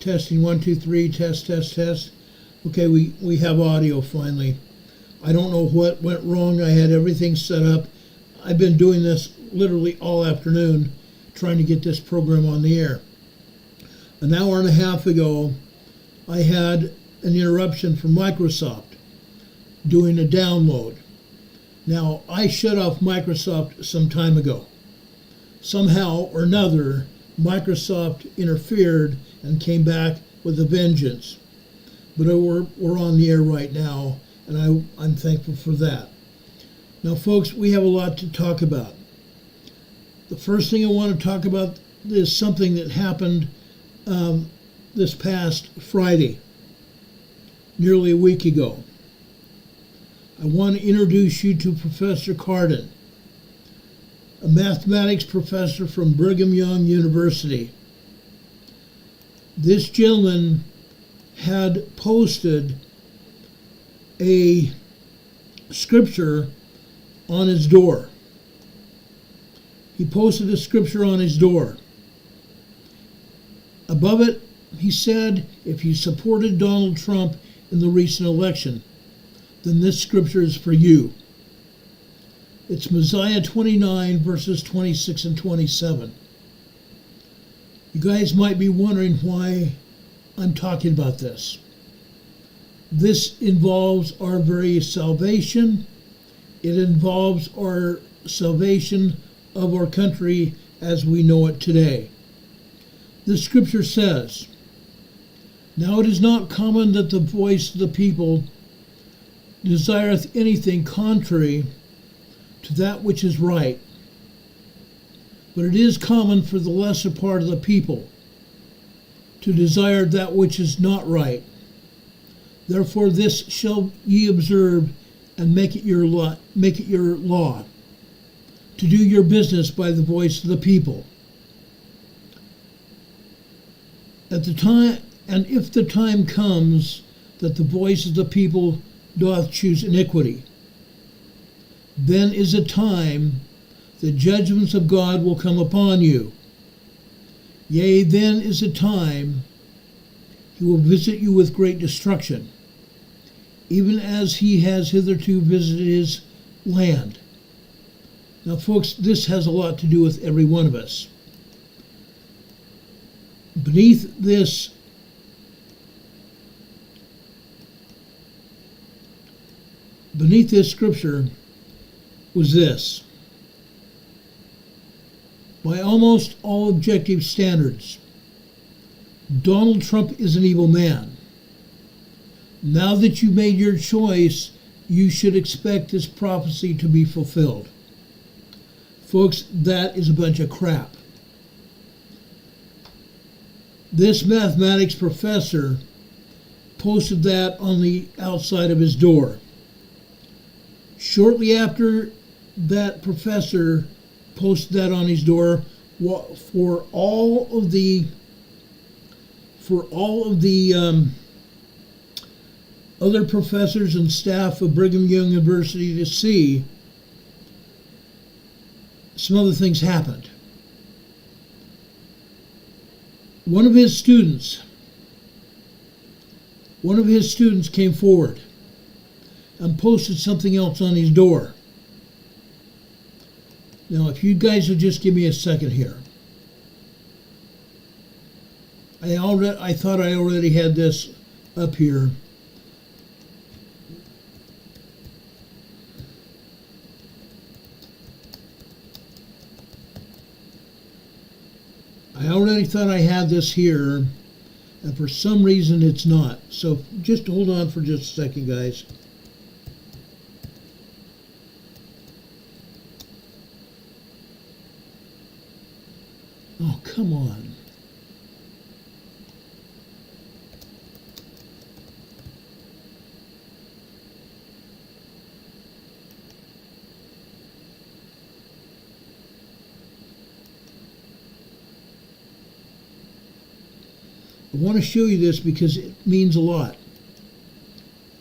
Testing 1, 2, 3. Test. Okay, we have audio finally. I don't know what went wrong. I had everything set up. I've been doing this literally all afternoon, trying to get this program on the air. An hour and a half ago, I had an interruption from Microsoft doing a download. Now, I shut off Microsoft some time ago. Somehow or another, Microsoft interfered and came back with a vengeance. But we're on the air right now, and I'm thankful for that. Now, folks, we have a lot to talk about. The first thing I want to talk about is something that happened this past Friday, nearly a week ago. I want to introduce you to Professor Cardin, a mathematics professor from Brigham Young University. This gentleman had posted a scripture on his door. He posted a scripture on his door. Above it, he said, if you supported Donald Trump in the recent election, then this scripture is for you. It's Mosiah 29, verses 26 and 27. You guys might be wondering why I'm talking about this. This involves our very salvation. It involves our salvation of our country as we know it today. The scripture says, now it is not common that the voice of the people desireth anything contrary to that which is right, but it is common for the lesser part of the people to desire that which is not right. Therefore this shall ye observe and make it your law, to do your business by the voice of the people. At the time, and if the time comes that the voice of the people doth choose iniquity, then is a time the judgments of God will come upon you. Yea, then is a time he will visit you with great destruction, even as he has hitherto visited his land. Now, folks, this has a lot to do with every one of us. Beneath this scripture was this: by almost all objective standards, Donald Trump is an evil man. Now that you made your choice, you should expect this prophecy to be fulfilled. Folks, that is a bunch of crap. This mathematics professor posted that on the outside of his door. Shortly after that professor posted that on his door, for all of the other professors and staff of Brigham Young University to see, some other things happened. One of his students came forward and posted something else on his door. Now, if you guys would just give me a second here. I thought I already had this up here. I already thought I had this here, and for some reason it's not. So just hold on for just a second, guys. Oh, come on. I want to show you this because it means a lot.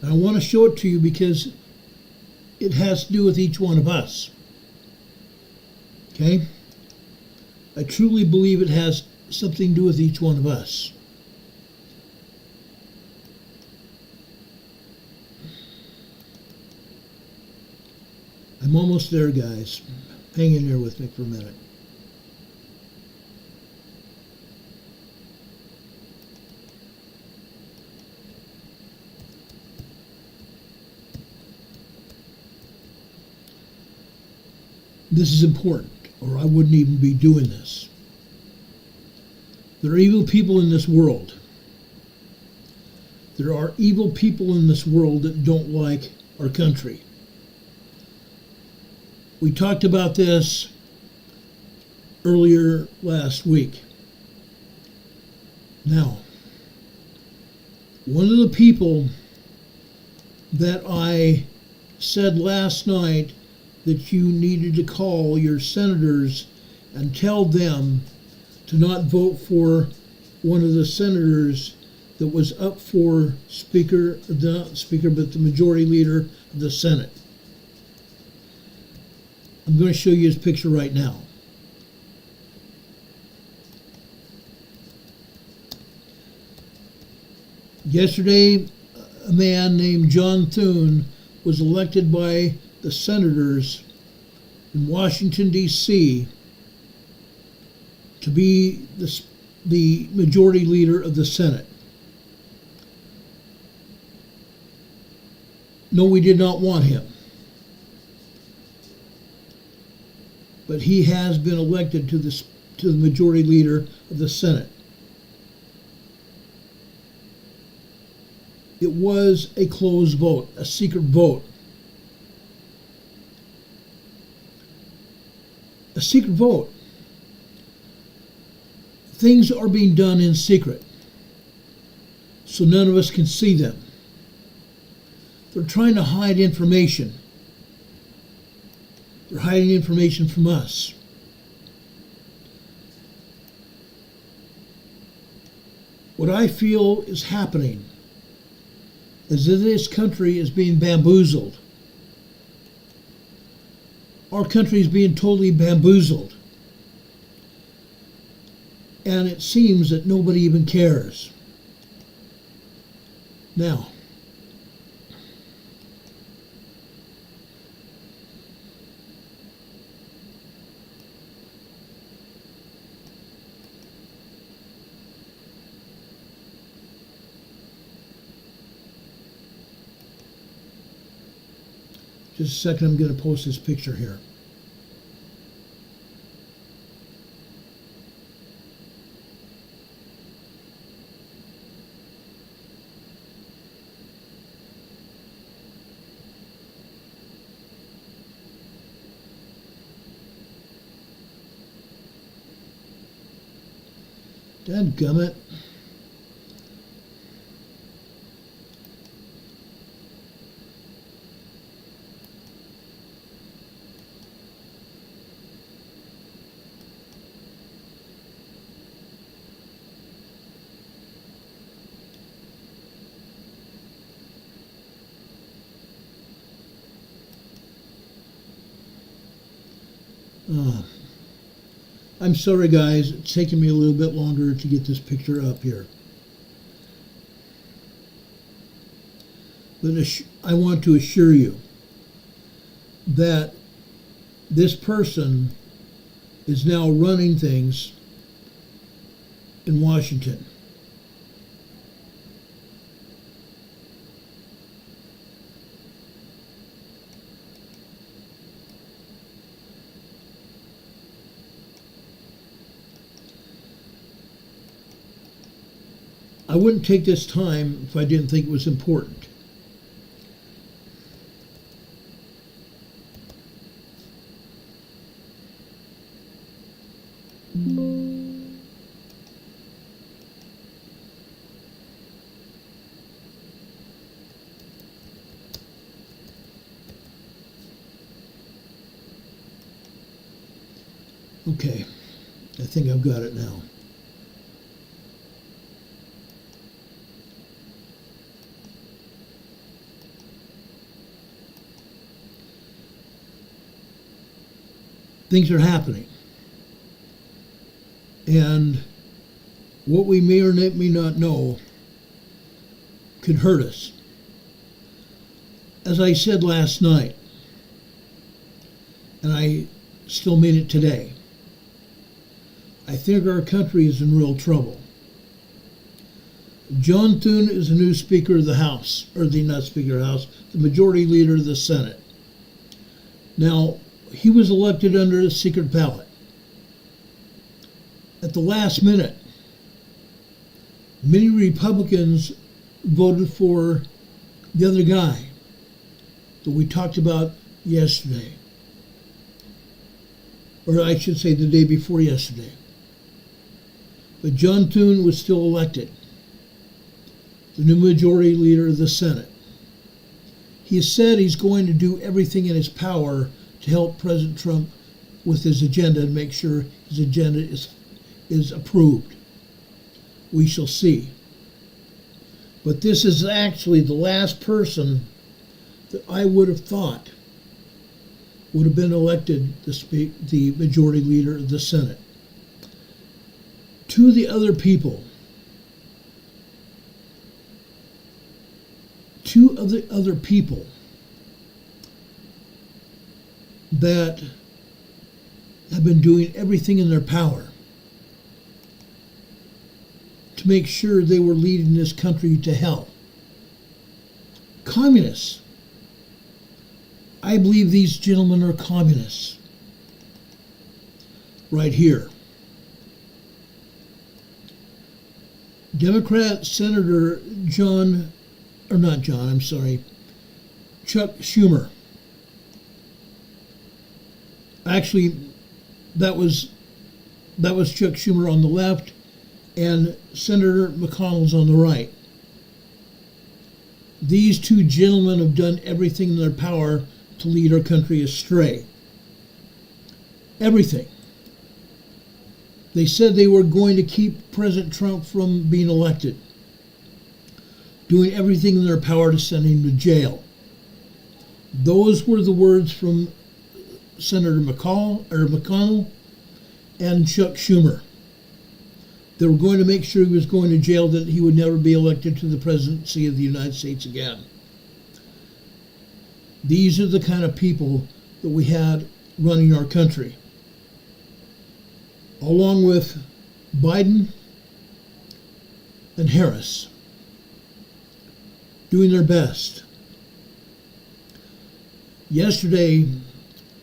And I want to show it to you because it has to do with each one of us. Okay? I truly believe it has something to do with each one of us. I'm almost there, guys. Hang in there with me for a minute. This is important, or I wouldn't even be doing this. There are evil people in this world. There are evil people in this world that don't like our country. We talked about this earlier last week. Now, one of the people that I said last night that you needed to call your senators and tell them to not vote for one of the senators that was up for speaker, not speaker, but the majority leader of the Senate. I'm going to show you his picture right now. Yesterday, a man named John Thune was elected by the senators in Washington, D.C. to be the majority leader of the Senate. No, we did not want him. But he has been elected to the majority leader of the Senate. It was a closed vote, a secret vote. A secret vote. Things are being done in secret, so none of us can see them. They're trying to hide information. They're hiding information from us. What I feel is happening is that this country is being bamboozled. Our country is being totally bamboozled. And it seems that nobody even cares. Now, just a second, I'm going to post this picture here. Dadgummit. I'm sorry, guys. It's taking me a little bit longer to get this picture up here. But I want to assure you that this person is now running things in Washington. I wouldn't take this time if I didn't think it was important. Okay, I think I've got it now. Things are happening. And what we may or may not know could hurt us. As I said last night, and I still mean it today. I think our country is in real trouble. John Thune is the new Speaker of the House, or the not Speaker of the House, the Majority Leader of the Senate. Now, he was elected under a secret ballot. At the last minute, many Republicans voted for the other guy that we talked about yesterday. Or I should say the day before yesterday. But John Thune was still elected, the new Majority Leader of the Senate. He has said he's going to do everything in his power to help President Trump with his agenda and make sure his agenda is approved. We shall see. But this is actually the last person that I would have thought would have been elected the Majority Leader of the Senate. Two of the other people that have been doing everything in their power to make sure they were leading this country to hell. Communists. I believe these gentlemen are communists. Right here. Democrat Senator Chuck Schumer. Actually, that was Chuck Schumer on the left and Senator McConnell's on the right. These two gentlemen have done everything in their power to lead our country astray. Everything. They said they were going to keep President Trump from being elected, doing everything in their power to send him to jail. Those were the words from Senator McConnell and Chuck Schumer. They were going to make sure he was going to jail, that he would never be elected to the presidency of the United States again. These are the kind of people that we had running our country. Along with Biden and Harris, doing their best. Yesterday,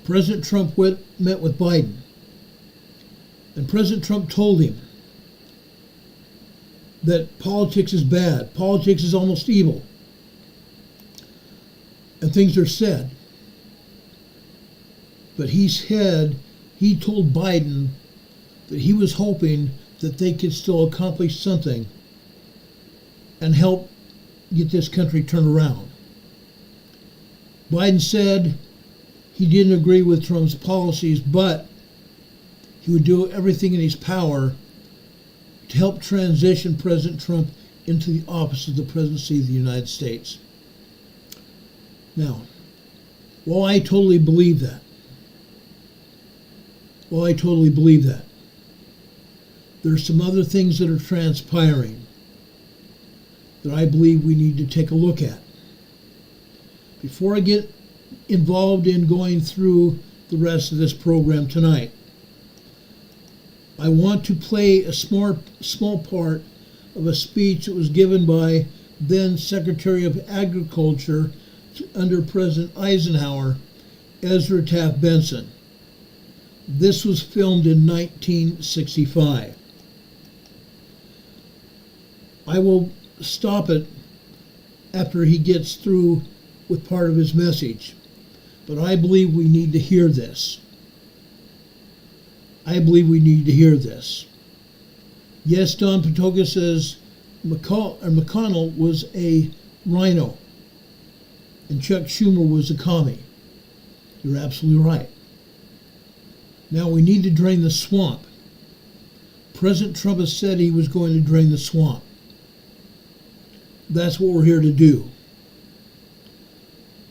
President Trump met with Biden, and President Trump told him that politics is bad, politics is almost evil, and things are said. But he told Biden that he was hoping that they could still accomplish something and help get this country turned around. Biden said he didn't agree with Trump's policies, but he would do everything in his power to help transition President Trump into the office of the presidency of the United States. Now, while I totally believe that, there's some other things that are transpiring that I believe we need to take a look at. Before I get involved in going through the rest of this program tonight, I want to play a small part of a speech that was given by then Secretary of Agriculture under President Eisenhower, Ezra Taft Benson. This was filmed in 1965. I will stop it after he gets through with part of his message, but I believe we need to hear this. Yes, Don Patoka says McConnell was a rhino and Chuck Schumer was a commie. You're absolutely right. Now we need to drain the swamp. President Trump has said he was going to drain the swamp. That's what we're here to do.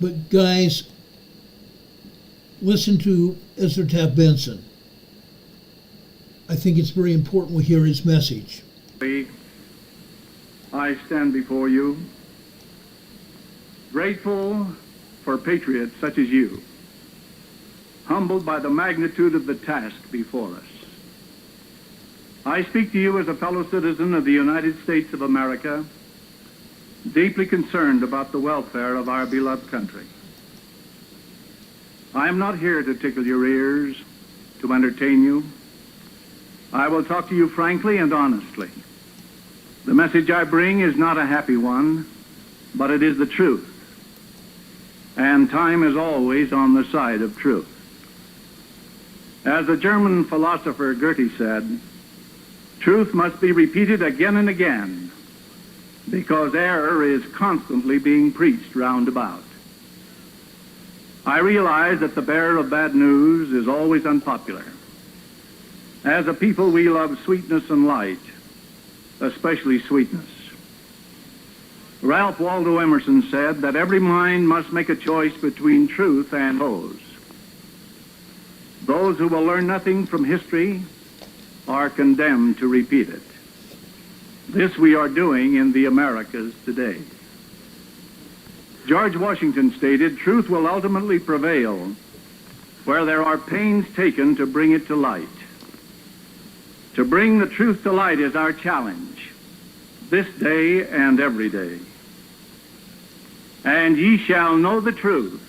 But guys, listen to Ezra Taft Benson. I think it's very important we hear his message. I stand before you, grateful for patriots such as you, humbled by the magnitude of the task before us. I speak to you as a fellow citizen of the United States of America, deeply concerned about the welfare of our beloved country. I am not here to tickle your ears, to entertain you. I will talk to you frankly and honestly. The message I bring is not a happy one, but it is the truth. And time is always on the side of truth. As the German philosopher Goethe said, truth must be repeated again and again, because error is constantly being preached round about. I realize that the bearer of bad news is always unpopular. As a people, we love sweetness and light, especially sweetness. Ralph Waldo Emerson said that every mind must make a choice between truth and prose. Those who will learn nothing from history are condemned to repeat it. This we are doing in the Americas today. George Washington stated, "Truth will ultimately prevail where there are pains taken to bring it to light." To bring the truth to light is our challenge, this day and every day. And ye shall know the truth,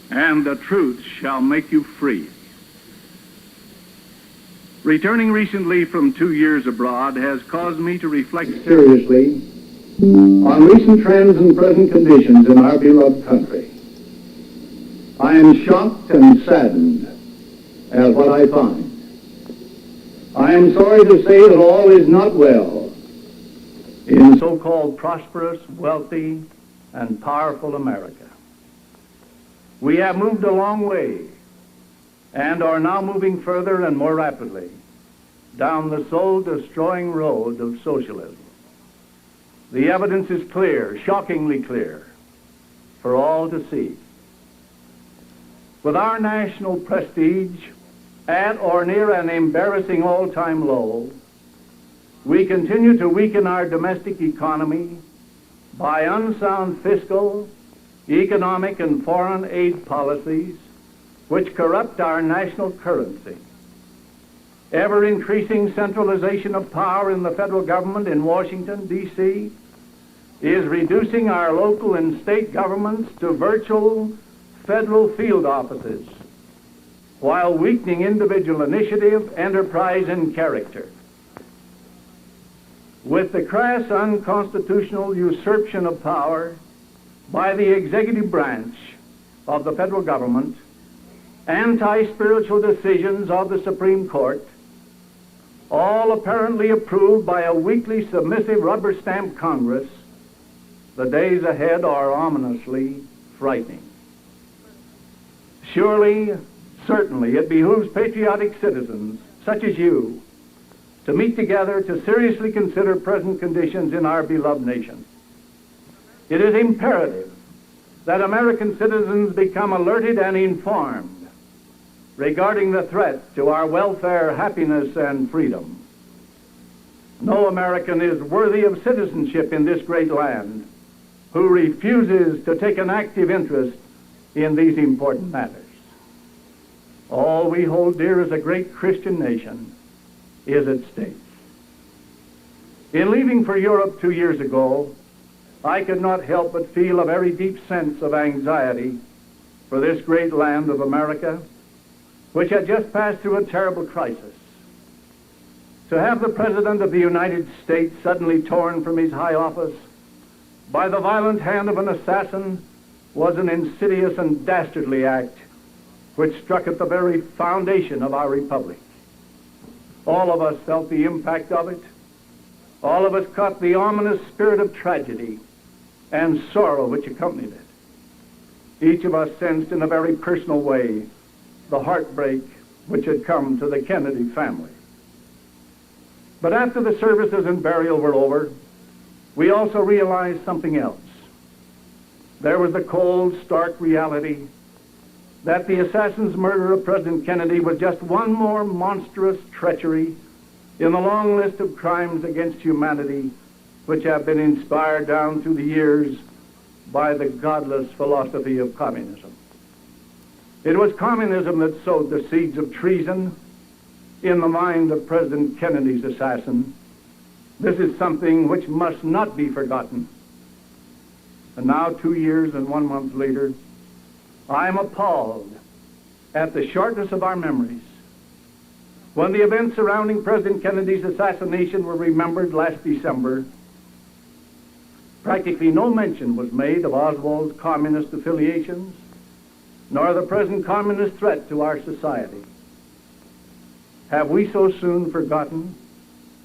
and the truth shall make you free. Returning recently from 2 years abroad has caused me to reflect seriously on recent trends and present conditions in our beloved country. I am shocked and saddened at what I find. I am sorry to say that all is not well in so-called prosperous, wealthy, and powerful America. We have moved a long way and are now moving further and more rapidly down the soul-destroying road of socialism. The evidence is clear, shockingly clear, for all to see. With our national prestige at or near an embarrassing all-time low, we continue to weaken our domestic economy by unsound fiscal, economic, and foreign aid policies which corrupt our national currency. Ever-increasing centralization of power in the federal government in Washington, D.C. is reducing our local and state governments to virtual federal field offices, while weakening individual initiative, enterprise, and character. With the crass unconstitutional usurpation of power by the executive branch of the federal government, anti-spiritual decisions of the Supreme Court, all apparently approved by a weakly submissive rubber-stamped Congress, the days ahead are ominously frightening. Surely, certainly, it behooves patriotic citizens such as you to meet together to seriously consider present conditions in our beloved nation. It is imperative that American citizens become alerted and informed regarding the threat to our welfare, happiness, and freedom. No American is worthy of citizenship in this great land who refuses to take an active interest in these important matters. All we hold dear as a great Christian nation is at stake. In leaving for Europe 2 years ago, I could not help but feel a very deep sense of anxiety for this great land of America, which had just passed through a terrible crisis. To have the President of the United States suddenly torn from his high office by the violent hand of an assassin was an insidious and dastardly act which struck at the very foundation of our republic. All of us felt the impact of it. All of us caught the ominous spirit of tragedy and sorrow which accompanied it. Each of us sensed in a very personal way the heartbreak which had come to the Kennedy family. But after the services and burial were over, we also realized something else. There was the cold, stark reality that the assassin's murder of President Kennedy was just one more monstrous treachery in the long list of crimes against humanity which have been inspired down through the years by the godless philosophy of communism. It was communism that sowed the seeds of treason in the mind of President Kennedy's assassin. This is something which must not be forgotten. And now, 2 years and 1 month later, I am appalled at the shortness of our memories. When the events surrounding President Kennedy's assassination were remembered last December, practically no mention was made of Oswald's communist affiliations, nor the present communist threat to our society. Have we so soon forgotten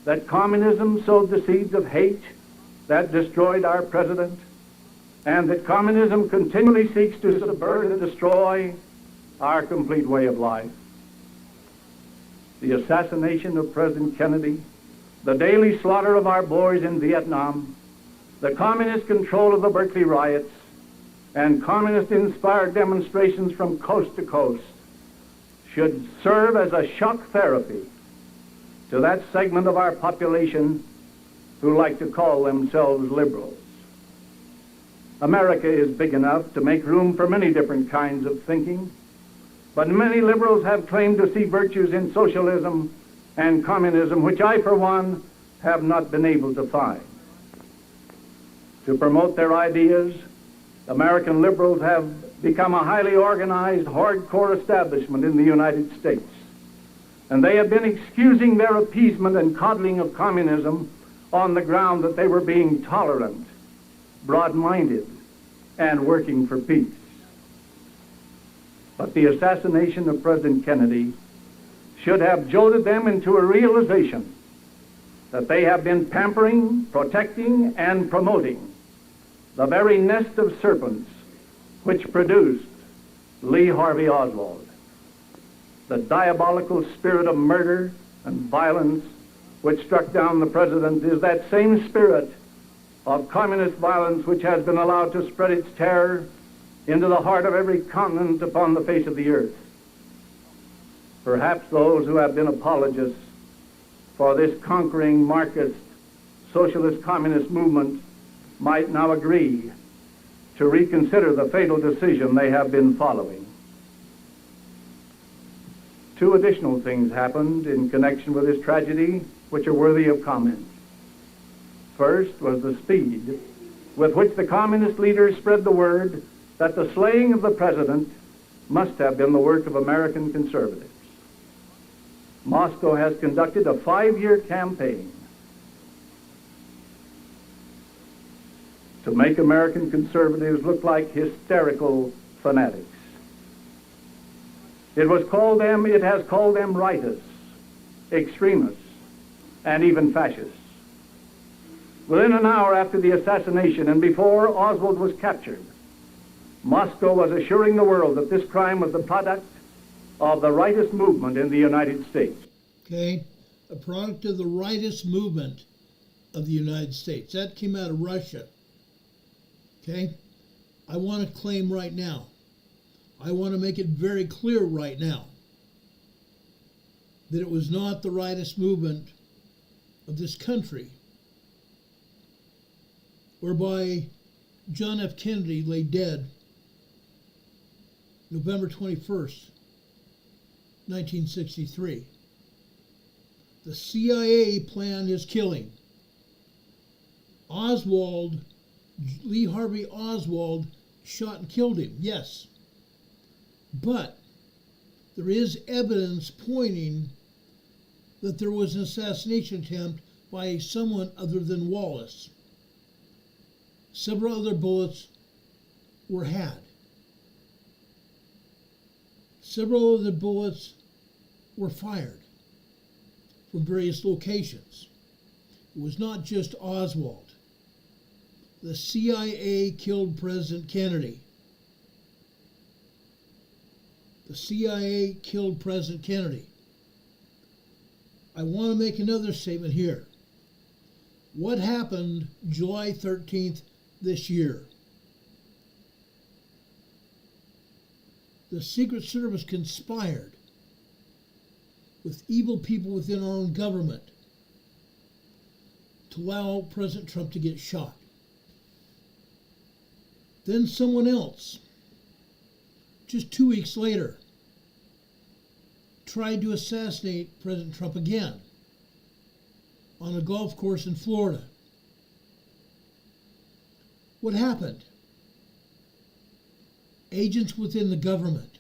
that communism sowed the seeds of hate that destroyed our president, and that communism continually seeks to subvert and destroy our complete way of life? The assassination of President Kennedy, the daily slaughter of our boys in Vietnam, the communist control of the Berkeley riots, and communist-inspired demonstrations from coast to coast should serve as a shock therapy to that segment of our population who like to call themselves liberals. America is big enough to make room for many different kinds of thinking, but many liberals have claimed to see virtues in socialism and communism, which I, for one, have not been able to find. To promote their ideas, American liberals have become a highly organized, hardcore establishment in the United States. And they have been excusing their appeasement and coddling of communism on the ground that they were being tolerant, broad-minded, and working for peace. But the assassination of President Kennedy should have jolted them into a realization that they have been pampering, protecting, and promoting the very nest of serpents which produced Lee Harvey Oswald. The diabolical spirit of murder and violence which struck down the president is that same spirit of communist violence which has been allowed to spread its terror into the heart of every continent upon the face of the earth. Perhaps those who have been apologists for this conquering Marxist, socialist, communist movement might now agree to reconsider the fatal decision they have been following. Two additional things happened in connection with this tragedy which are worthy of comment. First was the speed with which the communist leaders spread the word that the slaying of the president must have been the work of American conservatives. Moscow has conducted a 5-year campaign to make American conservatives look like hysterical fanatics. It has called them rightists, extremists, and even fascists. Within an hour after the assassination and before Oswald was captured, Moscow was assuring the world that this crime was the product of the rightist movement in the United States. Okay, a product of the rightist movement of the United States. That came out of Russia. Okay, I want to claim right now, I want to make it very clear right now that it was not the rightist movement of this country, whereby John F. Kennedy lay dead November 21st, 1963. The CIA planned his killing. Lee Harvey Oswald shot and killed him, yes. But there is evidence pointing that there was an assassination attempt by someone other than Wallace. Several other bullets were had. Several other bullets were fired from various locations. It was not just Oswald. The CIA killed President Kennedy. The CIA killed President Kennedy. I want to make another statement here. What happened July 13th this year? The Secret Service conspired with evil people within our own government to allow President Trump to get shot. Then someone else just 2 weeks later, tried to assassinate President Trump again on a golf course in Florida. What happened? Agents within the government,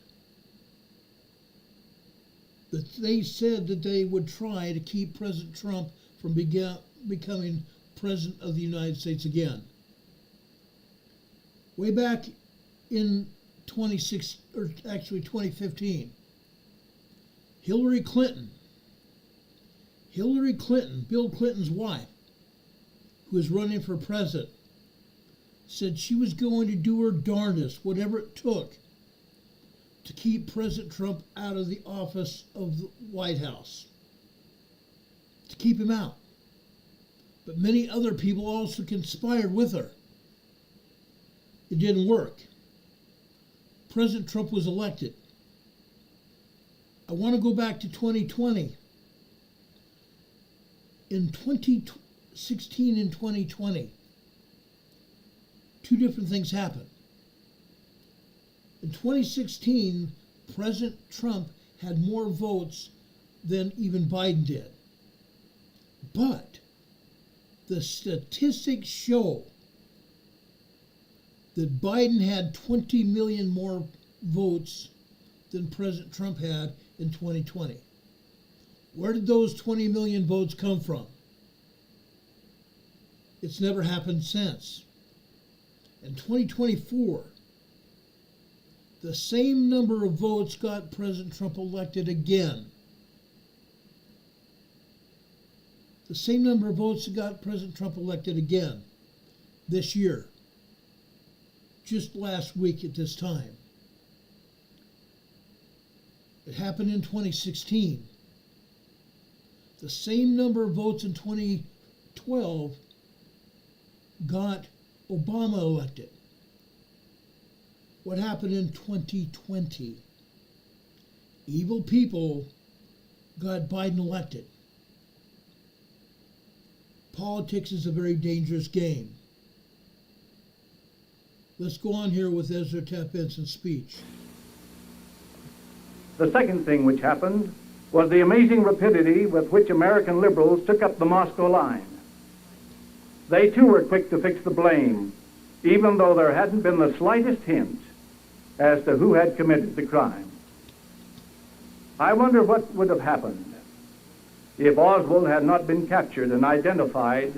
that they said that they would try to keep President Trump from becoming President of the United States again. Way back in 2015, Hillary Clinton, Bill Clinton's wife, who was running for president, said she was going to do her darndest, whatever it took, to keep President Trump out of the office of the White House, to keep him out. But many other people also conspired with her. It didn't work. President Trump was elected. I want to go back to 2020. In 2016 and 2020, two different things happened. In 2016, President Trump had more votes than even Biden did. But the statistics show that Biden had 20 million more votes than President Trump had in 2020. Where did those 20 million votes come from? It's never happened since. In 2024, the same number of votes got President Trump elected again. The same number of votes that got President Trump elected again this year, just last week at this time. It happened in 2016. The same number of votes in 2012 got Obama elected. What happened in 2020? Evil people got Biden elected. Politics is a very dangerous game. Let's go on here with Ezra Taft Benson's speech. The second thing which happened was the amazing rapidity with which American liberals took up the Moscow line. They too were quick to fix the blame, even though there hadn't been the slightest hint as to who had committed the crime. I wonder what would have happened if Oswald had not been captured and identified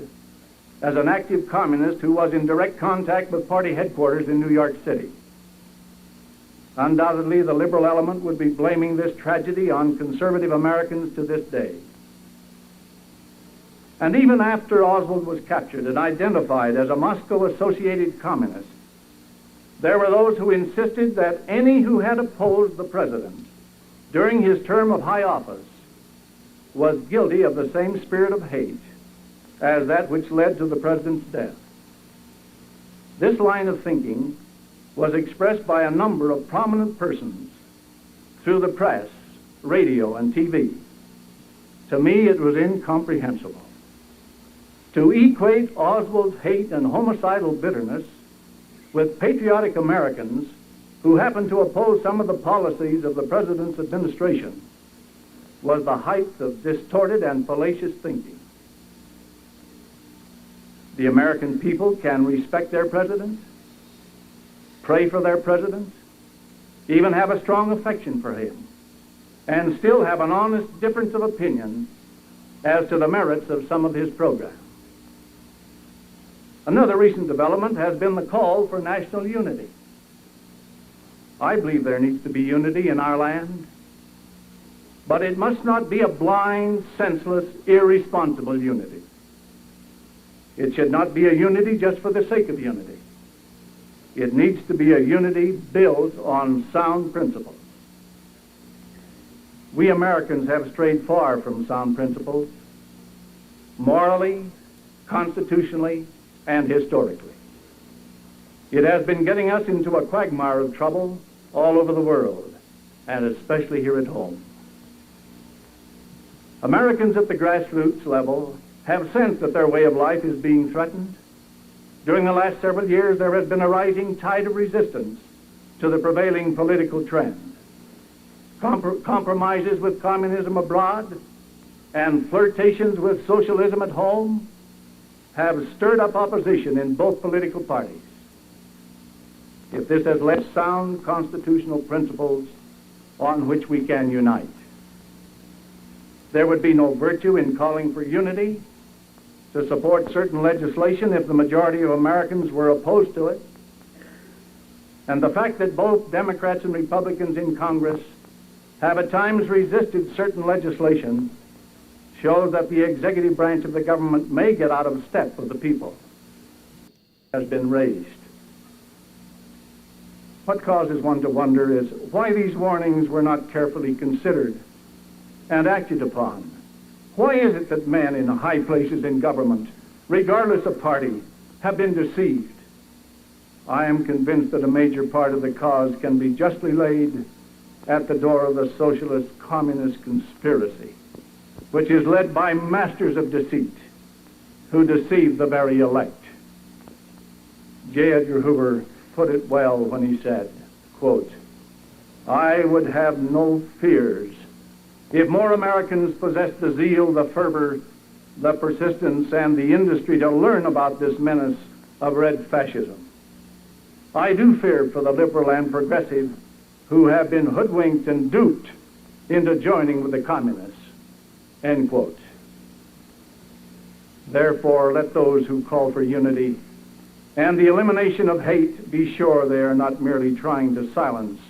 as an active communist who was in direct contact with party headquarters in New York City. Undoubtedly, the liberal element would be blaming this tragedy on conservative Americans to this day. And even after Oswald was captured and identified as a Moscow-associated communist, there were those who insisted that any who had opposed the president during his term of high office was guilty of the same spirit of hate as that which led to the president's death. This line of thinking was expressed by a number of prominent persons through the press, radio, and TV. To me, it was incomprehensible. To equate Oswald's hate and homicidal bitterness with patriotic Americans who happened to oppose some of the policies of the president's administration was the height of distorted and fallacious thinking. The American people can respect their president, pray for their president, even have a strong affection for him, and still have an honest difference of opinion as to the merits of some of his programs. Another recent development has been the call for national unity. I believe there needs to be unity in our land, but it must not be a blind, senseless, irresponsible unity. It should not be a unity just for the sake of unity. It needs to be a unity built on sound principles. We Americans have strayed far from sound principles, morally, constitutionally, and historically. It has been getting us into a quagmire of trouble all over the world, and especially here at home. Americans at the grassroots level have sensed that their way of life is being threatened. During the last several years, there has been a rising tide of resistance to the prevailing political trend. Compromises with communism abroad and flirtations with socialism at home have stirred up opposition in both political parties. If this has led sound constitutional principles on which we can unite, there would be no virtue in calling for unity to support certain legislation if the majority of Americans were opposed to it. And the fact that both Democrats and Republicans in Congress have at times resisted certain legislation shows that the executive branch of the government may get out of step with the people. Has been raised. What causes one to wonder is why these warnings were not carefully considered and acted upon. Why is it that men in high places in government, regardless of party, have been deceived? I am convinced that a major part of the cause can be justly laid at the door of the socialist communist conspiracy, which is led by masters of deceit who deceive the very elect. J. Edgar Hoover put it well when he said, quote, "I would have no fears if more Americans possessed the zeal, the fervor, the persistence, and the industry to learn about this menace of red fascism. I do fear for the liberal and progressive who have been hoodwinked and duped into joining with the communists." End quote. Therefore, let those who call for unity and the elimination of hate be sure they are not merely trying to silence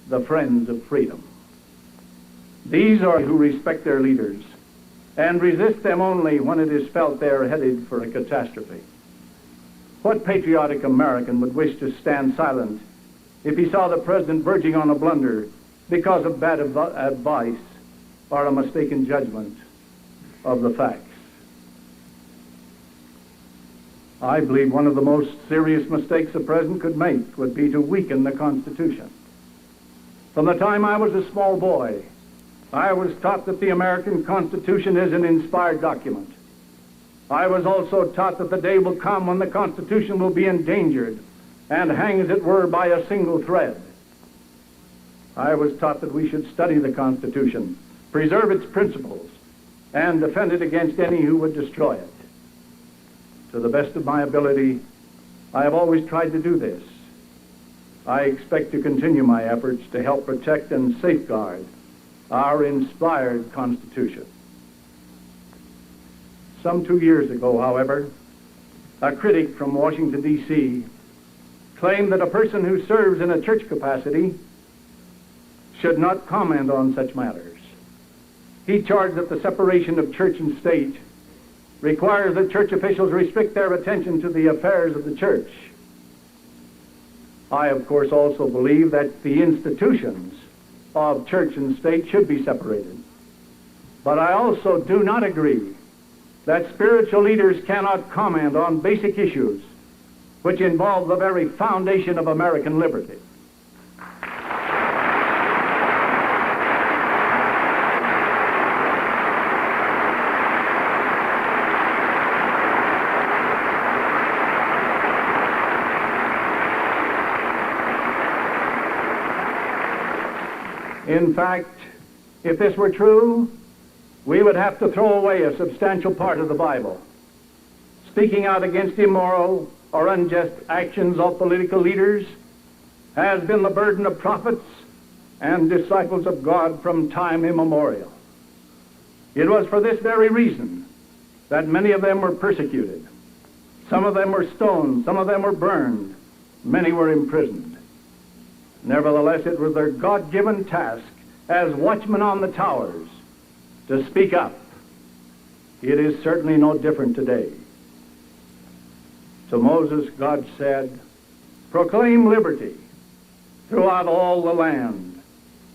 the friends of freedom. These are who respect their leaders and resist them only when it is felt they are headed for a catastrophe. What patriotic American would wish to stand silent if he saw the president verging on a blunder because of bad advice or a mistaken judgment of the facts? I believe one of the most serious mistakes a president could make would be to weaken the Constitution. From the time I was a small boy, I was taught that the American Constitution is an inspired document. I was also taught that the day will come when the Constitution will be endangered and hang, as it were, by a single thread. I was taught that we should study the Constitution, preserve its principles, and defend it against any who would destroy it. To the best of my ability, I have always tried to do this. I expect to continue my efforts to help protect and safeguard our inspired Constitution. Some 2 years ago, however, a critic from Washington, D.C. claimed that a person who serves in a church capacity should not comment on such matters. He charged that the separation of church and state requires that church officials restrict their attention to the affairs of the church. I, of course, also believe that the institutions of church and state should be separated. But I also do not agree that spiritual leaders cannot comment on basic issues which involve the very foundation of American liberty. In fact, if this were true, we would have to throw away a substantial part of the Bible. Speaking out against immoral or unjust actions of political leaders has been the burden of prophets and disciples of God from time immemorial. It was for this very reason that many of them were persecuted. Some of them were stoned, some of them were burned, many were imprisoned. Nevertheless, it was their God-given task as watchmen on the towers to speak up. It is certainly no different today. To Moses, God said, "Proclaim liberty throughout all the land,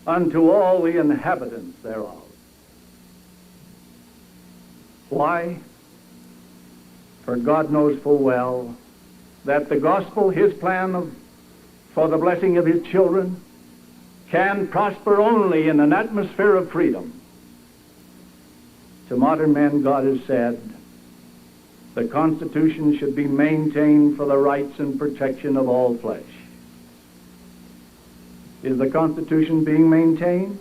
unto all the inhabitants thereof." Why? For God knows full well that the gospel, his plan for the blessing of his children, can prosper only in an atmosphere of freedom. To modern men, God has said, the Constitution should be maintained for the rights and protection of all flesh. Is the Constitution being maintained,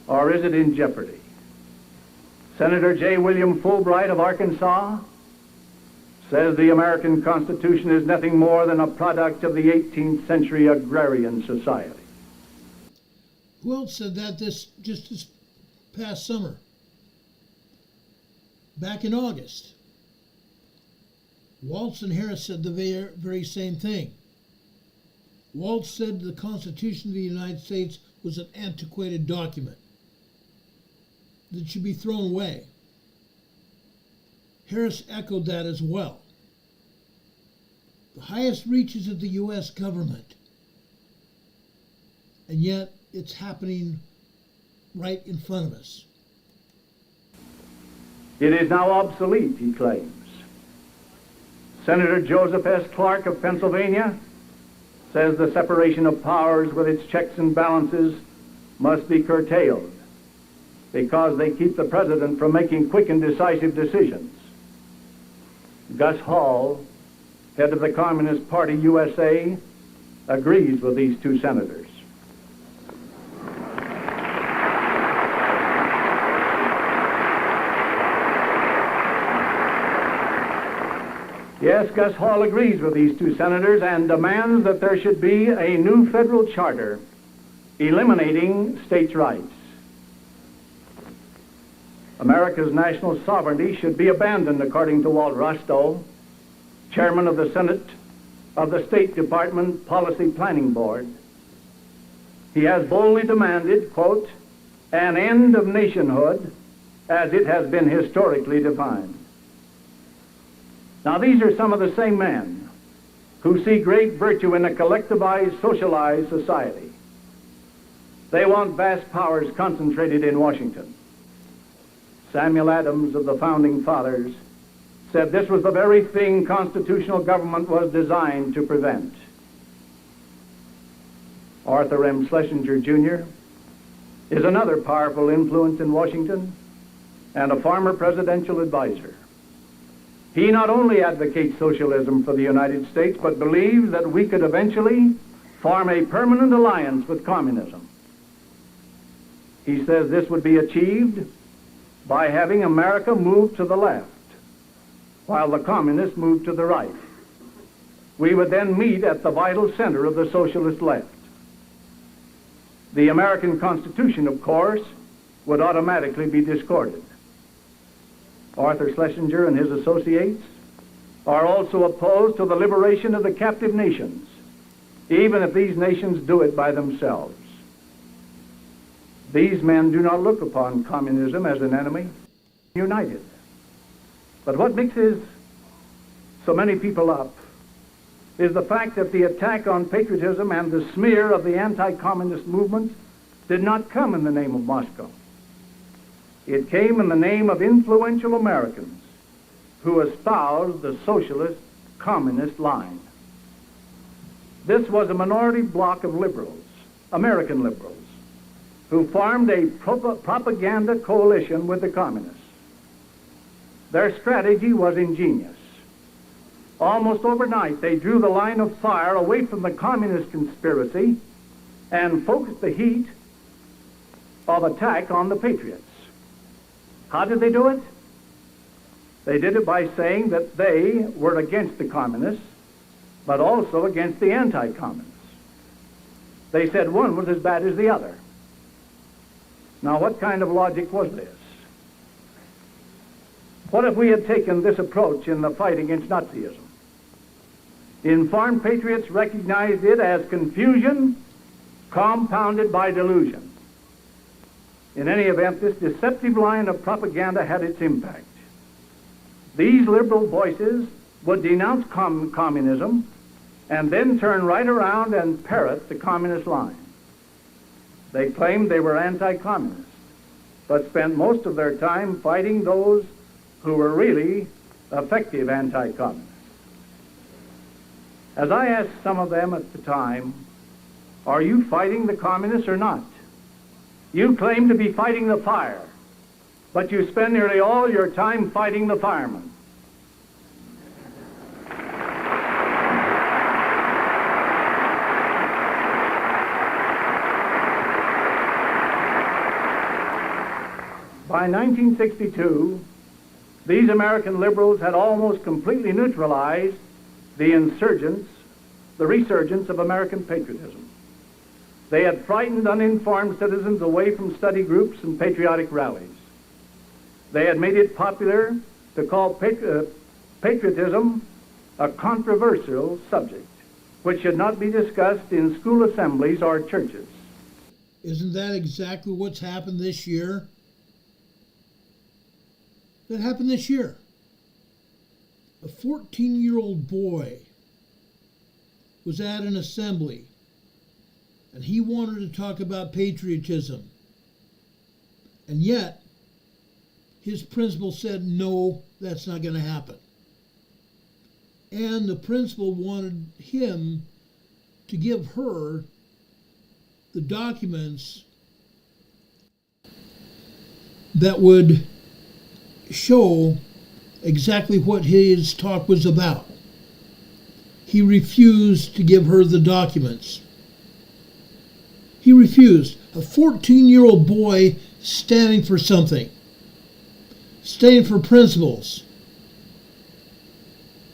or is it in jeopardy? Senator J. William Fulbright of Arkansas says the American Constitution is nothing more than a product of the 18th century agrarian society. Who else said that just this past summer? Back in August. Waltz and Harris said the very same thing. Waltz said the Constitution of the United States was an antiquated document that should be thrown away. Harris echoed that as well. The highest reaches of the U.S. government, and yet it's happening right in front of us. It is now obsolete, he claims. Senator Joseph S. Clark of Pennsylvania says the separation of powers with its checks and balances must be curtailed because they keep the president from making quick and decisive decisions. Gus Hall, head of the Communist Party USA, agrees with these two senators. Yes, Gus Hall agrees with these two senators and demands that there should be a new federal charter eliminating states' rights. America's national sovereignty should be abandoned, according to Walt Rostow, chairman of the Senate of the State Department Policy Planning Board. He has boldly demanded, quote, an end of nationhood as it has been historically defined. Now, these are some of the same men who see great virtue in a collectivized, socialized society. They want vast powers concentrated in Washington. Samuel Adams of the Founding Fathers said this was the very thing constitutional government was designed to prevent. Arthur M. Schlesinger, Jr. is another powerful influence in Washington and a former presidential advisor. He not only advocates socialism for the United States, but believes that we could eventually form a permanent alliance with communism. He says this would be achieved by having America move to the left, while the communists move to the right. We would then meet at the vital center of the socialist left. The American Constitution, of course, would automatically be discarded. Arthur Schlesinger and his associates are also opposed to the liberation of the captive nations, even if these nations do it by themselves. These men do not look upon communism as an enemy, united. But what mixes so many people up is the fact that the attack on patriotism and the smear of the anti-communist movement did not come in the name of Moscow. It came in the name of influential Americans who espoused the socialist communist line. This was a minority bloc of liberals, American liberals, who formed a propaganda coalition with the communists. Their strategy was ingenious. Almost overnight, they drew the line of fire away from the communist conspiracy and focused the heat of attack on the patriots. How did they do it? They did it by saying that they were against the communists, but also against the anti-communists. They said one was as bad as the other. Now, what kind of logic was this? What if we had taken this approach in the fight against Nazism? Informed patriots recognized it as confusion compounded by delusion. In any event, this deceptive line of propaganda had its impact. These liberal voices would denounce communism and then turn right around and parrot the communist line. They claimed they were anti-communist, but spent most of their time fighting those who were really effective anti-communists. As I asked some of them at the time, are you fighting the communists or not? You claim to be fighting the fire, but you spend nearly all your time fighting the firemen. By 1962, these American liberals had almost completely neutralized the resurgence of American patriotism. They had frightened uninformed citizens away from study groups and patriotic rallies. They had made it popular to call patriotism a controversial subject, which should not be discussed in school assemblies or churches. Isn't that exactly what's happened this year? That happened this year. A 14-year-old boy was at an assembly, and he wanted to talk about patriotism. And yet, his principal said, no, that's not going to happen. And the principal wanted him to give her the documents that would show exactly what his talk was about. He refused to give her the documents. He refused. A 14-year-old boy standing for something, standing for principles.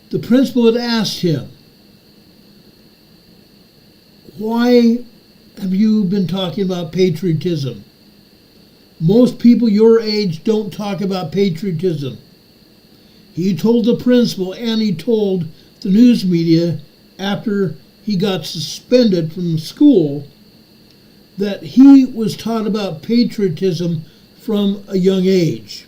The principal had asked him, why have you been talking about patriotism? Most people your age don't talk about patriotism. He told the principal and he told the news media after he got suspended from school that he was taught about patriotism from a young age.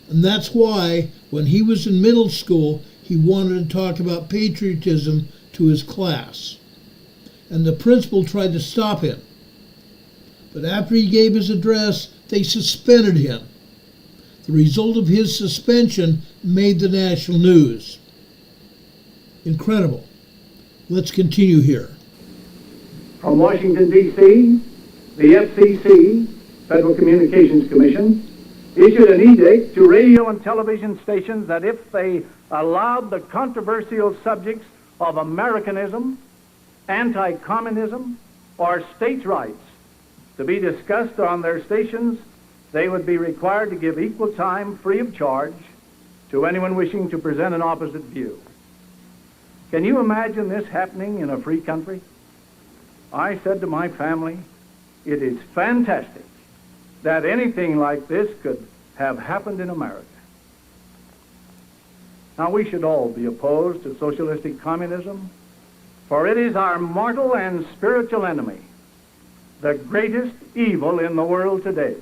And that's why when he was in middle school, he wanted to talk about patriotism to his class. And the principal tried to stop him. But after he gave his address, they suspended him. The result of his suspension made the national news. Incredible. Let's continue here. From Washington, D.C., the FCC, Federal Communications Commission, issued an edict to radio and television stations that if they allowed the controversial subjects of Americanism, anti-communism, or states' rights to be discussed on their stations, they would be required to give equal time free of charge to anyone wishing to present an opposite view. Can you imagine this happening in a free country? I said to my family, it is fantastic that anything like this could have happened in America. Now, we should all be opposed to socialistic communism, for it is our mortal and spiritual enemy, the greatest evil in the world today.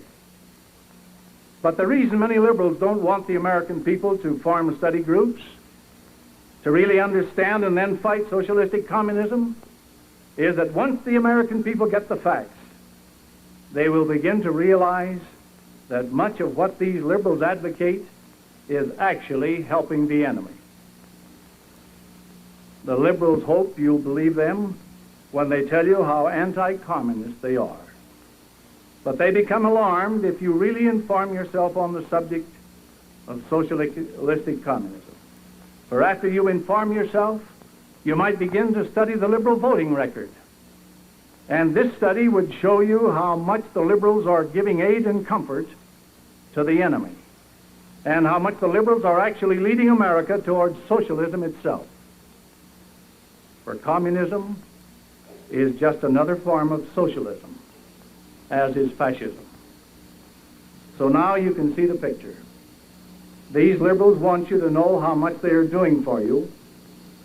But the reason many liberals don't want the American people to form study groups, to really understand and then fight socialistic communism, is that once the American people get the facts, they will begin to realize that much of what these liberals advocate is actually helping the enemy. The liberals hope you'll believe them when they tell you how anti-communist they are. But they become alarmed if you really inform yourself on the subject of socialistic communism. For after you inform yourself, you might begin to study the liberal voting record. And this study would show you how much the liberals are giving aid and comfort to the enemy, and how much the liberals are actually leading America towards socialism itself. For communism is just another form of socialism, as is fascism. So now you can see the picture. These liberals want you to know how much they are doing for you,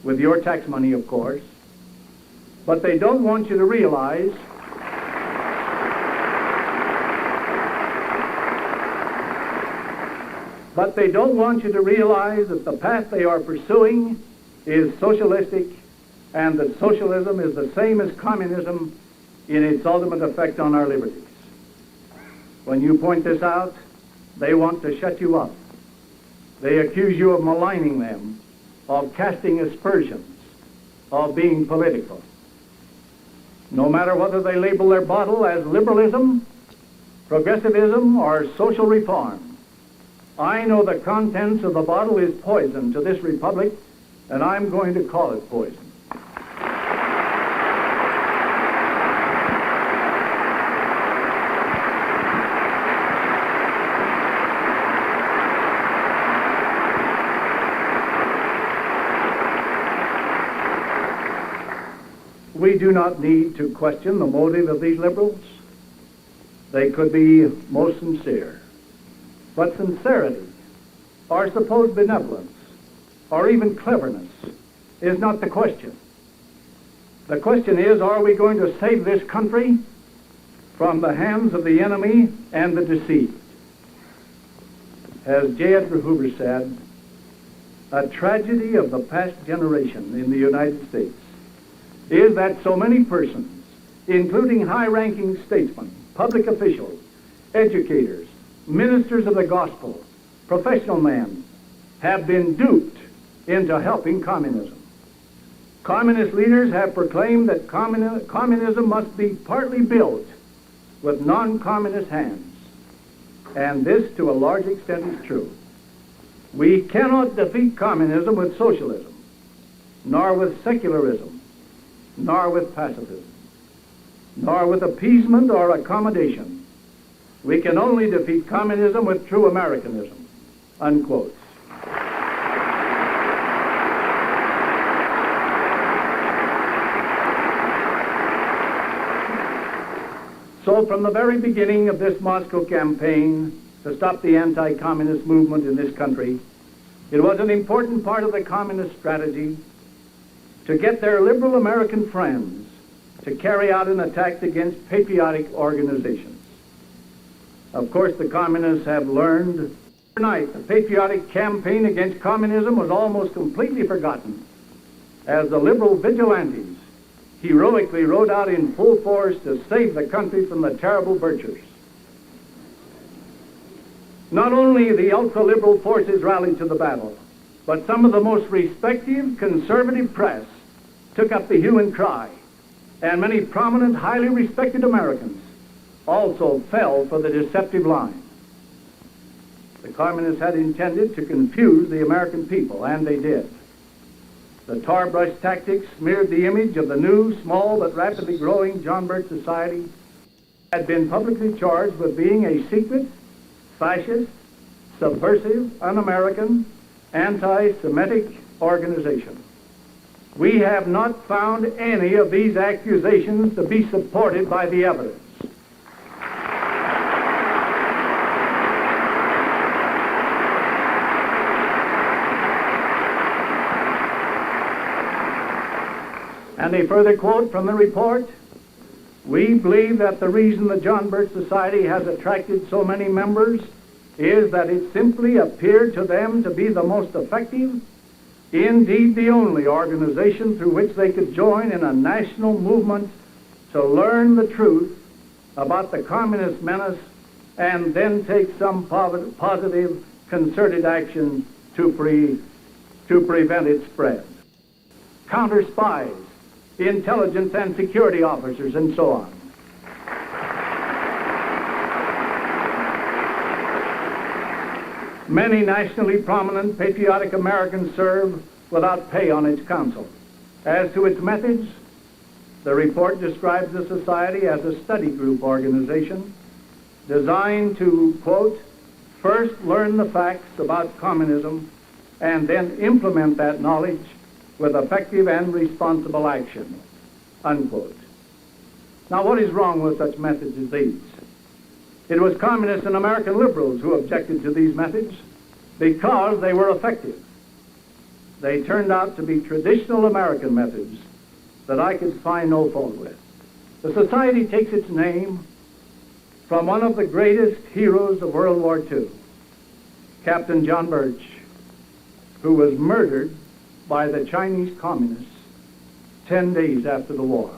with your tax money, of course, but they don't want you to realize that the path they are pursuing is socialistic, and that socialism is the same as communism in its ultimate effect on our liberties. When you point this out, they want to shut you up. They accuse you of maligning them, of casting aspersions, of being political. No matter whether they label their bottle as liberalism, progressivism, or social reform, I know the contents of the bottle is poison to this republic, and I'm going to call it poison. we do not need to question the motive of these liberals. They could be most sincere. But sincerity, or supposed benevolence, or even cleverness is not the question. The question is, are we going to save this country from the hands of the enemy and the deceived? As J. Edgar Hoover said, a tragedy of the past generation in the United States is that so many persons, including high-ranking statesmen, public officials, educators, ministers of the gospel, professional men, have been duped into helping communism. Communist leaders have proclaimed that communism must be partly built with non-communist hands, and this to a large extent is true. We cannot defeat communism with socialism, nor with secularism, nor with pacifism, nor with appeasement or accommodation. We can only defeat communism with true Americanism, unquote. So from the very beginning of this Moscow campaign to stop the anti-communist movement in this country, it was an important part of the communist strategy to get their liberal American friends to carry out an attack against patriotic organizations. Of course, the communists have learned overnight the patriotic campaign against communism was almost completely forgotten as the liberal vigilantes heroically rode out in full force to save the country from the terrible butchers. Not only the ultra-liberal forces rallied to the battle, but some of the most respected conservative press took up the hue and cry, and many prominent, highly respected Americans also fell for the deceptive line. The communists had intended to confuse the American people, and they did. The tar brush tactics smeared the image of the new, small, but rapidly growing John Birch Society had been publicly charged with being a secret, fascist, subversive, un-American, anti-Semitic organization. We have not found any of these accusations to be supported by the evidence. And a further quote from the report, "We believe that the reason the John Birch Society has attracted so many members is that it simply appeared to them to be the most effective, indeed the only organization through which they could join in a national movement to learn the truth about the communist menace and then take some positive concerted action to prevent its spread. Counter spies, intelligence and security officers, and so on. Many nationally prominent patriotic Americans serve without pay on its council. As to its methods, the report describes the society as a study group organization designed to, quote, first learn the facts about communism and then implement that knowledge with effective and responsible action, unquote. Now, what is wrong with such methods as these? It was communists and American liberals who objected to these methods because they were effective. They turned out to be traditional American methods that I could find no fault with. The society takes its name from one of the greatest heroes of World War II, Captain John Birch, who was murdered by the Chinese communists 10 days after the war.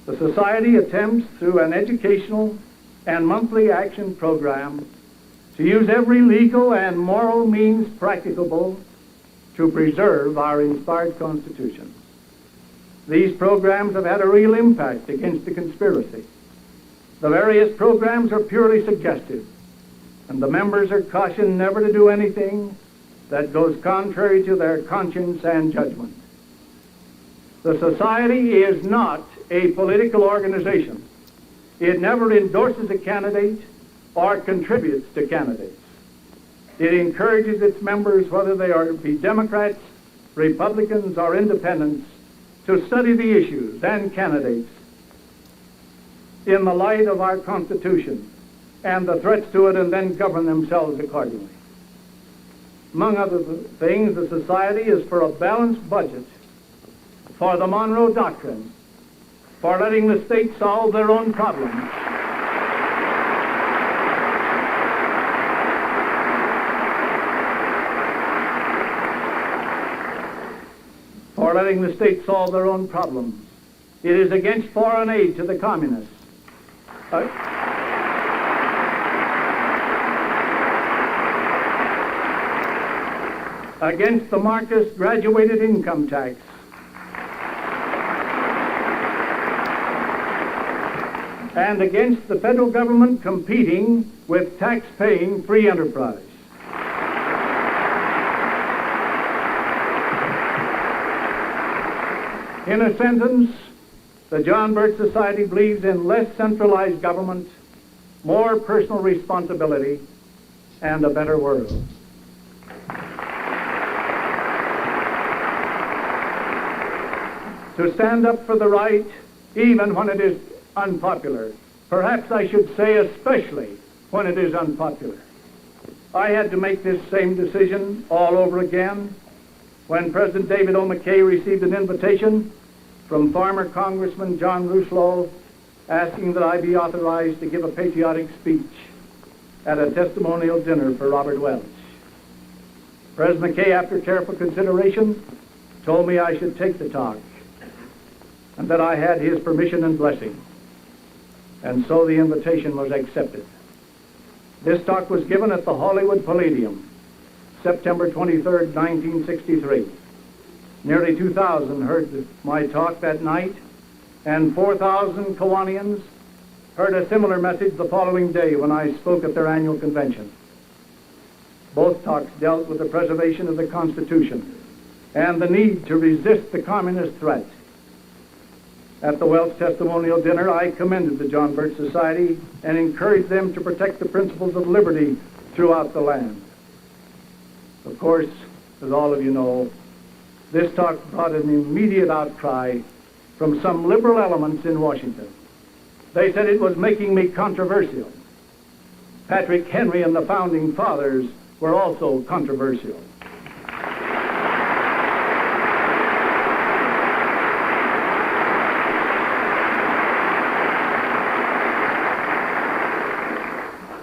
The society attempts through an educational and monthly action program to use every legal and moral means practicable to preserve our inspired Constitution. These programs have had a real impact against the conspiracy. The various programs are purely suggestive, and the members are cautioned never to do anything that goes contrary to their conscience and judgment. The society is not a political organization. It never endorses a candidate or contributes to candidates. It encourages its members, whether they be Democrats, Republicans, or Independents, to study the issues and candidates in the light of our Constitution and the threats to it, and then govern themselves accordingly. Among other things, the Society is for a balanced budget, for the Monroe Doctrine, for letting the states solve their own problems, for letting the states solve their own problems. It is against foreign aid to the communists. Against the Marxist graduated income tax. And against the federal government competing with tax-paying free enterprise. In a sentence, the John Birch Society believes in less centralized government, more personal responsibility, and a better world. To stand up for the right, even when it is unpopular. Perhaps I should say especially when it is unpopular. I had to make this same decision all over again when President David O. McKay received an invitation from former Congressman John Rousseau asking that I be authorized to give a patriotic speech at a testimonial dinner for Robert Welch. President McKay, after careful consideration, told me I should take the talk and that I had his permission and blessing. And so the invitation was accepted. This talk was given at the Hollywood Palladium, September 23rd, 1963. Nearly 2,000 heard my talk that night, and 4,000 Kiwanians heard a similar message the following day when I spoke at their annual convention. Both talks dealt with the preservation of the Constitution and the need to resist the communist threat. At the Welch Testimonial Dinner, I commended the John Birch Society and encouraged them to protect the principles of liberty throughout the land. Of course, as all of you know, this talk brought an immediate outcry from some liberal elements in Washington. They said it was making me controversial. Patrick Henry and the Founding Fathers were also controversial.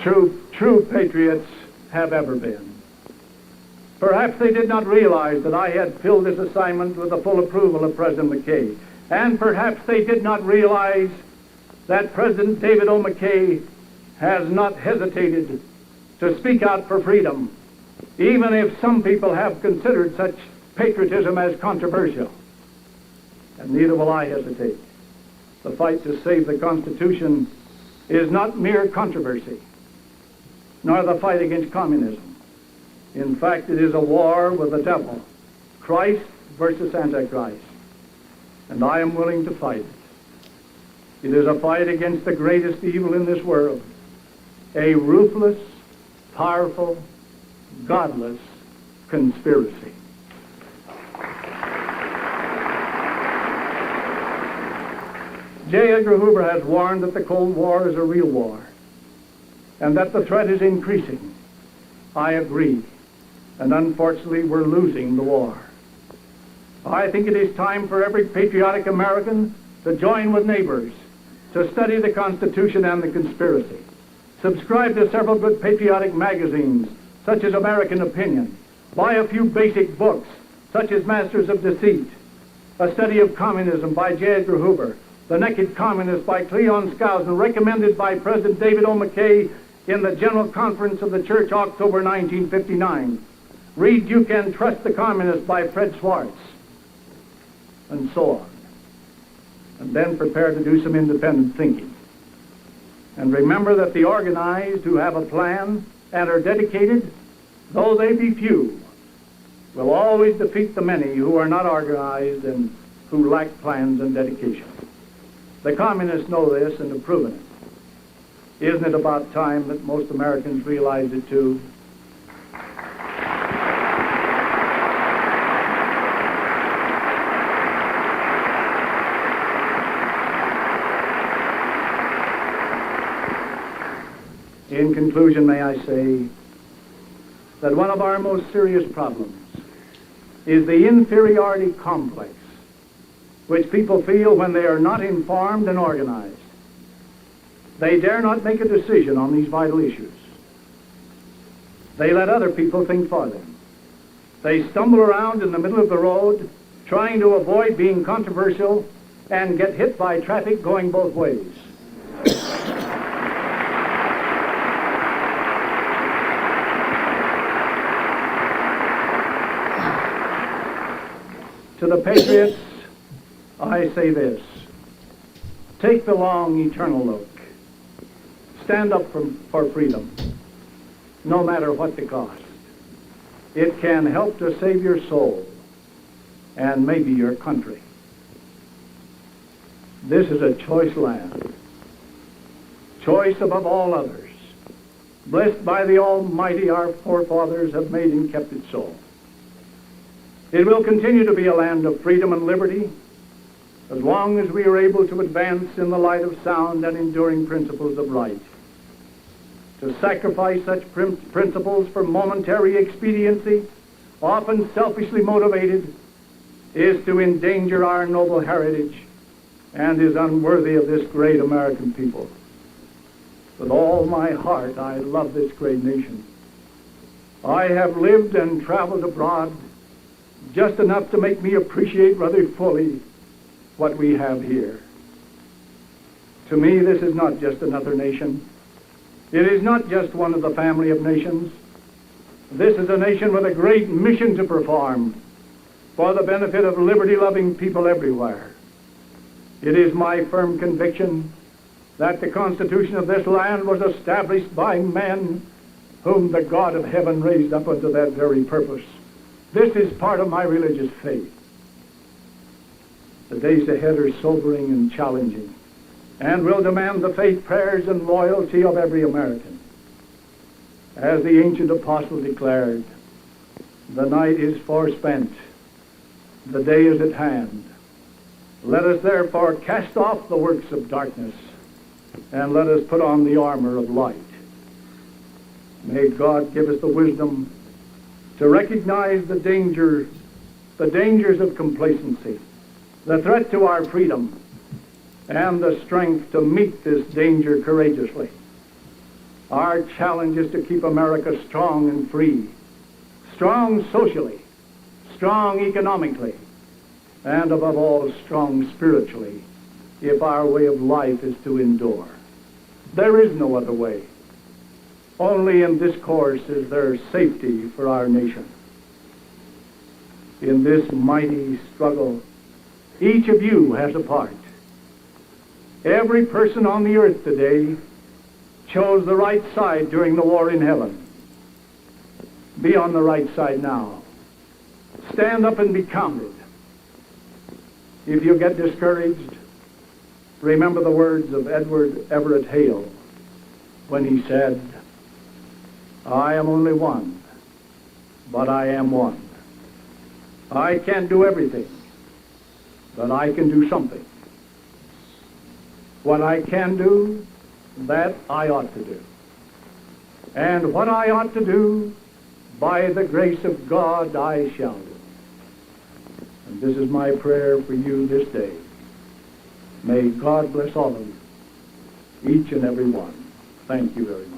True patriots have ever been. Perhaps they did not realize that I had filled this assignment with the full approval of President McKay. And perhaps they did not realize that President David O. McKay has not hesitated to speak out for freedom, even if some people have considered such patriotism as controversial. And neither will I hesitate. The fight to save the Constitution is not mere controversy, nor the fight against communism. In fact, it is a war with the devil, Christ versus Antichrist. And I am willing to fight it. It is a fight against the greatest evil in this world, a ruthless, powerful, godless conspiracy. J. Edgar Hoover has warned that the Cold War is a real war, and that the threat is increasing. I agree, and unfortunately we're losing the war. I think it is time for every patriotic American to join with neighbors to study the Constitution and the conspiracy. Subscribe to several good patriotic magazines, such as American Opinion. Buy a few basic books, such as Masters of Deceit, A Study of Communism by J. Edgar Hoover, The Naked Communist by Cleon Skousen, recommended by President David O. McKay in the General Conference of the Church, October 1959. Read You Can Trust the Communist by Fred Schwartz, and so on. And then prepare to do some independent thinking. And remember that the organized who have a plan and are dedicated, though they be few, will always defeat the many who are not organized and who lack plans and dedication. The communists know this and have proven it. Isn't it about time that most Americans realize it too? In conclusion, may I say that one of our most serious problems is the inferiority complex which people feel when they are not informed and organized. They dare not make a decision on these vital issues. They let other people think for them. They stumble around in the middle of the road trying to avoid being controversial and get hit by traffic going both ways. To the patriots, I say this: take the long, eternal look. Stand up for freedom, no matter what the cost. It can help to save your soul and maybe your country. This is a choice land, choice above all others. Blessed by the Almighty, our forefathers have made and kept it so. It will continue to be a land of freedom and liberty as long as we are able to advance in the light of sound and enduring principles of right. To sacrifice such principles for momentary expediency, often selfishly motivated, is to endanger our noble heritage and is unworthy of this great American people. With all my heart, I love this great nation. I have lived and traveled abroad just enough to make me appreciate rather fully what we have here. To me, this is not just another nation. It is not just one of the family of nations. This is a nation with a great mission to perform for the benefit of liberty-loving people everywhere. It is my firm conviction that the Constitution of this land was established by men whom the God of heaven raised up unto that very purpose. This is part of my religious faith. The days ahead are sobering and challenging, and will demand the faith, prayers, and loyalty of every American. As the ancient apostle declared, the night is forspent, the day is at hand. Let us therefore cast off the works of darkness, and let us put on the armor of light. May God give us the wisdom to recognize the dangers of complacency, the threat to our freedom, and the strength to meet this danger courageously. Our challenge is to keep America strong and free, strong socially, strong economically, and above all, strong spiritually, if our way of life is to endure. There is no other way. Only in this course is there safety for our nation. In this mighty struggle, each of you has a part. Every person on the earth today chose the right side during the war in heaven. Be on the right side now. Stand up and be counted. If you get discouraged, remember the words of Edward Everett Hale when he said, I am only one, but I am one. I can't do everything, but I can do something. What I can do, that I ought to do. And what I ought to do, by the grace of God, I shall do. And this is my prayer for you this day. May God bless all of you, each and every one. Thank you very much.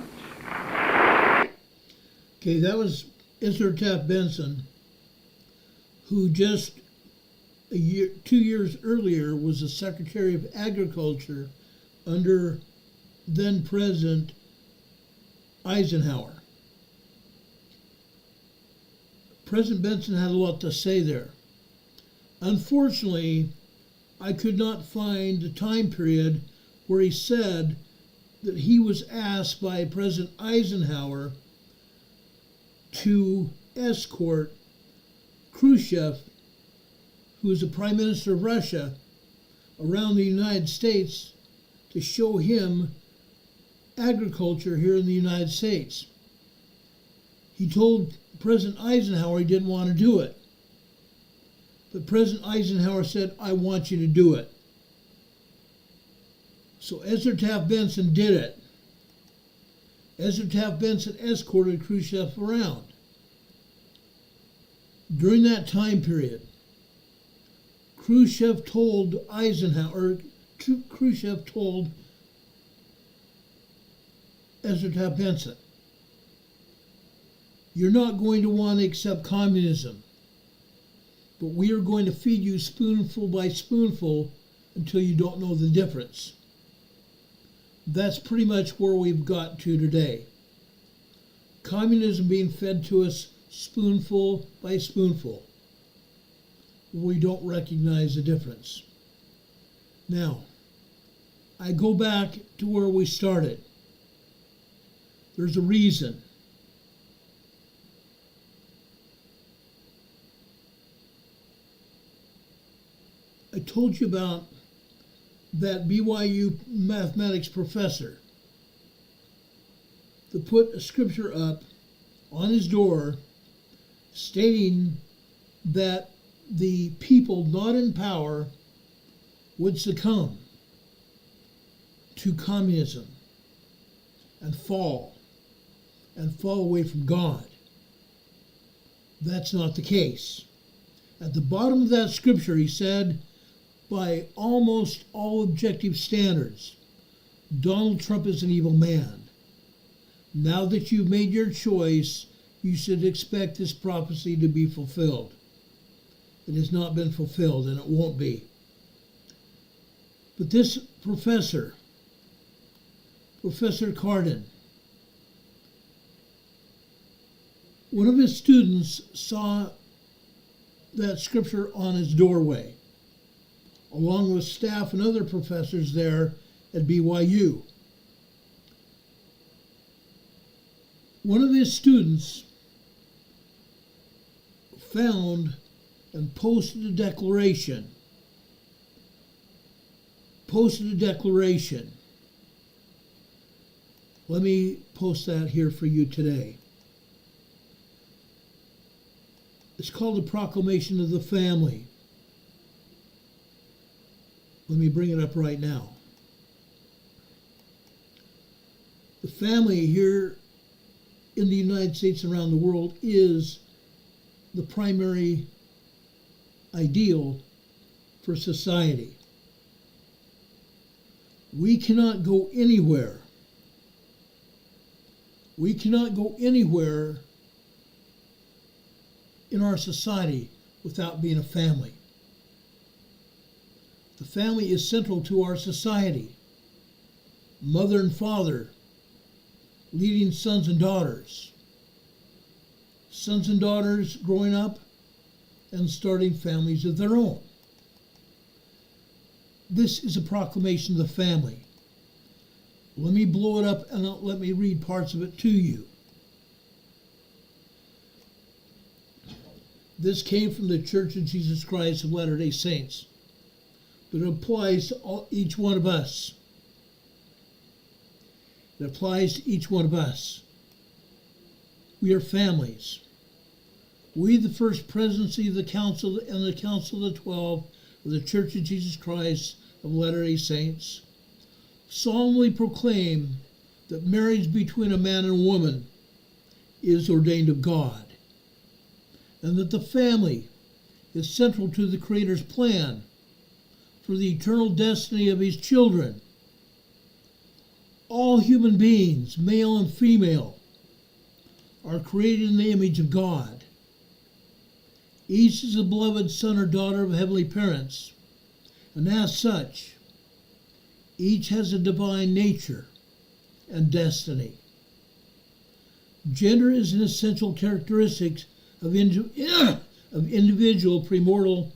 Okay, that was Ezra Taft Benson, who just 2 years earlier was the Secretary of Agriculture under then President Eisenhower. President Benson had a lot to say there. Unfortunately, I could not find a time period where he said that he was asked by President Eisenhower to escort Khrushchev, who was the Prime Minister of Russia, around the United States to show him agriculture here in the United States. He told President Eisenhower he didn't want to do it. But President Eisenhower said, I want you to do it. So Ezra Taft Benson did it. Ezra Taft Benson escorted Khrushchev around. During that time period, Khrushchev told Ezra Taft Benson, "You're not going to want to accept communism, but we are going to feed you spoonful by spoonful until you don't know the difference." That's pretty much where we've got to today. Communism being fed to us spoonful by spoonful. We don't recognize the difference. Now, I go back to where we started. There's a reason. I told you about that BYU mathematics professor that put a scripture up on his door stating that the people not in power would succumb to communism and fall away from God. That's not the case. At the bottom of that scripture, he said, by almost all objective standards, Donald Trump is an evil man. Now that you've made your choice, you should expect this prophecy to be fulfilled. It has not been fulfilled, and it won't be. But this professor, Professor Cardin, one of his students saw that scripture on his doorway, along with staff and other professors there at BYU. One of his students found and posted a declaration. Let me post that here for you today. It's called the Proclamation of the Family. Let me bring it up right now. The family here in the United States and around the world is the primary ideal for society. We cannot go anywhere. We cannot go anywhere in our society without being a family. The family is central to our society. Mother and father, leading sons and daughters. Sons and daughters growing up and starting families of their own. This is a proclamation of the family. Let me blow it up and let me read parts of it to you. This came from the Church of Jesus Christ of Latter-day Saints, but it applies to each one of us. It applies to each one of us. We are families. We, the First Presidency of the Council and the Council of the 12 of the Church of Jesus Christ of Latter-day Saints, solemnly proclaim that marriage between a man and a woman is ordained of God, and that the family is central to the Creator's plan for the eternal destiny of His children. All human beings, male and female, are created in the image of God. Each is a beloved son or daughter of heavenly parents, and as such, each has a divine nature and destiny. Gender is an essential characteristic of individual premortal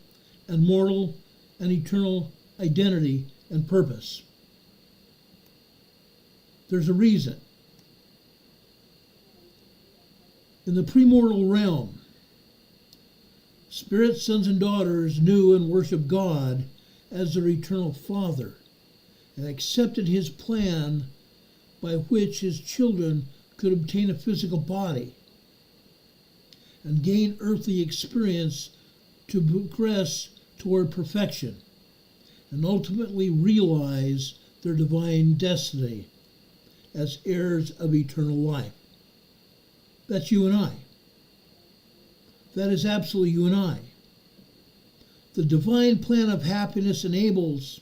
and mortal and eternal identity and purpose. There's a reason. In the premortal realm, spirit sons and daughters knew and worshiped God as their eternal Father and accepted His plan by which His children could obtain a physical body and gain earthly experience to progress toward perfection and ultimately realize their divine destiny as heirs of eternal life. That's you and I. That is absolutely you and I. The divine plan of happiness enables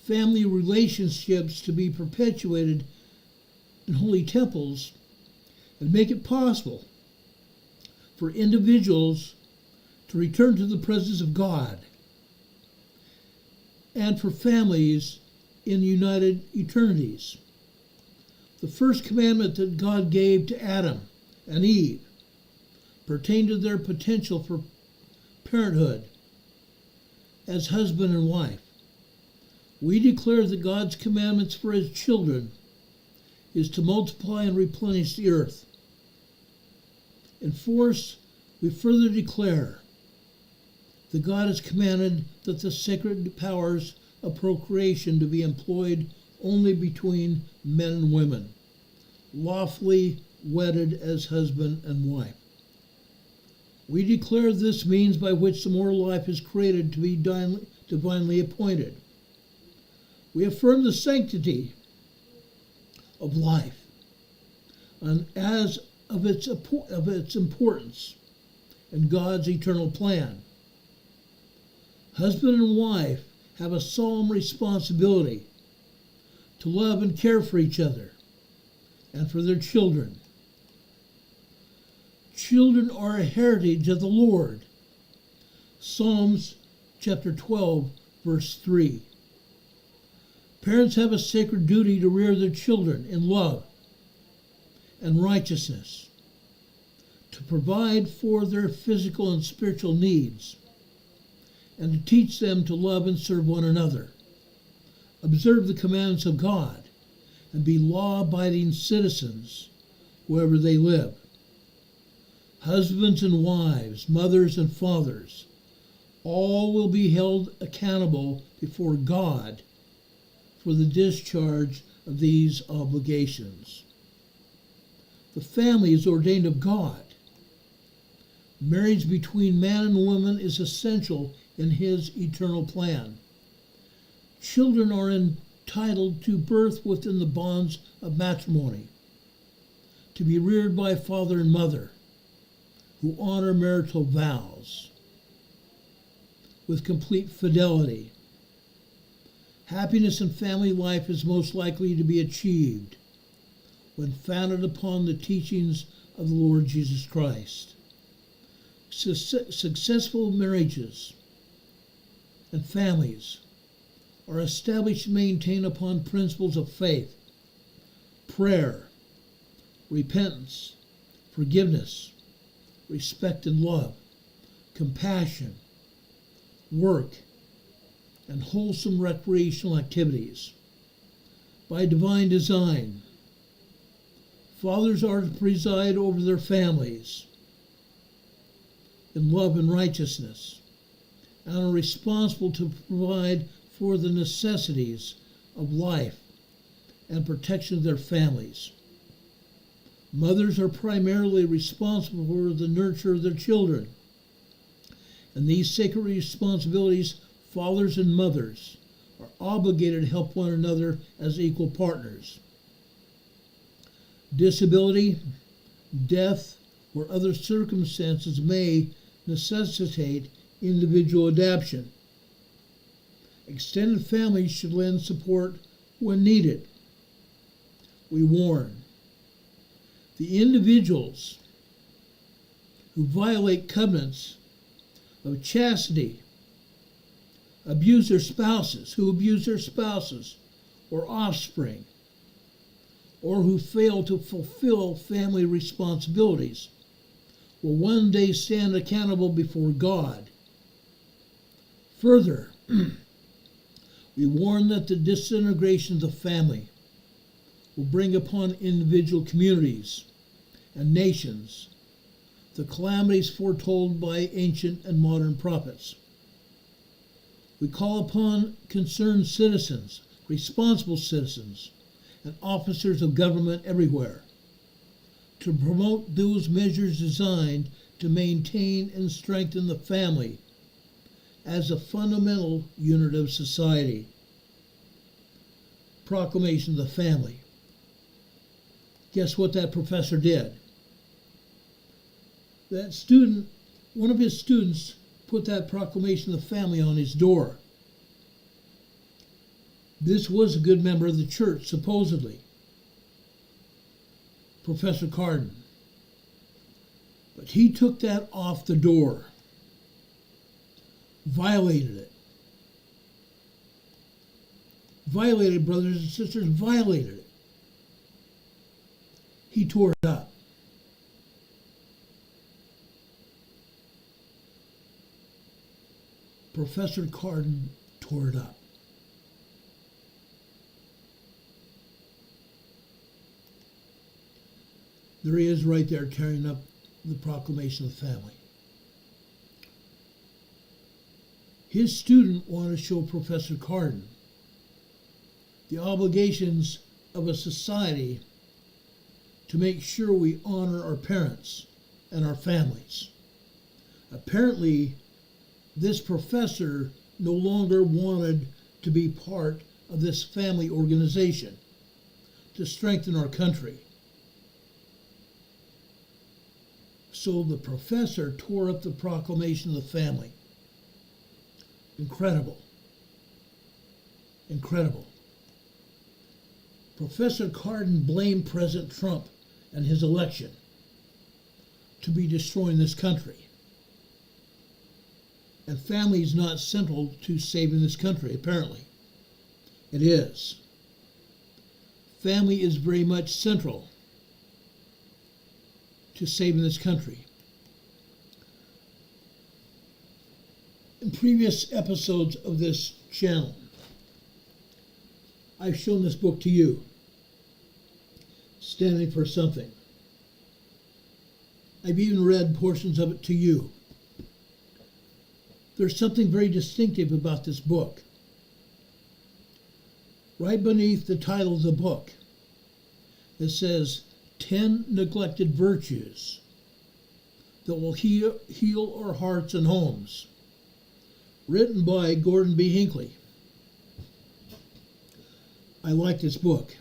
family relationships to be perpetuated in holy temples and make it possible for individuals to return to the presence of God and for families in united eternities. The first commandment that God gave to Adam and Eve pertained to their potential for parenthood as husband and wife. We declare that God's commandments for his children is to multiply and replenish the earth. In force, we further declare that God has commanded that the sacred powers of procreation to be employed only between men and women, lawfully wedded as husband and wife. We declare this means by which the moral life is created to be divinely appointed. We affirm the sanctity of life and as of its importance in God's eternal plan. Husband and wife have a solemn responsibility to love and care for each other and for their children. Children are a heritage of the Lord. Psalms chapter 12, verse 3. Parents have a sacred duty to rear their children in love and righteousness, to provide for their physical and spiritual needs, and to teach them to love and serve one another, observe the commandments of God, and be law-abiding citizens wherever they live. Husbands and wives, mothers and fathers, all will be held accountable before God for the discharge of these obligations. The family is ordained of God. Marriage between man and woman is essential in his eternal plan. Children are entitled to birth within the bonds of matrimony, to be reared by father and mother, who honor marital vows with complete fidelity. Happiness in family life is most likely to be achieved when founded upon the teachings of the Lord Jesus Christ. Successful marriages and families are established and maintained upon principles of faith, prayer, repentance, forgiveness, respect and love, compassion, work, and wholesome recreational activities. By divine design, fathers are to preside over their families in love and righteousness, and are responsible to provide for the necessities of life and protection of their families. Mothers are primarily responsible for the nurture of their children. And these sacred responsibilities, fathers and mothers are obligated to help one another as equal partners. Disability, death, or other circumstances may necessitate individual adaptation. Extended families should lend support when needed. We warn the individuals who violate covenants of chastity, who abuse their spouses or offspring, or who fail to fulfill family responsibilities, will one day stand accountable before God. Further, we warn that the disintegration of the family will bring upon individual communities and nations the calamities foretold by ancient and modern prophets. We call upon concerned citizens, responsible citizens, and officers of government everywhere to promote those measures designed to maintain and strengthen the family as a fundamental unit of society. Proclamation of the family. Guess what that professor did? That student, one of his students, put that proclamation of the family on his door. This was a good member of the church, supposedly, Professor Carden. But he took that off the door, violated it. Violated, brothers and sisters, violated it. He tore it up. Professor Carden tore it up. There he is right there tearing up the Proclamation of the Family. His student wanted to show Professor Carden the obligations of a society to make sure we honor our parents and our families. Apparently, this professor no longer wanted to be part of this family organization to strengthen our country. So the professor tore up the Proclamation of the Family. Incredible. Incredible. Professor Carden blamed President Trump and his election to be destroying this country. And family is not central to saving this country, apparently. It is. Family is very much central to saving this country. In previous episodes of this channel, I've shown this book to you, Standing for Something. I've even read portions of it to you. There's something very distinctive about this book. Right beneath the title of the book, it says, 10 neglected virtues that will heal our hearts and homes. Written by Gordon B. Hinckley. I like this book.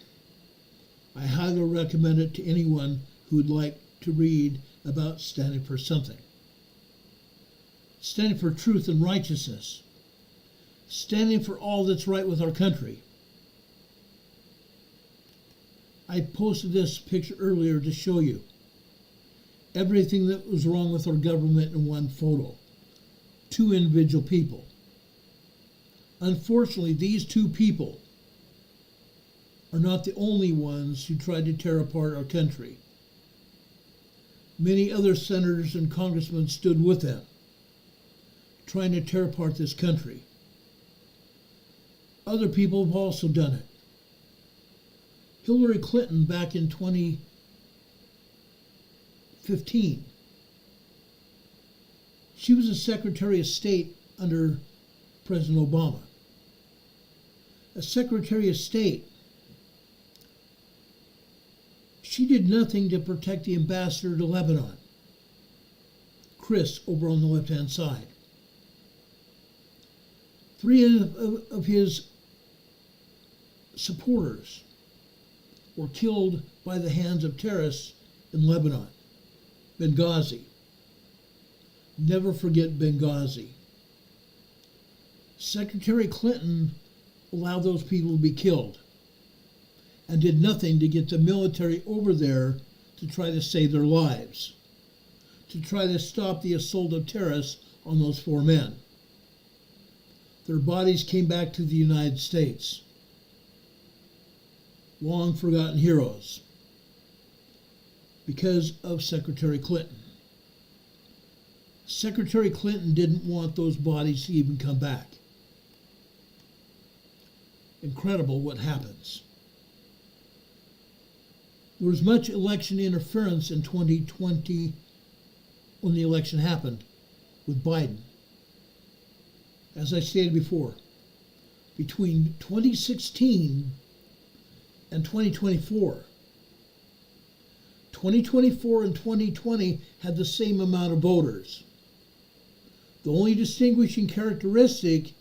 I highly recommend it to anyone who would like to read about standing for something. Standing for truth and righteousness. Standing for all that's right with our country. I posted this picture earlier to show you everything that was wrong with our government in one photo. 2 individual people. Unfortunately, these 2 people are not the only ones who tried to tear apart our country. Many other senators and congressmen stood with them, trying to tear apart this country. Other people have also done it. Hillary Clinton, back in 2015, she was a Secretary of State under President Obama. A Secretary of State. She did nothing to protect the ambassador to Lebanon, Chris, over on the left-hand side. 3 of his supporters were killed by the hands of terrorists in Lebanon, Benghazi. Never forget Benghazi. Secretary Clinton allowed those people to be killed and did nothing to get the military over there to try to save their lives, to try to stop the assault of terrorists on those 4 men. Their bodies came back to the United States. Long forgotten heroes because of Secretary Clinton. Secretary Clinton didn't want those bodies to even come back. Incredible what happens. There was much election interference in 2020 when the election happened with Biden. As I stated before, between 2016 and 2024, 2024 and 2020 had the same amount of voters. The only distinguishing characteristic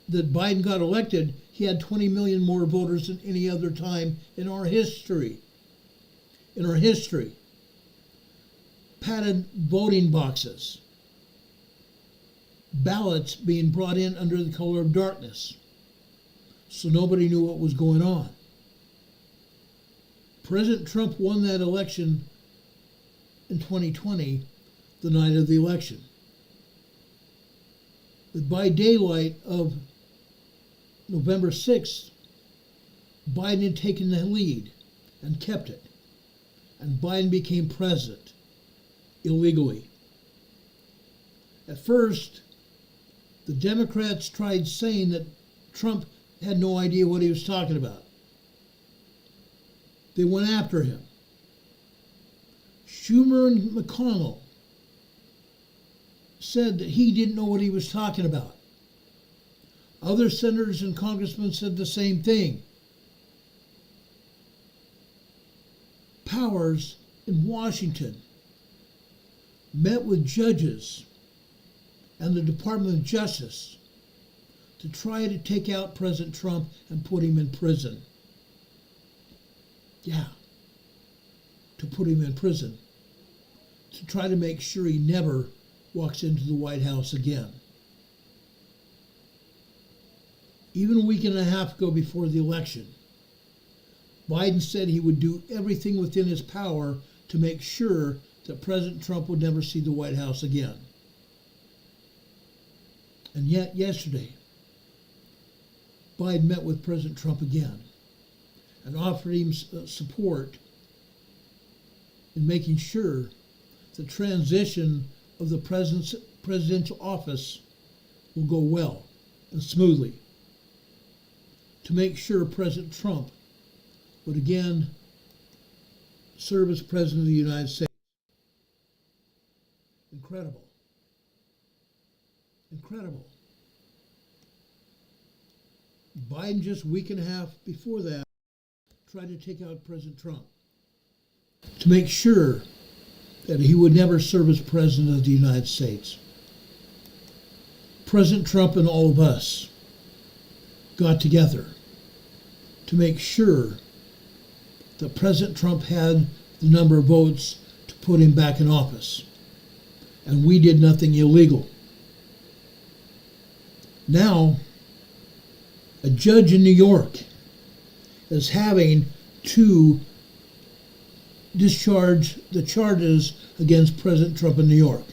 that Biden got elected, he had 20 million more voters than any other time in our history. in our history. Padded voting boxes. Ballots being brought in under the color of darkness, so nobody knew what was going on. President Trump won that election in 2020, the night of the election. But by daylight of November 6th, Biden had taken the lead and kept it. And Biden became president illegally. At first, the Democrats tried saying that Trump had no idea what he was talking about. They went after him. Schumer and McConnell said that he didn't know what he was talking about. Other senators and congressmen said the same thing. Powers in Washington met with judges and the Department of Justice to try to take out President Trump and put him in prison. Yeah, to put him in prison, to try to make sure he never walks into the White House again. Even a week and a half ago before the election, Biden said he would do everything within his power to make sure that President Trump would never see the White House again. And yet, yesterday, Biden met with President Trump again and offered him support in making sure the transition of the presidential office will go well and smoothly, to make sure President Trump would again serve as President of the United States. Incredible. Incredible. Biden, just a week and a half before that, tried to take out President Trump to make sure that he would never serve as President of the United States. President Trump and all of us got together to make sure that President Trump had the number of votes to put him back in office. And we did nothing illegal. Now, a judge in New York is having to discharge the charges against President Trump in New York.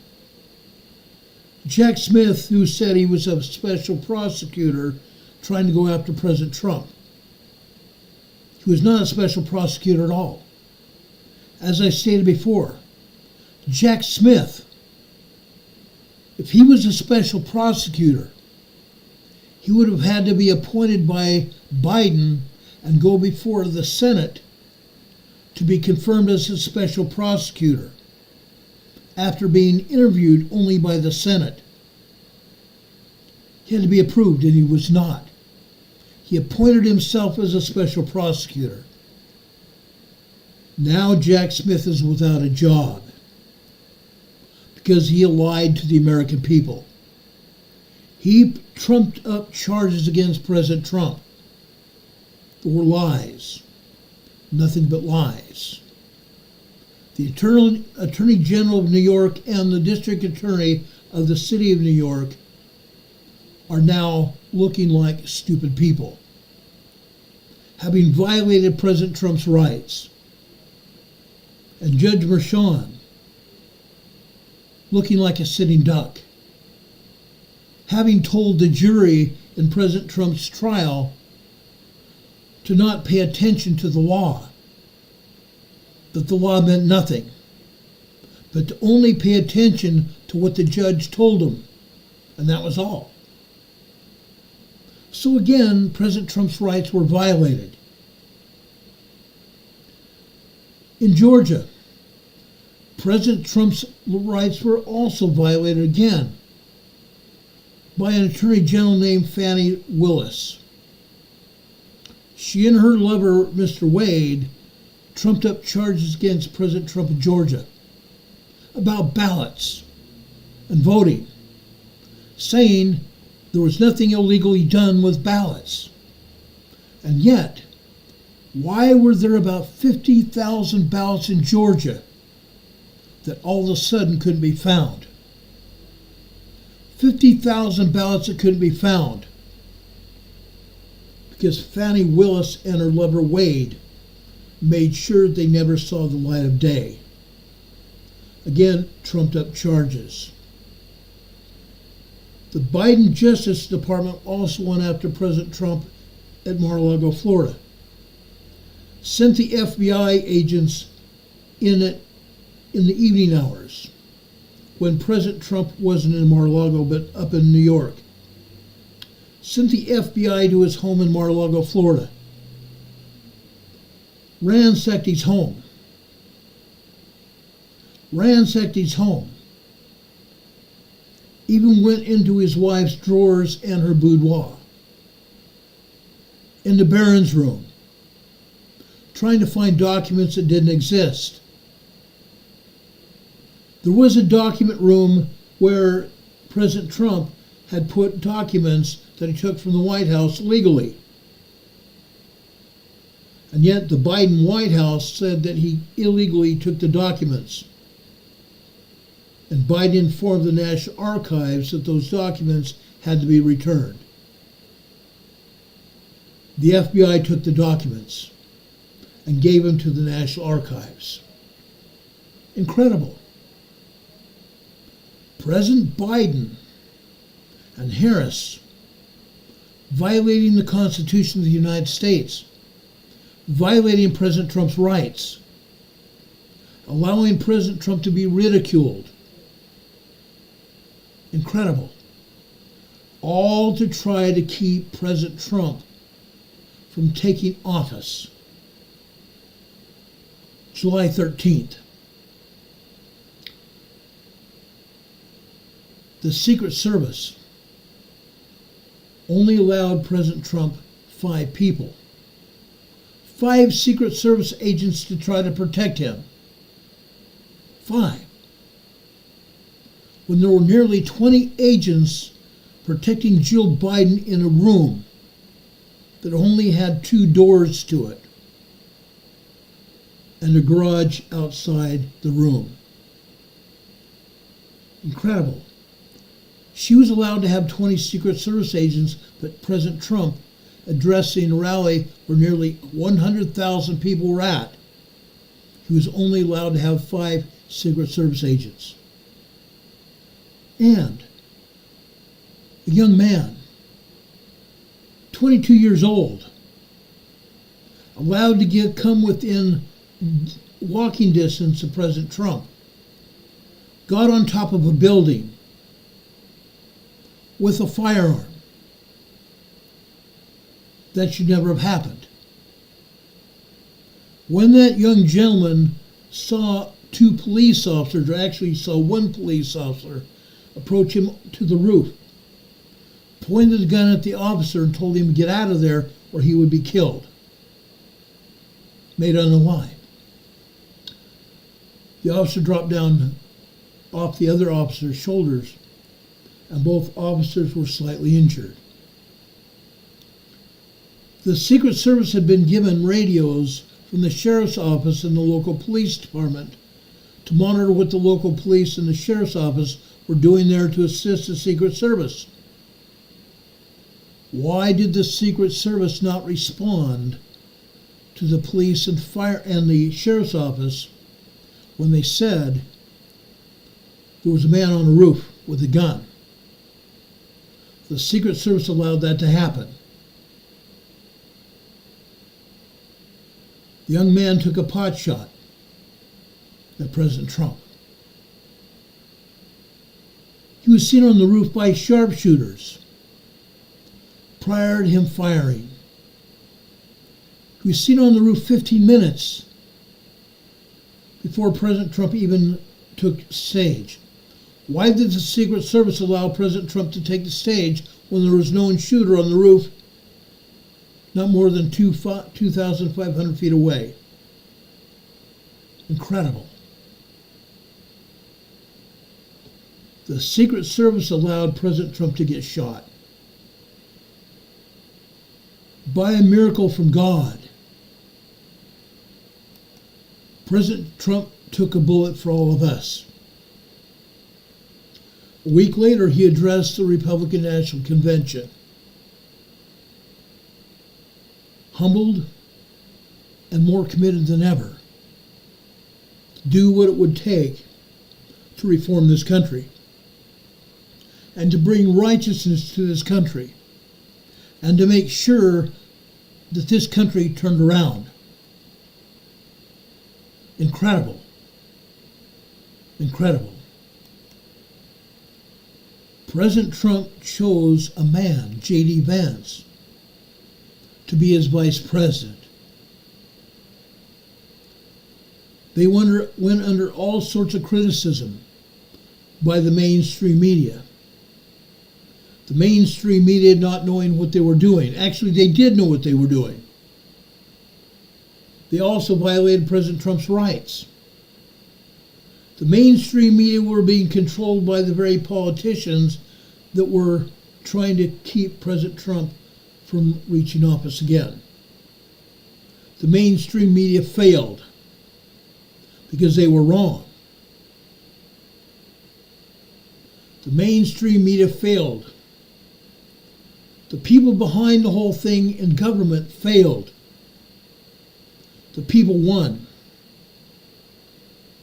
Jack Smith, who said he was a special prosecutor trying to go after President Trump, he was not a special prosecutor at all. As I stated before, Jack Smith, if he was a special prosecutor, he would have had to be appointed by Biden and go before the Senate to be confirmed as a special prosecutor after being interviewed only by the Senate. He had to be approved, and he was not. He appointed himself as a special prosecutor. Now Jack Smith is without a job because he lied to the American people. He trumped up charges against President Trump. They were lies. Nothing but lies. The Attorney General of New York and the District Attorney of the City of New York are now looking like stupid people, having violated President Trump's rights. And Judge Merchan looking like a sitting duck, having told the jury in President Trump's trial to not pay attention to the law, that the law meant nothing, but to only pay attention to what the judge told him, and that was all. So again, President Trump's rights were violated. In Georgia, President Trump's rights were also violated again by an Attorney General named Fani Willis. She and her lover, Mr. Wade, trumped up charges against President Trump of Georgia about ballots and voting, saying there was nothing illegally done with ballots. And yet, Why were there about 50,000 ballots in Georgia that all of a sudden couldn't be found? 50,000 ballots that couldn't be found because Fannie Willis and her lover Wade made sure they never saw the light of day. Again, trumped up charges. The Biden Justice Department also went after President Trump at Mar-a-Lago, Florida. Sent the FBI agents in the evening hours when President Trump wasn't in Mar-a-Lago but up in New York. Sent the FBI to his home in Mar-a-Lago, Florida. Ransacked his home. Ransacked his home. Even went into his wife's drawers and her boudoir. Into Barron's room, trying to find documents that didn't exist. There was a document room where President Trump had put documents that he took from the White House legally. And yet the Biden White House said that he illegally took the documents. And Biden informed the National Archives that those documents had to be returned. The FBI took the documents and gave them to the National Archives. Incredible. President Biden and Harris violating the Constitution of the United States, violating President Trump's rights, allowing President Trump to be ridiculed. Incredible. All to try to keep President Trump from taking office. July 13th. The Secret Service only allowed President Trump 5 people. 5 Secret Service agents to try to protect him. 5. When there were nearly 20 agents protecting Jill Biden in a room that only had 2 doors to it and a garage outside the room. Incredible. She was allowed to have 20 Secret Service agents, but President Trump, addressing a rally where nearly 100,000 people were at, he was only allowed to have 5 Secret Service agents. And a young man, 22 years old, allowed to come within walking distance of President Trump, got on top of a building with a firearm. That should never have happened. When that young gentleman saw 2 police officers, or actually saw 1 police officer, approach him to the roof, pointed the gun at the officer and told him to get out of there or he would be killed. Made on the line. The officer dropped down off the other officer's shoulders, and both officers were slightly injured. The Secret Service had been given radios from the sheriff's office and the local police department to monitor what the local police and the sheriff's office were doing there to assist the Secret Service. Why did the Secret Service not respond to the police and fire and the sheriff's office when they said there was a man on the roof with a gun? The Secret Service allowed that to happen. The young man took a pot shot at President Trump. He was seen on the roof by sharpshooters prior to him firing. He was seen on the roof 15 minutes before President Trump even took stage. Why did the Secret Service allow President Trump to take the stage when there was no intruder on the roof not more than 2,500 feet away? Incredible. The Secret Service allowed President Trump to get shot. By a miracle from God, President Trump took a bullet for all of us. A week later, he addressed the Republican National Convention. Humbled and more committed than ever. Do what it would take to reform this country and to bring righteousness to this country and to make sure that this country turned around. Incredible. Incredible. President Trump chose a man, J.D. Vance, to be his vice president. They went under all sorts of criticism by the mainstream media. The mainstream media not knowing what they were doing. Actually, they did know what they were doing. They also violated President Trump's rights. The mainstream media were being controlled by the very politicians that were trying to keep President Trump from reaching office again. The mainstream media failed because they were wrong. The mainstream media failed. The people behind the whole thing in government failed. The people won.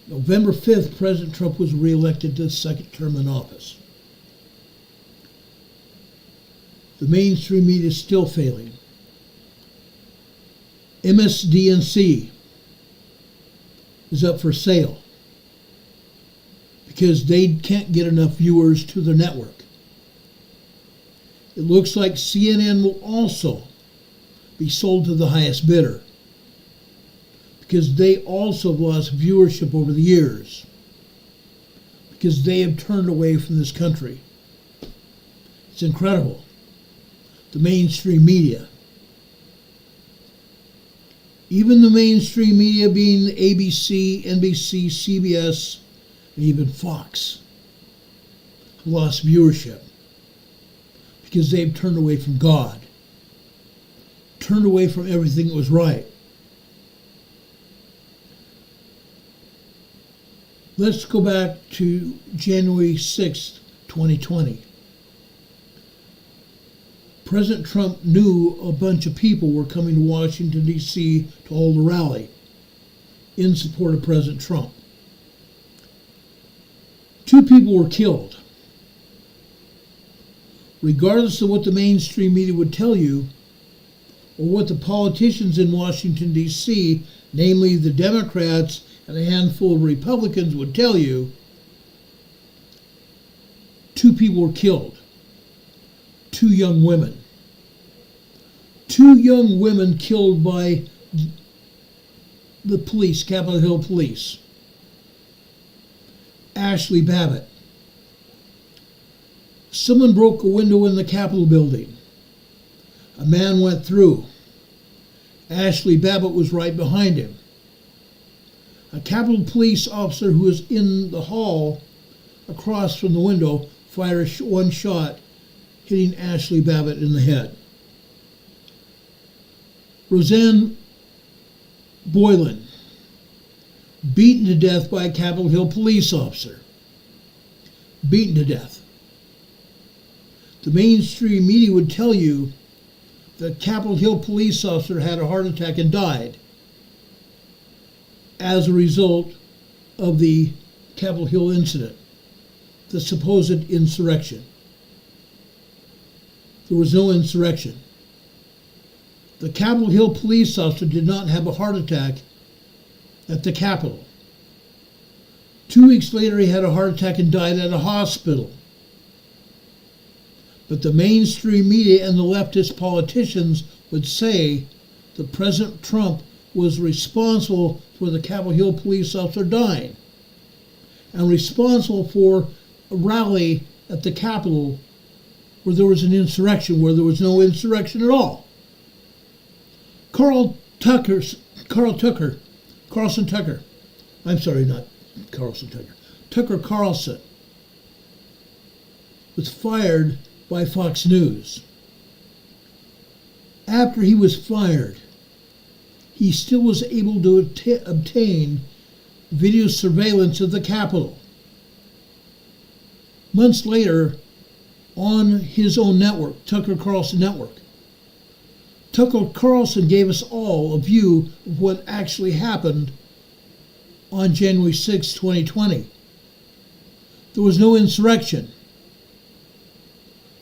November 5th, President Trump was reelected to his second term in office. The mainstream media is still failing. MSDNC is up for sale because they can't get enough viewers to their network. It looks like CNN will also be sold to the highest bidder because they also have lost viewership over the years because they have turned away from this country. It's incredible. The mainstream media. Even the mainstream media being ABC, NBC, CBS, and even Fox have lost viewership because they've turned away from God, turned away from everything that was right. Let's go back to January 6th, 2020. President Trump knew a bunch of people were coming to Washington, D.C. to hold a rally in support of President Trump. 2 people were killed. Regardless of what the mainstream media would tell you, or what the politicians in Washington, D.C., namely the Democrats and a handful of Republicans would tell you, 2 people were killed. 2 young women. 2 young women killed by the police, Capitol Hill police. Ashley Babbitt. Someone broke a window in the Capitol building. A man went through. Ashley Babbitt was right behind him. A Capitol police officer who was in the hall across from the window fired one shot, hitting Ashley Babbitt in the head. Roseanne Boylan, beaten to death by a Capitol Hill police officer. Beaten to death. The mainstream media would tell you that Capitol Hill police officer had a heart attack and died as a result of the Capitol Hill incident, the supposed insurrection. There was no insurrection. The Capitol Hill police officer did not have a heart attack at the Capitol. 2 weeks later, he had a heart attack and died at a hospital. But the mainstream media and the leftist politicians would say that President Trump was responsible for the Capitol Hill police officer dying and responsible for a rally at the Capitol where there was an insurrection, where there was no insurrection at all. Carlson Tucker, Tucker Carlson was fired by Fox News. After he was fired, he still was able to obtain video surveillance of the Capitol. Months later, on his own network, Tucker Carlson Network, Tucker Carlson gave us all a view of what actually happened on January 6, 2020. There was no insurrection.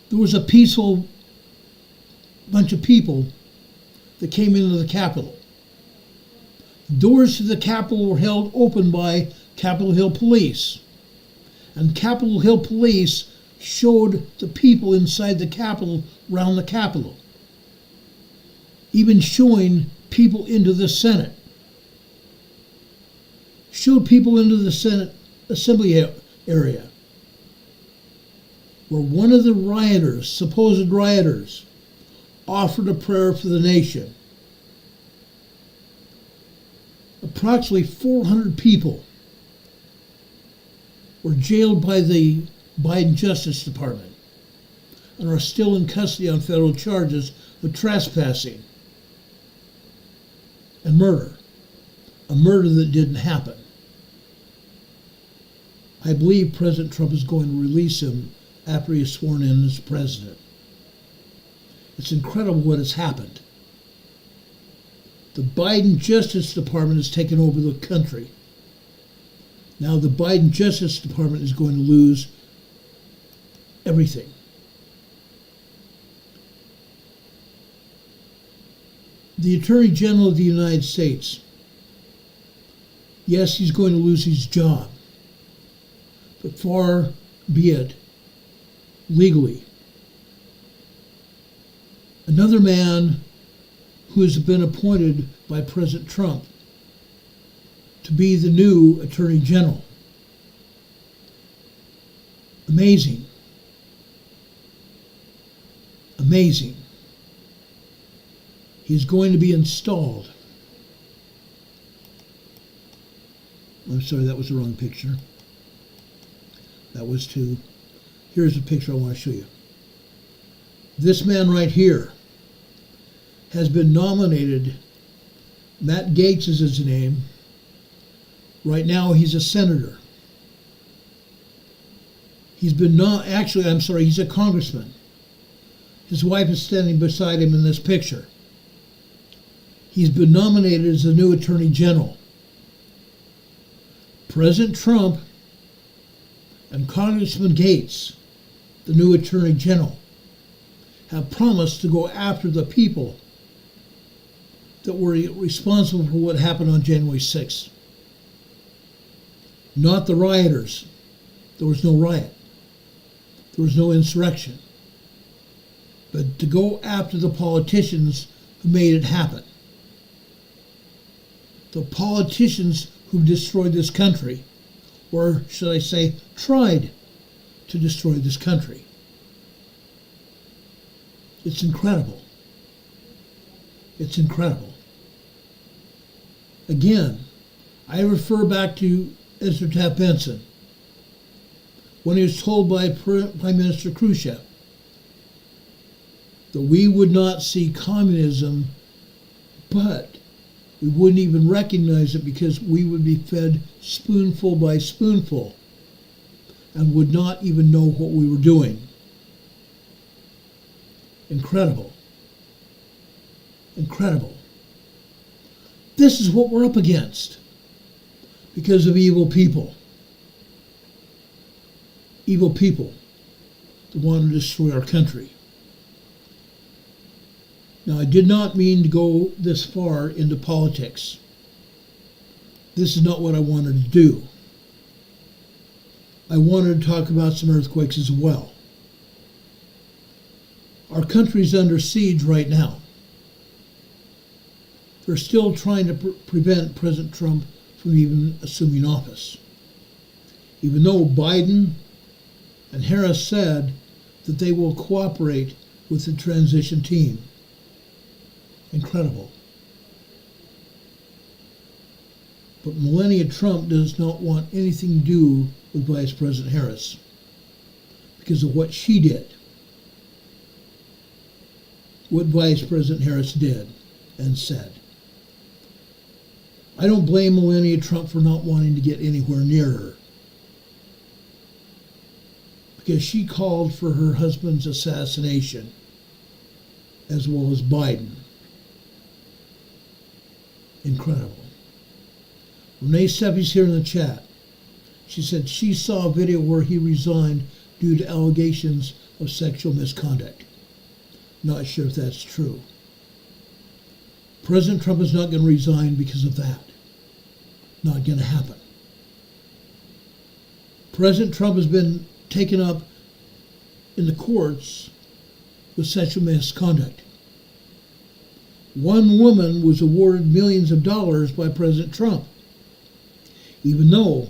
There was a peaceful bunch of people that came into the Capitol. Doors to the Capitol were held open by Capitol Hill Police. And Capitol Hill Police showed the people inside the Capitol around the Capitol. Even showing people into the Senate. Showed people into the Senate Assembly area. Where one of the rioters, supposed rioters, offered a prayer for the nation. Approximately 400 people were jailed by the Biden Justice Department and are still in custody on federal charges of trespassing and murder. A murder that didn't happen. I believe President Trump is going to release him after he is sworn in as president. It's incredible what has happened. The Biden Justice Department has taken over the country. Now the Biden Justice Department is going to lose everything. The Attorney General of the United States, yes, he's going to lose his job, but far be it legally. Another man who has been appointed by President Trump to be the new Attorney General. Amazing. Amazing. He's going to be installed. I'm sorry, that was the wrong picture. That was to... Here's a picture I want to show you. This man right here has been nominated. Matt Gaetz is his name. Right now he's a senator. He's been he's a congressman. His wife is standing beside him in this picture. He's been nominated as the new Attorney General. President Trump and Congressman Gaetz, the new Attorney General, have promised to go after the people that were responsible for what happened on January 6th. Not the rioters. There was no riot. There was no insurrection. But to go after the politicians who made it happen. The politicians who destroyed this country, or should I say, tried to destroy this country. It's incredible. It's incredible. Again, I refer back to Ezra Taft Benson when he was told by Prime Minister Khrushchev that we would not see communism, but we wouldn't even recognize it because we would be fed spoonful by spoonful and would not even know what we were doing. Incredible. Incredible. This is what we're up against because of evil people. Evil people that want to destroy our country. Now, I did not mean to go this far into politics. This is not what I wanted to do. I wanted to talk about some earthquakes as well. Our country's under siege right now. They're still trying to prevent President Trump from even assuming office. Even though Biden and Harris said that they will cooperate with the transition team. Incredible. But Melania Trump does not want anything to do with Vice President Harris because of what she did. What Vice President Harris did and said. I don't blame Melania Trump for not wanting to get anywhere near her, because she called for her husband's assassination, as well as Biden. Incredible. Renee Steffi's here in the chat. She said she saw a video where he resigned due to allegations of sexual misconduct. Not sure if that's true. President Trump is not going to resign because of that. Not going to happen. President Trump has been taken up in the courts with sexual misconduct. One woman was awarded millions of dollars by President Trump, even though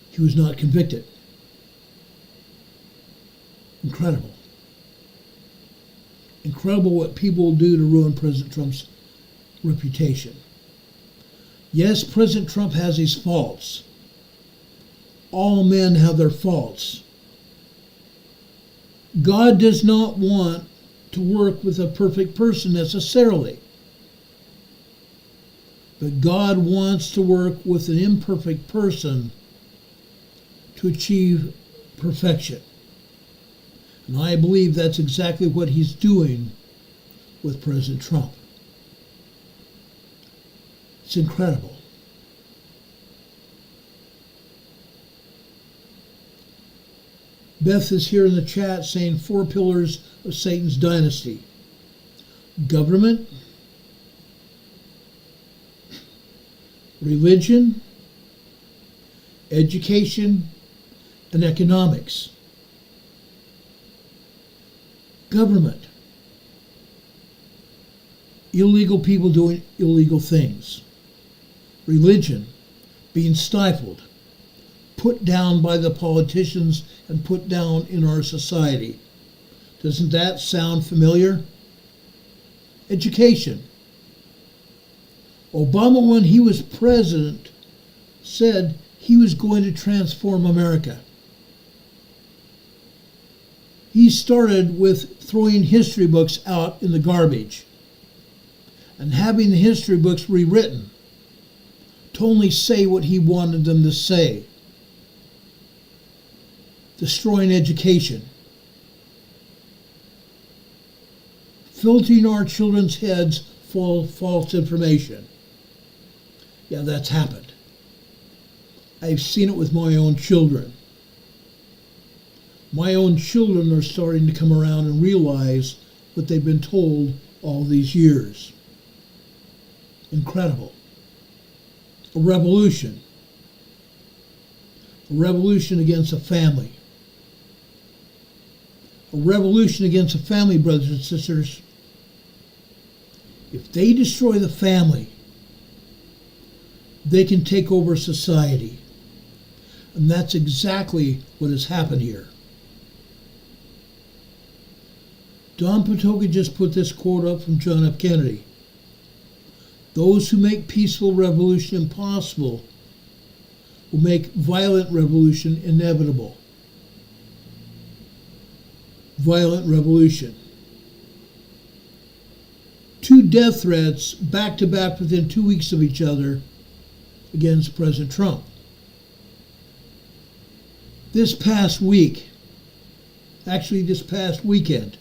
he was not convicted. Incredible. Incredible what people will do to ruin President Trump's reputation. Yes, President Trump has his faults. All men have their faults. God does not want to work with a perfect person necessarily. But God wants to work with an imperfect person to achieve perfection. And I believe that's exactly what he's doing with President Trump. It's incredible. Beth is here in the chat saying 4 pillars of Satan's dynasty: government, religion, education, and economics. Government. Illegal people doing illegal things. Religion. Being stifled, put down by the politicians and put down in our society. Doesn't that sound familiar? Education. Obama, when he was president, said he was going to transform America. He started with throwing history books out in the garbage and having the history books rewritten to only say what he wanted them to say. Destroying education. Filtering our children's heads full of false information. Yeah, that's happened. I've seen it with my own children. My own children are starting to come around and realize what they've been told all these years. Incredible. A revolution. A revolution against a family. A revolution against a family, brothers and sisters. If they destroy the family, they can take over society. And that's exactly what has happened here. Don Patoka just put this quote up from John F. Kennedy. Those who make peaceful revolution impossible will make violent revolution inevitable. Violent revolution. 2 death threats back to back within 2 weeks of each other against President Trump. This past week, actually this past weekend,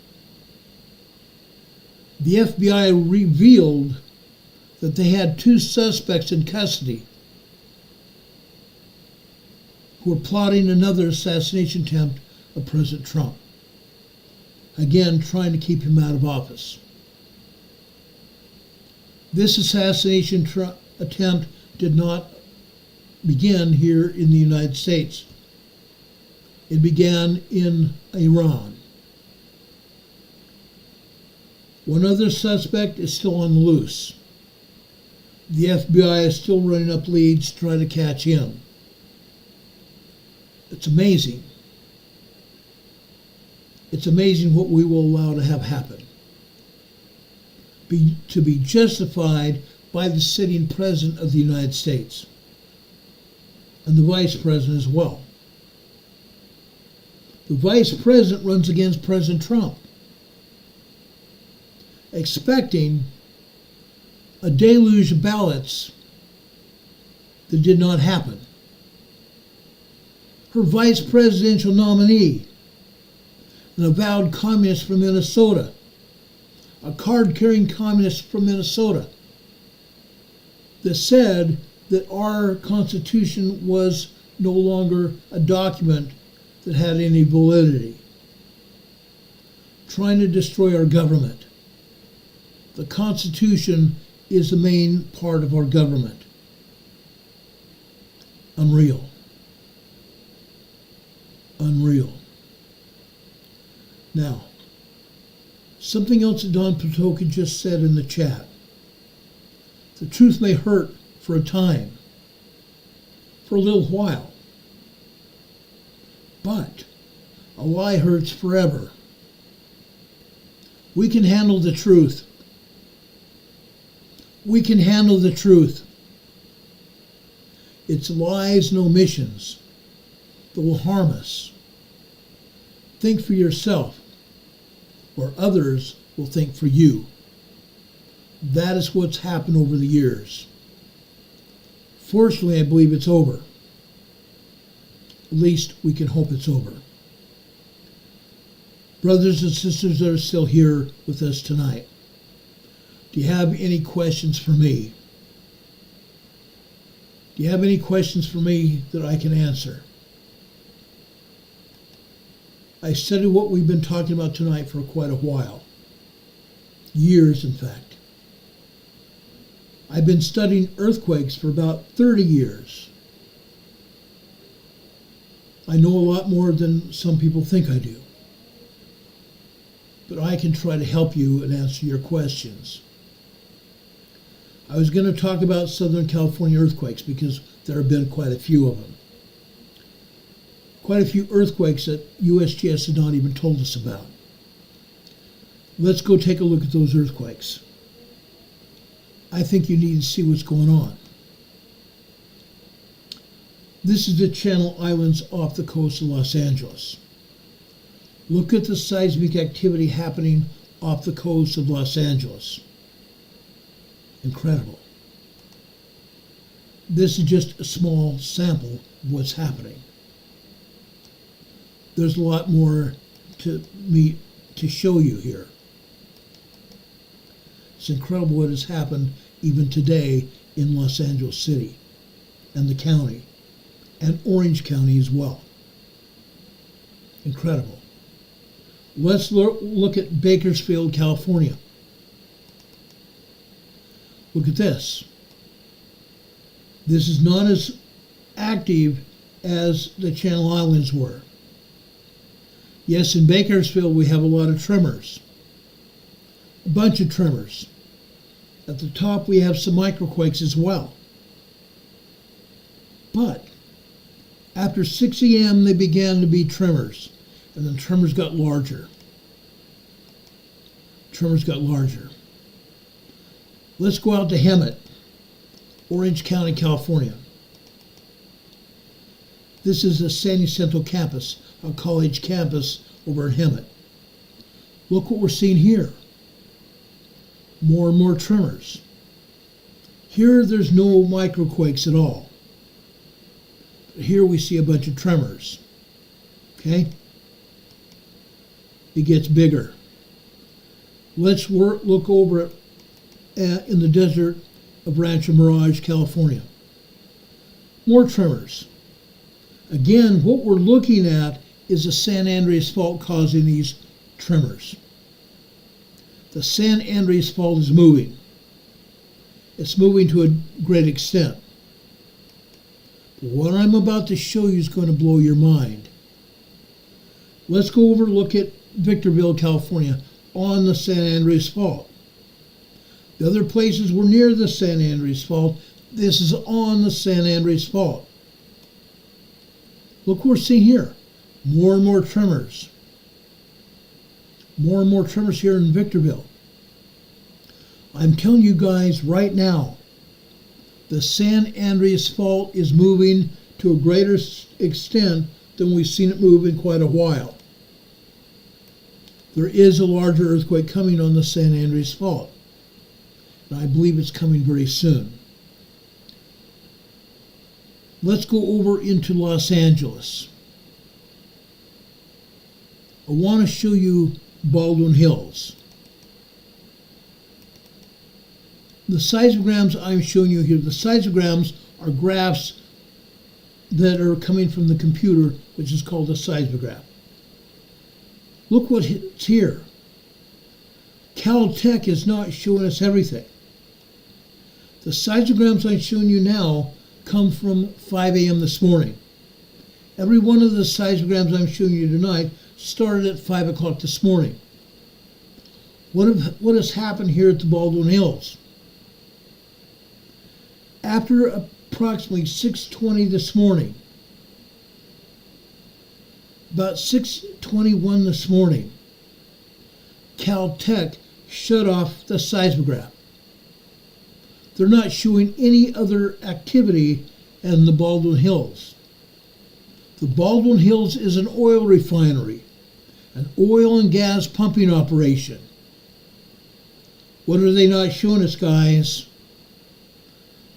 the FBI revealed that they had 2 suspects in custody who were plotting another assassination attempt of President Trump. Again, trying to keep him out of office. This assassination attempt did not begin here in the United States. It began in Iran. One other suspect is still on the loose. The FBI is still running up leads to try to catch him. It's amazing. It's amazing what we will allow to have happen. To be justified by the sitting president of the United States and the vice president as well. The vice president runs against President Trump, expecting a deluge of ballots that did not happen. Her vice presidential nominee, an avowed communist from Minnesota, a card-carrying communist from Minnesota, that said that our Constitution was no longer a document that had any validity, trying to destroy our government. The Constitution is the main part of our government. Unreal. Unreal. Now, something else that Don Patoka just said in the chat. The truth may hurt for a time, for a little while, but a lie hurts forever. We can handle the truth. We can handle the truth. It's lies and omissions that will harm us. Think for yourself, or others will think for you. That is what's happened over the years. Fortunately, I believe it's over. At least we can hope it's over. Brothers and sisters that are still here with us tonight, do you have any questions for me? Do you have any questions for me that I can answer? I studied what we've been talking about tonight for quite a while. Years, in fact. I've been studying earthquakes for about 30 years. I know a lot more than some people think I do. But I can try to help you and answer your questions. I was going to talk about Southern California earthquakes because there have been quite a few of them. Quite a few earthquakes that USGS has not even told us about. Let's go take a look at those earthquakes. I think you need to see what's going on. This is the Channel Islands off the coast of Los Angeles. Look at the seismic activity happening off the coast of Los Angeles. Incredible. This is just a small sample of what's happening. There's a lot more to show you here. It's incredible what has happened even today in Los Angeles City and the county and Orange County as well. Incredible. Let's look at Bakersfield, California. Look at this. This is not as active as the Channel Islands were. Yes, in Bakersfield we have a lot of tremors. A bunch of tremors. At the top we have some microquakes as well. But after 6 a.m. they began to be tremors. And then tremors got larger. Tremors got larger. Let's go out to Hemet, Orange County, California. This is the San Jacinto campus, a college campus over in Hemet. Look what we're seeing here. More and more tremors. Here there's no microquakes at all. But here we see a bunch of tremors. Okay? It gets bigger. Let's look over in the desert of Rancho Mirage, California. More tremors. Again, what we're looking at is the San Andreas Fault causing these tremors. The San Andreas Fault is moving. It's moving to a great extent. But what I'm about to show you is going to blow your mind. Let's go over and look at Victorville, California, on the San Andreas Fault. The other places were near the San Andreas Fault. This is on the San Andreas Fault. Look what we're seeing here. More and more tremors. More and more tremors here in Victorville. I'm telling you guys right now, the San Andreas Fault is moving to a greater extent than we've seen it move in quite a while. There is a larger earthquake coming on the San Andreas Fault. And I believe it's coming very soon. Let's go over into Los Angeles. I want to show you Baldwin Hills. The seismograms I'm showing you here, the seismograms are graphs that are coming from the computer, which is called a seismograph. Look what's here. Caltech is not showing us everything. The seismograms I'm showing you now come from 5 a.m. this morning. Every one of the seismograms I'm showing you tonight started at 5 o'clock this morning. What has happened here at the Baldwin Hills? After approximately 6:20 this morning, about 6:21 this morning, Caltech shut off the seismograph. They're not showing any other activity in the Baldwin Hills. The Baldwin Hills is an oil refinery, an oil and gas pumping operation. What are they not showing us, guys?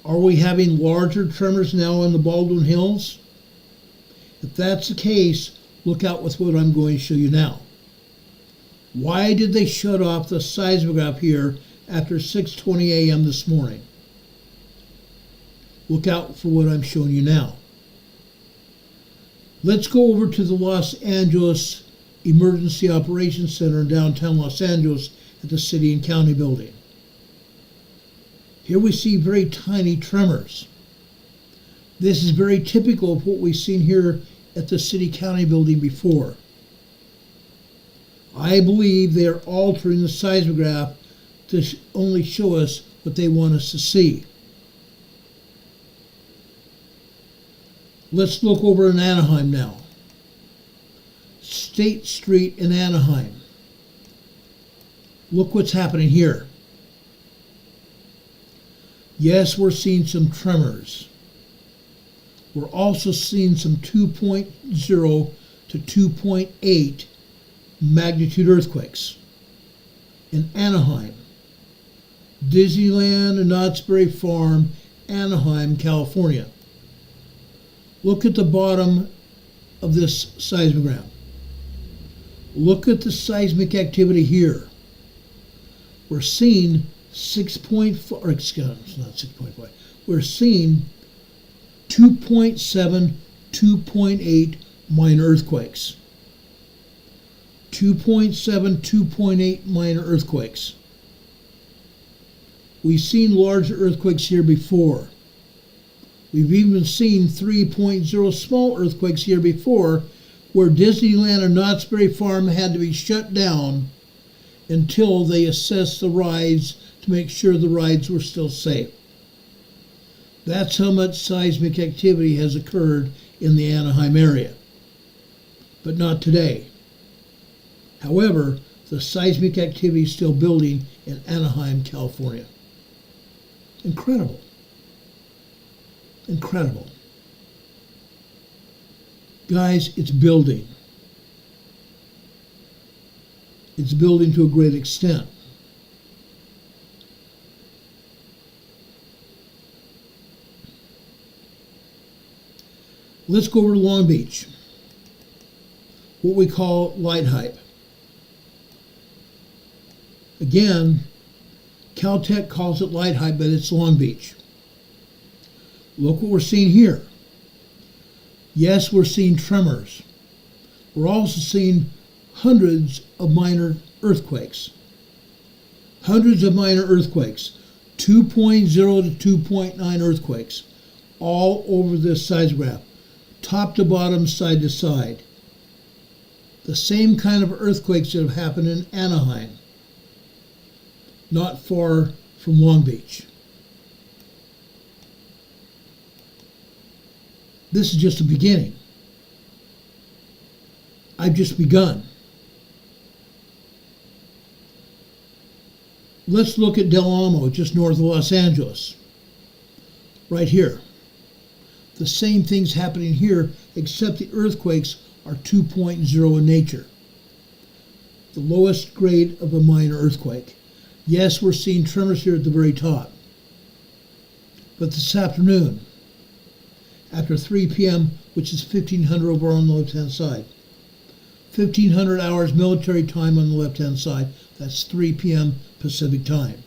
Are we having larger tremors now in the Baldwin Hills? If that's the case, look out with what I'm going to show you now. Why did they shut off the seismograph here after 6:20 a.m. this morning? Look out for what I'm showing you now. Let's go over to the Los Angeles Emergency Operations Center in downtown Los Angeles at the City and County Building. Here we see very tiny tremors. This is very typical of what we've seen here at the City County Building before. I believe they are altering the seismograph to only show us what they want us to see. Let's look over in Anaheim now. State Street in Anaheim. Look what's happening here. Yes, we're seeing some tremors. We're also seeing some 2.0 to 2.8 magnitude earthquakes in Anaheim, Disneyland and Knott's Berry Farm, Anaheim, California. Look at the bottom of this seismogram. Look at the seismic activity here. We're seeing 6.4, or excuse me, it's not 6.5. We're seeing 2.7, 2.8 minor earthquakes. 2.7, 2.8 minor earthquakes. We've seen larger earthquakes here before. We've even seen 3.0 small earthquakes here before, where Disneyland and Knott's Berry Farm had to be shut down until they assessed the rides to make sure the rides were still safe. That's how much seismic activity has occurred in the Anaheim area. But not today. However, the seismic activity is still building in Anaheim, California. Incredible. Incredible. Guys, it's building. It's building to a great extent. Let's go over to Long Beach, what we call light hype. Again, Caltech calls it light hype, but it's Long Beach. Look what we're seeing here. Yes, we're seeing tremors. We're also seeing hundreds of minor earthquakes. Hundreds of minor earthquakes. 2.0 to 2.9 earthquakes. All over this seismograph. Top to bottom, side to side. The same kind of earthquakes that have happened in Anaheim. Not far from Long Beach. This is just the beginning. I've just begun. Let's look at Del Amo, just north of Los Angeles. Right here. The same thing's happening here, except the earthquakes are 2.0 in nature. The lowest grade of a minor earthquake. Yes, we're seeing tremors here at the very top. But this afternoon, after 3 p.m., which is 1500 over on the left-hand side. 1500 hours military time on the left-hand side. That's 3 p.m. Pacific time.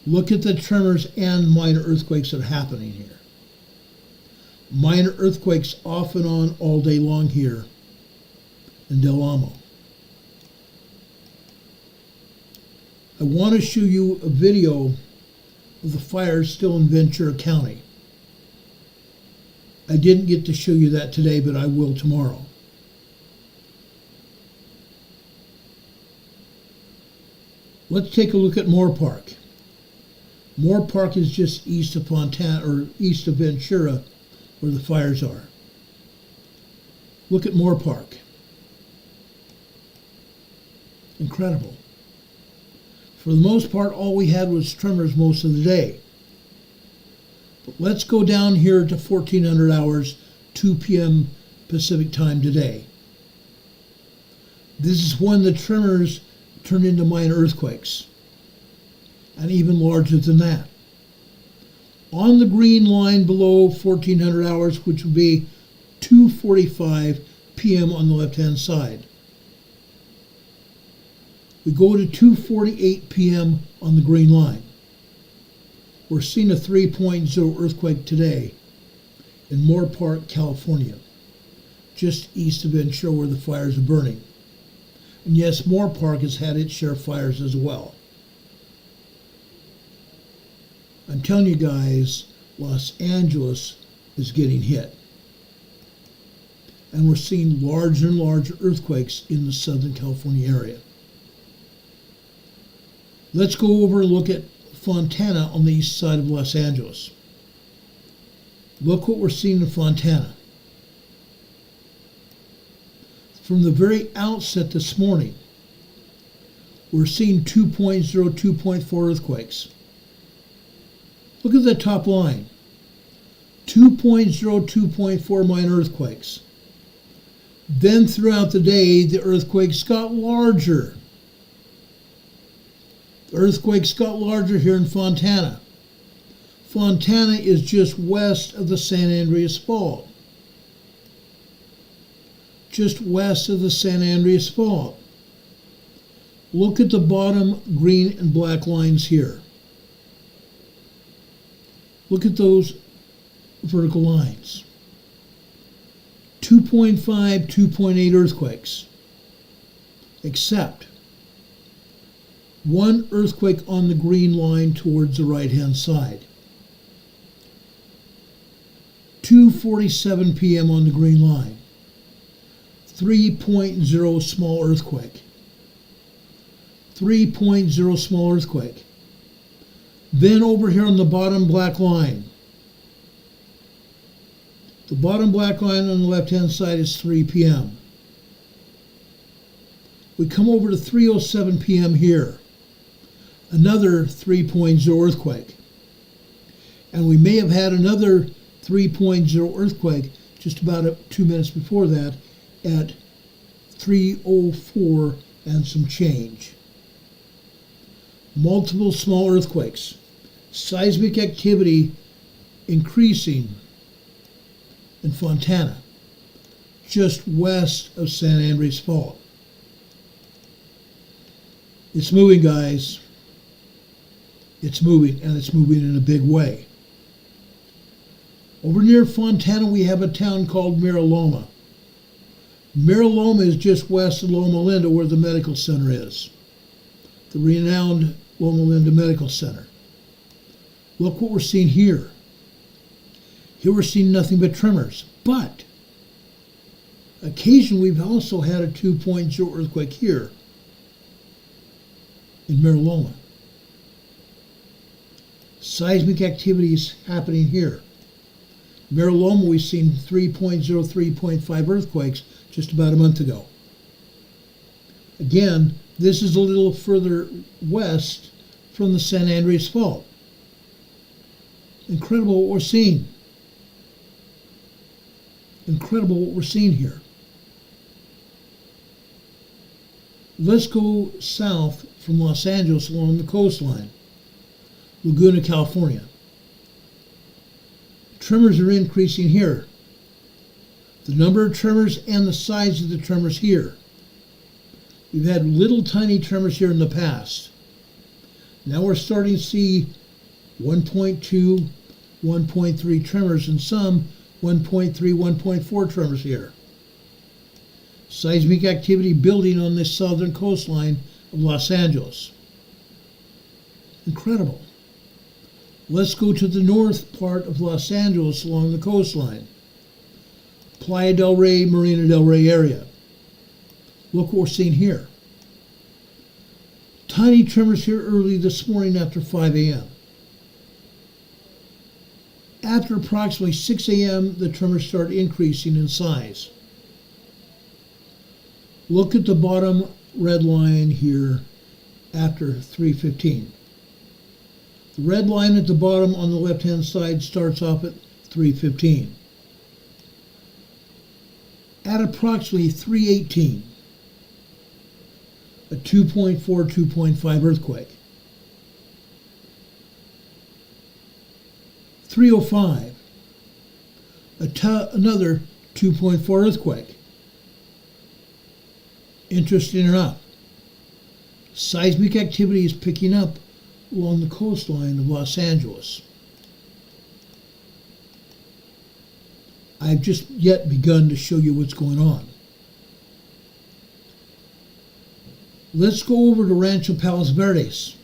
Look at the tremors and minor earthquakes that are happening here. Minor earthquakes off and on all day long here in Del Amo. I want to show you a video of the fires still in Ventura County. I didn't get to show you that today, but I will tomorrow. Let's take a look at Moore Park. Moore Park is just east of Fontana, or east of Ventura, where the fires are. Look at Moore Park. Incredible. For the most part, all we had was tremors most of the day. But let's go down here to 1400 hours, 2 p.m. Pacific time today. This is when the tremors turned into minor earthquakes, and even larger than that. On the green line below 1400 hours, which would be 2:45 p.m. on the left-hand side. We go to 2:48 p.m. on the green line. We're seeing a 3.0 earthquake today in Moore Park, California, just east of Ventura where the fires are burning. And yes, Moore Park has had its share of fires as well. I'm telling you guys, Los Angeles is getting hit. And we're seeing larger and larger earthquakes in the Southern California area. Let's go over and look at Fontana on the east side of Los Angeles. Look what we're seeing in Fontana. From the very outset this morning, we're seeing 2.0, 2.4 earthquakes. Look at the top line. 2.0, 2.4 minor earthquakes. Then throughout the day, the earthquakes got larger. The earthquakes got larger here in Fontana. Fontana is just west of the San Andreas Fault. Just west of the San Andreas Fault. Look at the bottom green and black lines here. Look at those vertical lines. 2.5, 2.8 earthquakes. Except one earthquake on the green line towards the right-hand side. 2:47 p.m. on the green line. 3.0 small earthquake. 3.0 small earthquake. Then over here on the bottom black line. The bottom black line on the left-hand side is 3 p.m. We come over to 3:07 p.m. here. Another 3.0 earthquake. And we may have had another 3.0 earthquake just about 2 minutes before that at 3:04 and some change. Multiple small earthquakes. Seismic activity increasing in Fontana, just west of San Andreas Fault. It's moving, guys. It's moving, and it's moving in a big way. Over near Fontana, we have a town called Mira Loma. Mira Loma is just west of Loma Linda, where the medical center is. The renowned Loma Linda Medical Center. Look what we're seeing here. Here we're seeing nothing but tremors. But occasionally we've also had a 2.0 earthquake here in Mira Loma. Seismic activity is happening here. Mira Loma, we've seen 3.0, 3.5 earthquakes just about a month ago. Again, this is a little further west from the San Andreas Fault. Incredible what we're seeing. Incredible what we're seeing here. Let's go south from Los Angeles along the coastline. Laguna, California. Tremors are increasing here. The number of tremors and the size of the tremors here. We've had little tiny tremors here in the past. Now we're starting to see 1.2, 1.3 tremors and some 1.3, 1.4 tremors here. Seismic activity building on this southern coastline of Los Angeles. Incredible. Let's go to the north part of Los Angeles along the coastline. Playa del Rey, Marina del Rey area. Look what we're seeing here. Tiny tremors here early this morning after 5 a.m. After approximately 6 a.m., the tremors start increasing in size. Look at the bottom red line here after 3:15. The red line at the bottom on the left-hand side starts off at 3:15. At approximately 3:18, a 2.4, 2.5 earthquake. 3:05, another 2.4 earthquake. Interesting enough, seismic activity is picking up along the coastline of Los Angeles. I've just yet begun to show you what's going on. Let's go over to Rancho Palos Verdes.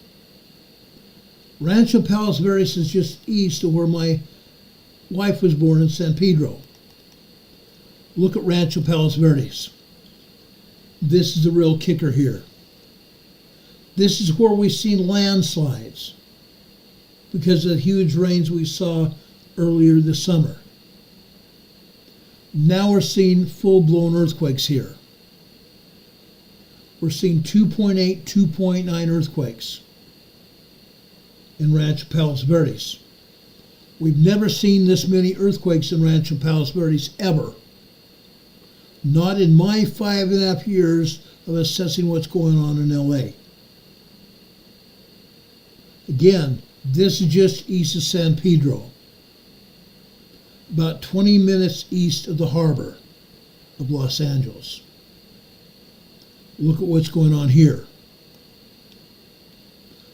Rancho Palos Verdes is just east of where my wife was born in San Pedro. Look at Rancho Palos Verdes. This is the real kicker here. This is where we've seen landslides because of the huge rains we saw earlier this summer. Now we're seeing full-blown earthquakes here. We're seeing 2.8, 2.9 earthquakes in Rancho Palos Verdes. We've never seen this many earthquakes in Rancho Palos Verdes ever. Not in my 5.5 years of assessing what's going on in LA. Again, this is just east of San Pedro, about 20 minutes east of the harbor of Los Angeles. Look at what's going on here.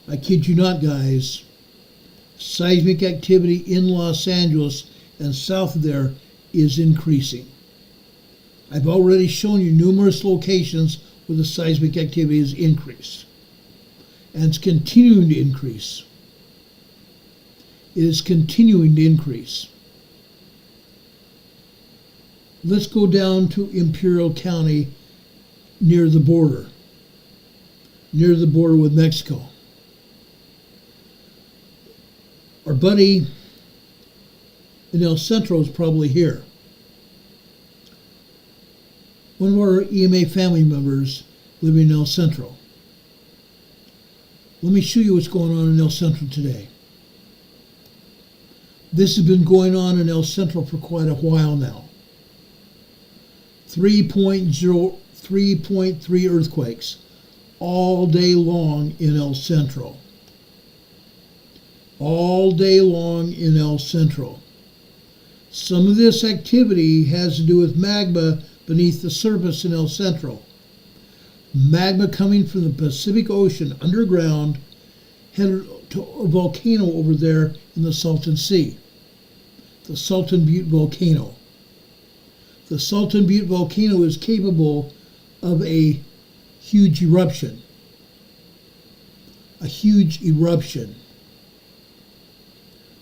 I kid you not, guys. Seismic activity in Los Angeles and south of there is increasing. I've already shown you numerous locations where the seismic activity has increased. And it's continuing to increase. It is continuing to increase. Let's go down to Imperial County near the border with Mexico. Our buddy in El Centro is probably here. One of our EMA family members living in El Centro. Let me show you what's going on in El Centro today. This has been going on in El Centro for quite a while now. 3.0, 3.3 earthquakes all day long in El Centro. All day long in El Centro. Some of this activity has to do with magma beneath the surface in El Centro. Magma coming from the Pacific Ocean underground headed to a volcano over there in the Salton Sea. The Salton Butte volcano. The Salton Butte volcano is capable of a huge eruption. A huge eruption.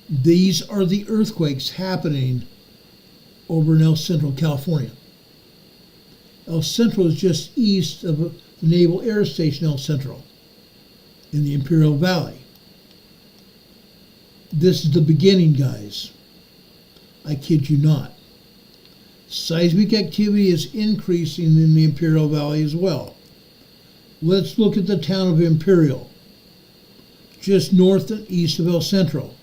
These are the earthquakes happening over in El Centro, California. El Centro is just east of the Naval Air Station El Centro in the Imperial Valley. This is the beginning, guys. I kid you not. Seismic activity is increasing in the Imperial Valley as well. Let's look at the town of Imperial, just north and east of El Centro.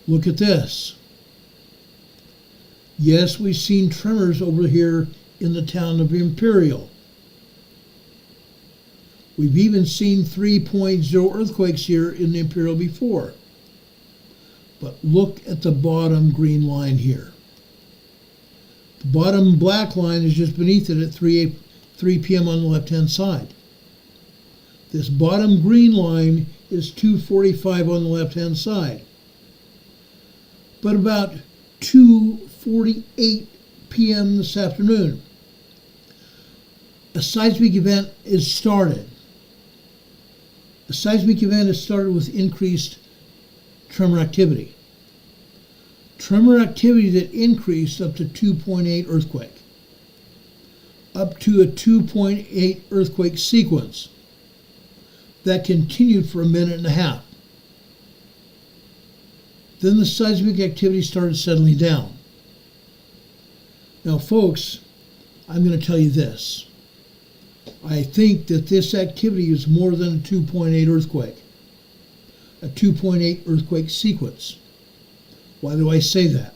Look at this. Yes, we've seen tremors over here in the town of Imperial. We've even seen 3.0 earthquakes here in Imperial before. But look at the bottom green line here. The bottom black line is just beneath it at 3 p.m. on the left-hand side. This bottom green line is 2:45 on the left-hand side. But about 2:48 p.m. this afternoon, a seismic event is started. A seismic event is started with increased tremor activity. Tremor activity that increased up to 2.8 earthquake. Up to a 2.8 earthquake sequence that continued for a minute and a half. Then the seismic activity started settling down. Now, folks, I'm going to tell you this. I think that this activity is more than a 2.8 earthquake. A 2.8 earthquake sequence. Why do I say that?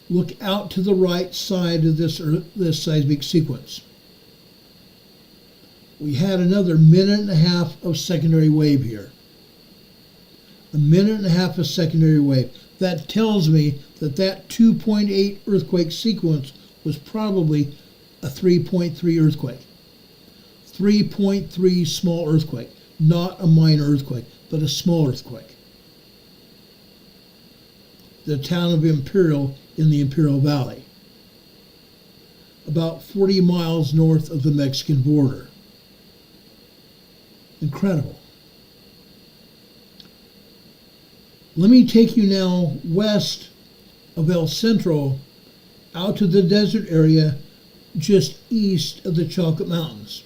Look out to the right side of this seismic sequence. We had another minute and a half of secondary wave here. A minute and a half of secondary wave. That tells me that 2.8 earthquake sequence was probably a 3.3 earthquake. 3.3 small earthquake. Not a minor earthquake, but a small earthquake. The town of Imperial in the Imperial Valley. About 40 miles north of the Mexican border. Incredible. Let me take you now west of El Centro out to the desert area just east of the Chocolate Mountains,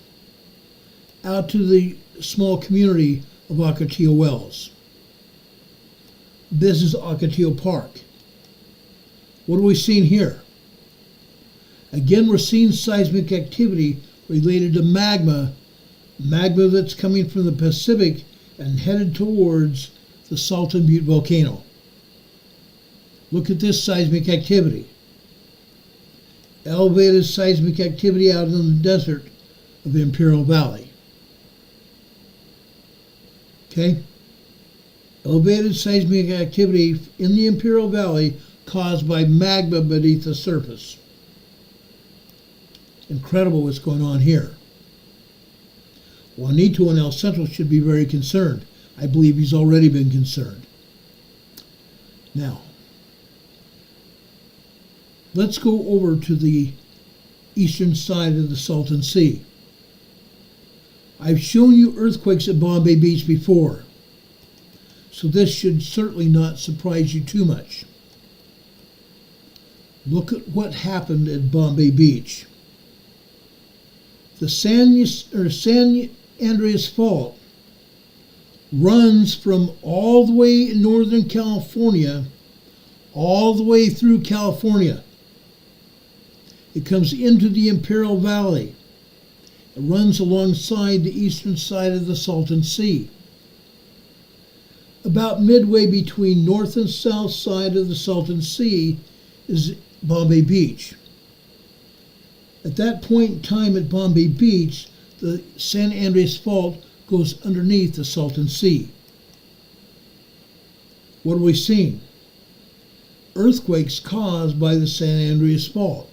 out to the small community of Ocotillo Wells. This is Ocotillo Park. What are we seeing here? Again, we're seeing seismic activity related to magma that's coming from the Pacific and headed towards the Salton Butte volcano. Look at this seismic activity. Elevated seismic activity out in the desert of the Imperial Valley. Okay? Elevated seismic activity in the Imperial Valley caused by magma beneath the surface. Incredible what's going on here. Juanito in El Centro should be very concerned. I believe he's already been concerned. Now, let's go over to the eastern side of the Salton Sea. I've shown you earthquakes at Bombay Beach before, so this should certainly not surprise you too much. Look at what happened at Bombay Beach. The San Andreas Fault runs from all the way in Northern California, all the way through California. It comes into the Imperial Valley. It runs alongside the eastern side of the Salton Sea. About midway between north and south side of the Salton Sea is Bombay Beach. At that point in time at Bombay Beach, the San Andreas Fault goes underneath the Salton Sea. What are we seeing? Earthquakes caused by the San Andreas Fault.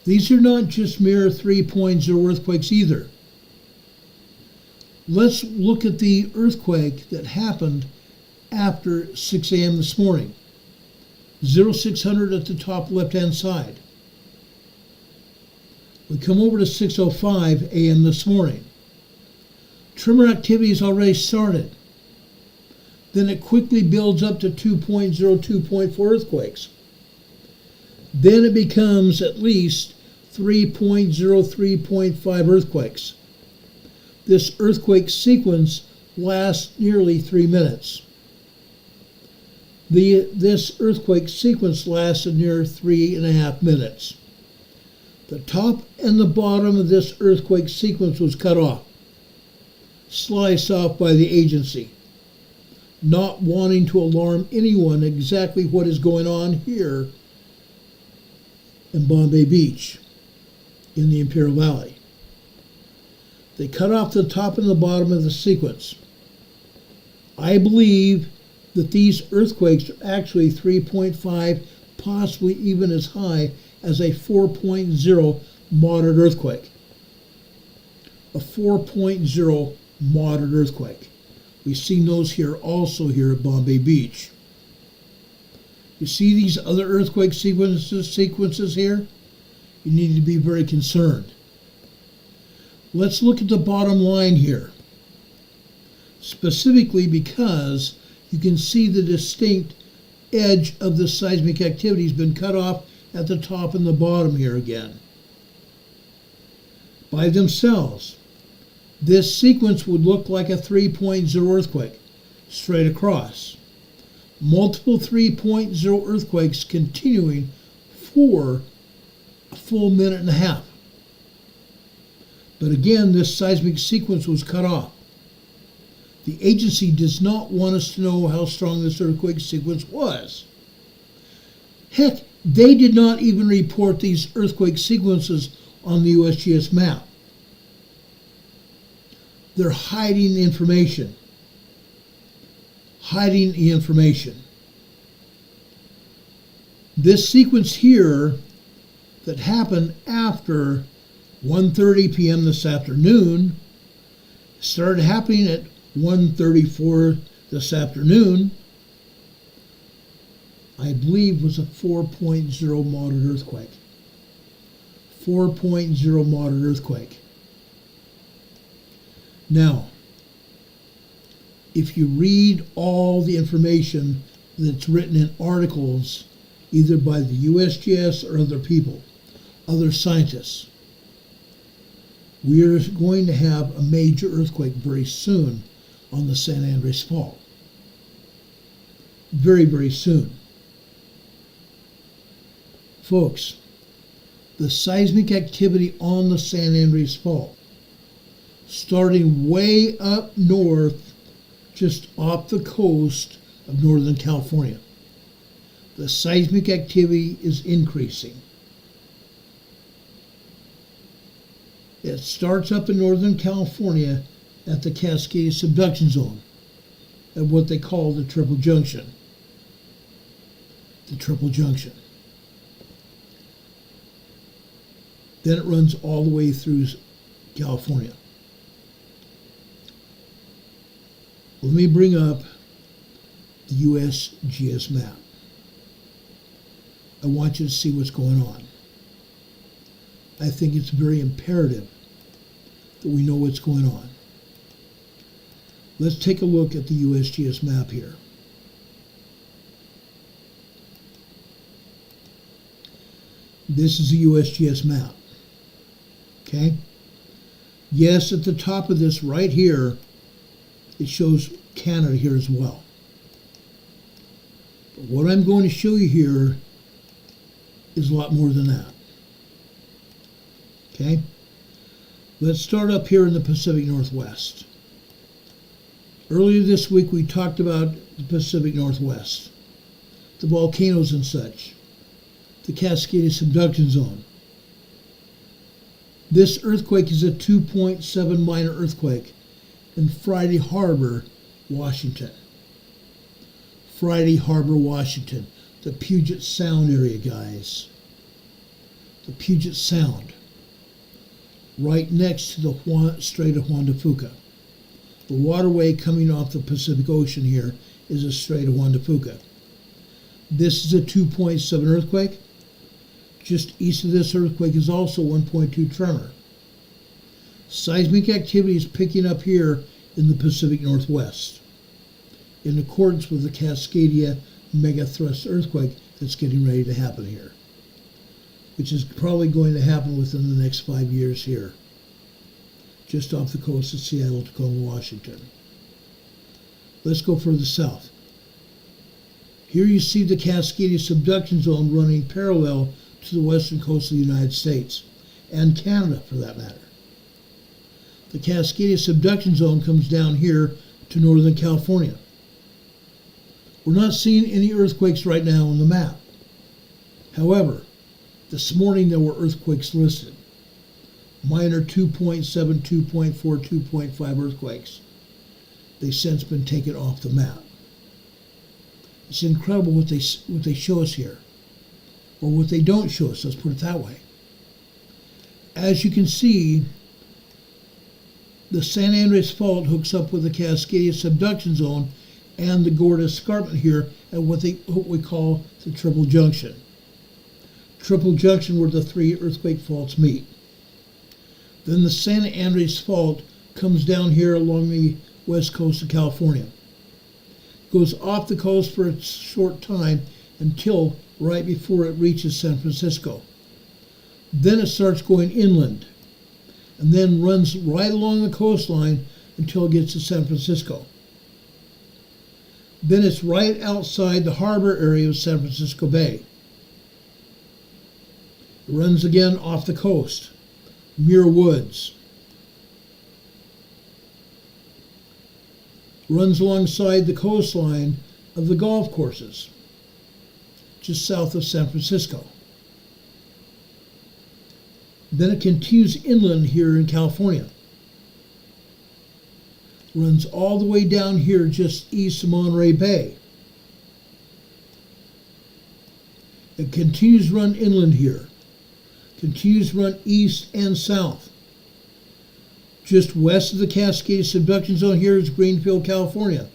These are not just mere 3.0 earthquakes either. Let's look at the earthquake that happened after 6 a.m. this morning. 0600 at the top left-hand side. We come over to 6:05 a.m. this morning. Tremor activity has already started. Then it quickly builds up to 2.0, 2.4 earthquakes. Then it becomes at least 3.0, 3.5 earthquakes. This earthquake sequence lasts nearly 3 minutes. This earthquake sequence lasted near 3.5 minutes. The top and the bottom of this earthquake sequence was cut off, sliced off by the agency, not wanting to alarm anyone exactly what is going on here in Bombay Beach, in the Imperial Valley. They cut off the top and the bottom of the sequence. I believe that these earthquakes are actually 3.5, possibly even as high as a 4.0 moderate earthquake. A 4.0 moderate earthquake. We've seen those here also here at Bombay Beach. You see these other earthquake sequences here? You need to be very concerned. Let's look at the bottom line here. Specifically because you can see the distinct edge of the seismic activity has been cut off at the top and the bottom here again. By themselves, this sequence would look like a 3.0 earthquake, straight across. Multiple 3.0 earthquakes continuing for a full minute and a half. But again, this seismic sequence was cut off. The agency does not want us to know how strong this earthquake sequence was. Heck, they did not even report these earthquake sequences on the USGS map. They're hiding the information. Hiding the information. This sequence here that happened after 1:30 p.m. this afternoon started happening at 1:34 this afternoon, I believe was a 4.0 moderate earthquake. 4.0 moderate earthquake. Now, if you read all the information that's written in articles, either by the USGS or other people, other scientists, we are going to have a major earthquake very soon on the San Andreas Fault. Very, very soon. Folks, the seismic activity on the San Andreas Fault, starting way up north, just off the coast of Northern California, the seismic activity is increasing. It starts up in Northern California at the Cascade subduction zone, at what they call the triple junction. The triple junction. Then it runs all the way through California. Let me bring up the USGS map. I want you to see what's going on. I think it's very imperative that we know what's going on. Let's take a look at the USGS map here. This is the USGS map. Okay? Yes, at the top of this right here, it shows Canada here as well. But what I'm going to show you here is a lot more than that. Okay? Let's start up here in the Pacific Northwest. Earlier this week we talked about the Pacific Northwest, the volcanoes and such, the Cascade subduction zone. This earthquake is a 2.7 minor earthquake in Friday Harbor, Washington. Friday Harbor, Washington, the Puget Sound area, guys. The Puget Sound, right next to the Strait of Juan de Fuca. The waterway coming off the Pacific Ocean here is the Strait of Juan de Fuca. This is a 2.7 earthquake. Just east of this earthquake is also 1.2 tremor. Seismic activity is picking up here in the Pacific Northwest, in accordance with the Cascadia megathrust earthquake that's getting ready to happen here, which is probably going to happen within the next 5 years here, just off the coast of Seattle, Tacoma, Washington. Let's go further south. Here you see the Cascadia subduction zone running parallel to the western coast of the United States, and Canada for that matter. The Cascadia subduction zone comes down here to Northern California. We're not seeing any earthquakes right now on the map. However, this morning there were earthquakes listed. Minor 2.7, 2.4, 2.5 earthquakes. They've since been taken off the map. It's incredible what they show us here, or what they don't show us. Let's put it that way. As you can see, the San Andreas Fault hooks up with the Cascadia Subduction Zone and the Gorda Escarpment here at what we call the Triple Junction. Triple Junction where the three earthquake faults meet. Then the San Andreas Fault comes down here along the west coast of California. Goes off the coast for a short time until right before it reaches San Francisco. Then it starts going inland and then runs right along the coastline until it gets to San Francisco. Then it's right outside the harbor area of San Francisco Bay. It runs again off the coast, Muir Woods. Runs alongside the coastline of the golf courses, just south of San Francisco. Then it continues inland here in California. Runs all the way down here just east of Monterey Bay. It continues to run inland here. Continues to run east and south. Just west of the Cascadia Subduction Zone here is Greenfield, California.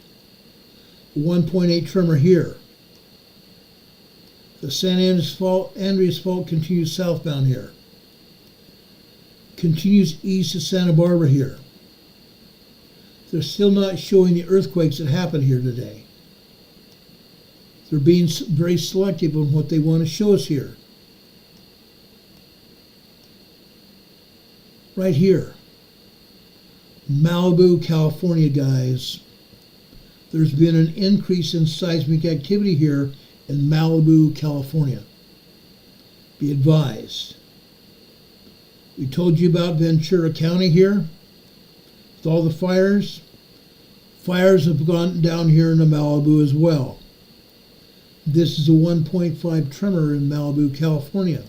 1.8 tremor here. The San Andreas Fault continues southbound here. Continues east of Santa Barbara here. They're still not showing the earthquakes that happened here today. They're being very selective on what they want to show us here. Right here, Malibu, California, guys. There's been an increase in seismic activity here in Malibu, California. Be advised. We told you about Ventura County here with all the fires. Fires have gone down here in the Malibu as well. This is a 1.5 tremor in Malibu, California.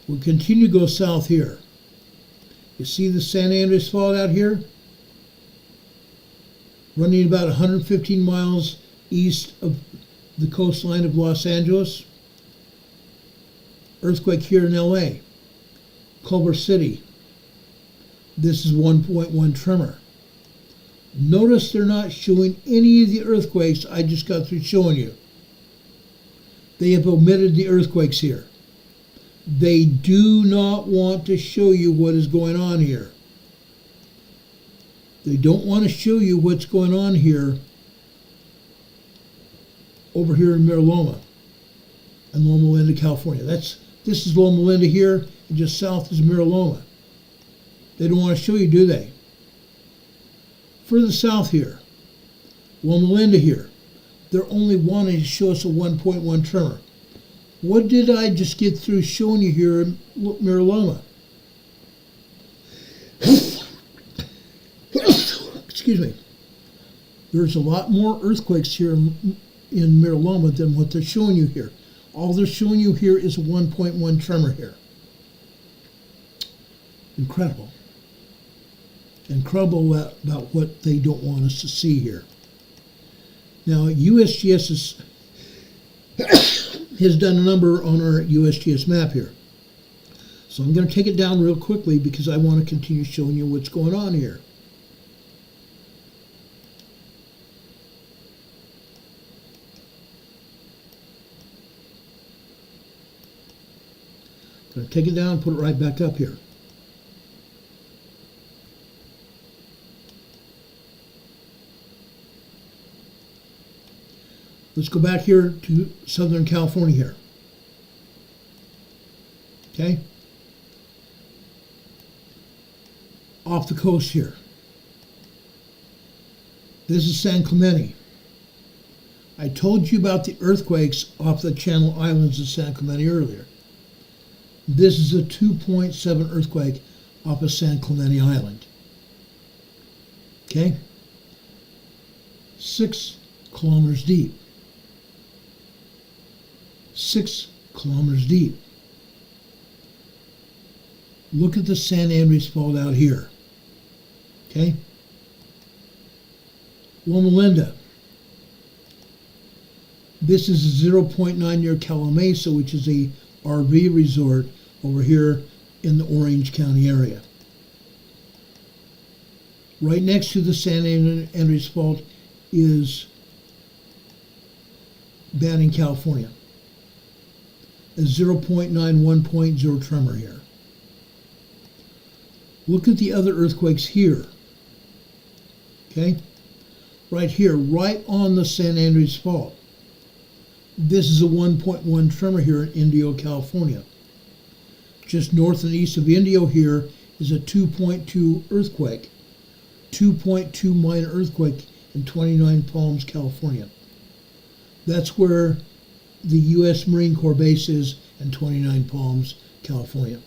We'll continue to go south here. You see the San Andreas Fault out here? Running about 115 miles east of the coastline of Los Angeles. Earthquake here in LA. Culver City. This is 1.1 tremor. Notice they're not showing any of the earthquakes I just got through showing you. They have omitted the earthquakes here. They do not want to show you what is going on here. They don't want to show you what's going on here over here in Mira Loma and Loma Linda, California. This is Loma Linda here, and just south is Mira Loma. They don't want to show you, do they? Further south here, Loma Linda here, they're only wanting to show us a 1.1 tremor. What did I just get through showing you here in Mira Loma? Excuse me. There's a lot more earthquakes here in Mira Loma than what they're showing you here. All they're showing you here is a 1.1 tremor here. Incredible. Incredible about what they don't want us to see here. Now, USGS has done a number on our USGS map here. So I'm going to take it down real quickly because I want to continue showing you what's going on here. I'm going to take it down and put it right back up here. Let's go back here to Southern California here. Okay? Off the coast here. This is San Clemente. I told you about the earthquakes off the Channel Islands of San Clemente earlier. This is a 2.7 earthquake off of San Clemente Island. Okay? 6 kilometers deep. 6 kilometers deep. Look at the San Andreas Fault out here. Okay? Loma Linda. This is a 0.9 near Calamasa, which is a RV resort over here in the Orange County area. Right next to the San Andreas Fault is Banning, California. A 0.9 1.0 tremor here. Look at the other earthquakes here. Okay? Right here, right on the San Andreas Fault. This is a 1.1 tremor here in Indio, California. Just north and east of Indio here is a 2.2 earthquake. 2.2 minor earthquake in 29 Palms, California. That's where the U.S. Marine Corps base is in 29 Palms, California.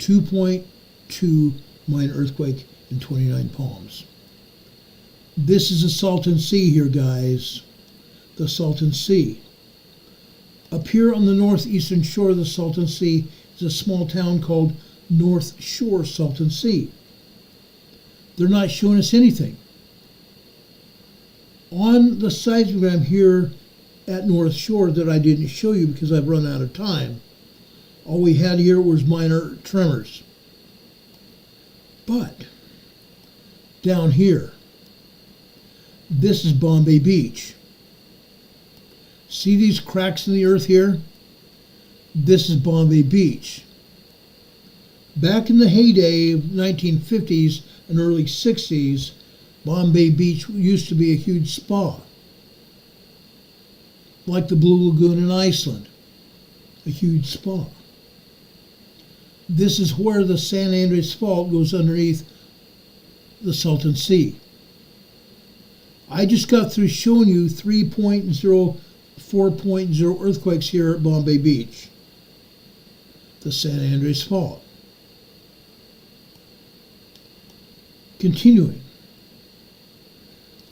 2.2 minor earthquake in 29 Palms. This is the Salton Sea here, guys. The Salton Sea. Up here on the northeastern shore of the Salton Sea is a small town called North Shore Salton Sea. They're not showing us anything. On the seismogram here at North Shore that I didn't show you because I've run out of time, all we had here was minor tremors. But down here, this is Bombay Beach. See these cracks in the earth here? This is Bombay Beach. Back in the heyday of 1950s and early 60s, Bombay Beach used to be a huge spa, like the Blue Lagoon in Iceland, a huge spa. This is where the San Andreas Fault goes underneath the Salton Sea. I just got through showing you 3.0, 4.0 earthquakes here at Bombay Beach, the San Andreas Fault. Continuing,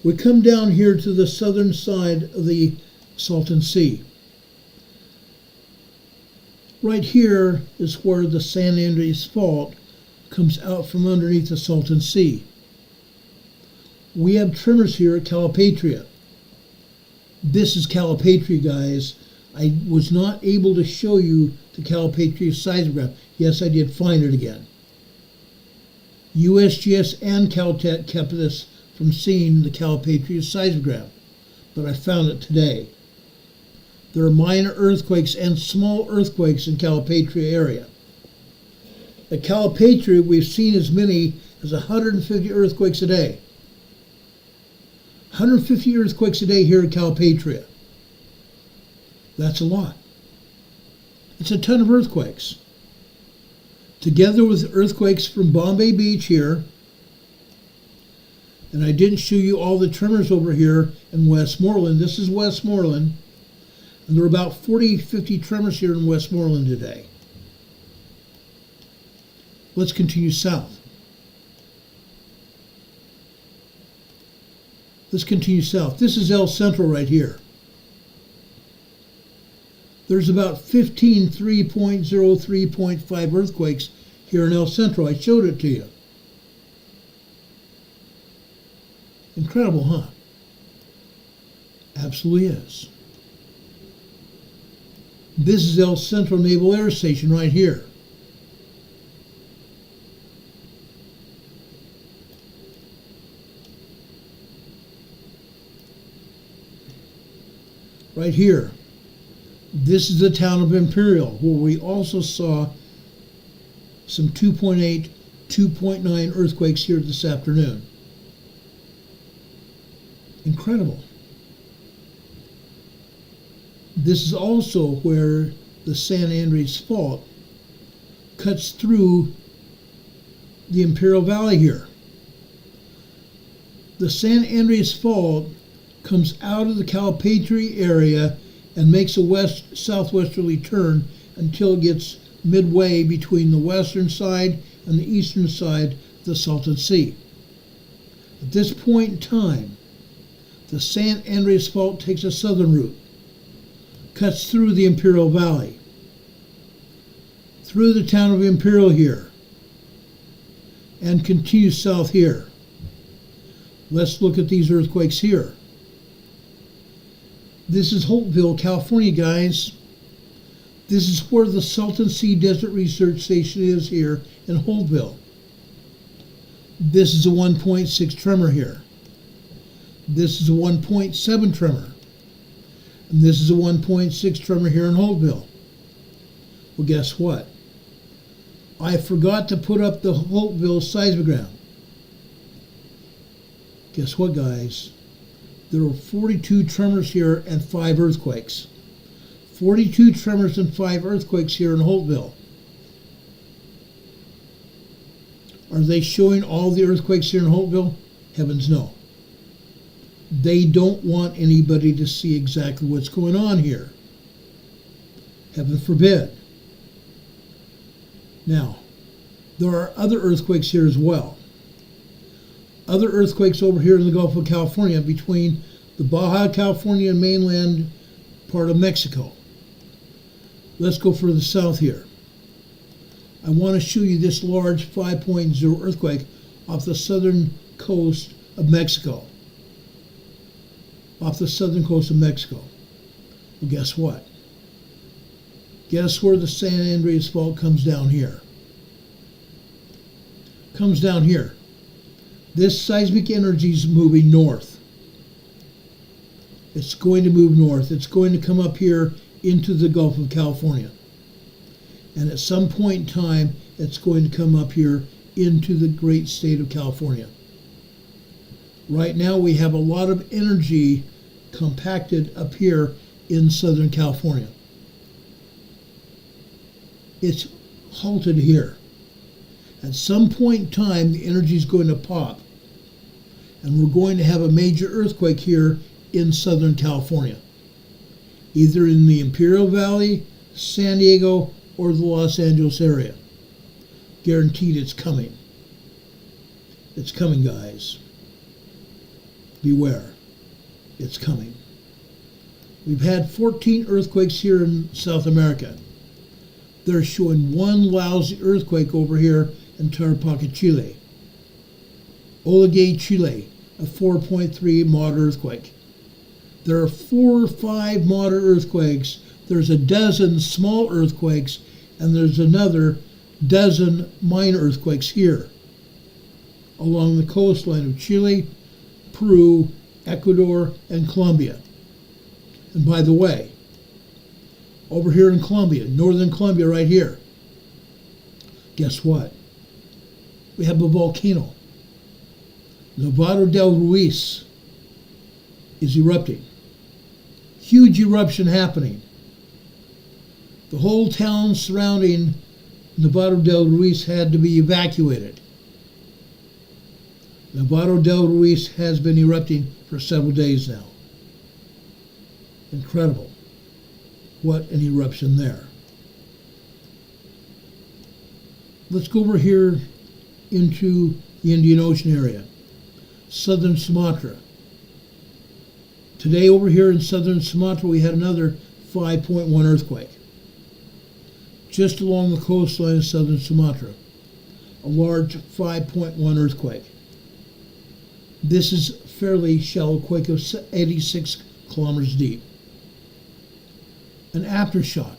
we come down here to the southern side of the Salton Sea. Right here is where the San Andreas Fault comes out from underneath the Salton Sea. We have tremors here at Calipatria. This is Calipatria, guys. I was not able to show you the Calipatria seismograph. Yes, I did find it again. USGS and Caltech kept us from seeing the Calipatria seismograph, but I found it today. There are minor earthquakes and small earthquakes in Calipatria area. At Calipatria, we've seen as many as 150 earthquakes a day. 150 earthquakes a day here at Calipatria. That's a lot. It's a ton of earthquakes. Together with earthquakes from Bombay Beach here, and I didn't show you all the tremors over here in Westmoreland. This is Westmoreland, and there are about 40, 50 tremors here in Westmoreland today. Let's continue south. Let's continue south. This is El Centro right here. There's about 15 3.0, 3.5 earthquakes here in El Centro. I showed it to you. Incredible, huh? Absolutely is. This is El Centro Naval Air Station right here. Right here. This is the town of Imperial, where we also saw some 2.8, 2.9 earthquakes here this afternoon. Incredible. This is also where the San Andreas Fault cuts through the Imperial Valley here. The San Andreas Fault comes out of the Calipatria area and makes a southwesterly turn until it gets midway between the western side and the eastern side of the Salton Sea. At this point in time, the San Andreas Fault takes a southern route, cuts through the Imperial Valley, through the town of Imperial here, and continues south here. Let's look at these earthquakes here. This is Holtville, California, guys. This is where the Salton Sea Desert Research Station is here in Holtville. This is a 1.6 tremor here. This is a 1.7 tremor. And this is a 1.6 tremor here in Holtville. Well, guess what? I forgot to put up the Holtville seismogram. Guess what, guys? There were 42 tremors here and 5 earthquakes. 42 tremors and 5 earthquakes here in Holtville. Are they showing all the earthquakes here in Holtville? Heavens no. They don't want anybody to see exactly what's going on here. Heaven forbid. Now, there are other earthquakes here as well. Other earthquakes over here in the Gulf of California between the Baja California and mainland part of Mexico. Let's go further south here. I want to show you this large 5.0 earthquake off the southern coast of Mexico. Off the southern coast of Mexico. Well, guess what? Guess where the San Andreas Fault comes down here? Comes down here. This seismic energy is moving north. It's going to move north. It's going to come up here into the Gulf of California. And at some point in time, it's going to come up here into the great state of California. Right now, we have a lot of energy compacted up here in Southern California. It's halted here. At some point in time, the energy is going to pop, and we're going to have a major earthquake here in Southern California, either in the Imperial Valley, San Diego, or the Los Angeles area. Guaranteed it's coming. It's coming, guys. Beware. It's coming. We've had 14 earthquakes here in South America. They're showing one lousy earthquake over here in Tarapacá, Chile. Olague, Chile, a 4.3 moderate earthquake. There are 4 or 5 moderate earthquakes. There's a dozen small earthquakes, and there's another dozen minor earthquakes here along the coastline of Chile, Peru, Ecuador, and Colombia. And by the way, over here in Colombia, northern Colombia right here, guess what? We have a volcano. Nevado del Ruiz is erupting. Huge eruption happening. The whole town surrounding Nevado del Ruiz had to be evacuated. Nevado del Ruiz has been erupting for several days now. Incredible. What an eruption there. Let's go over here into the Indian Ocean area, southern Sumatra. Today over here in southern Sumatra we had another 5.1 earthquake. Just along the coastline of southern Sumatra, a large 5.1 earthquake. This is a fairly shallow quake of 86 kilometers deep. An aftershock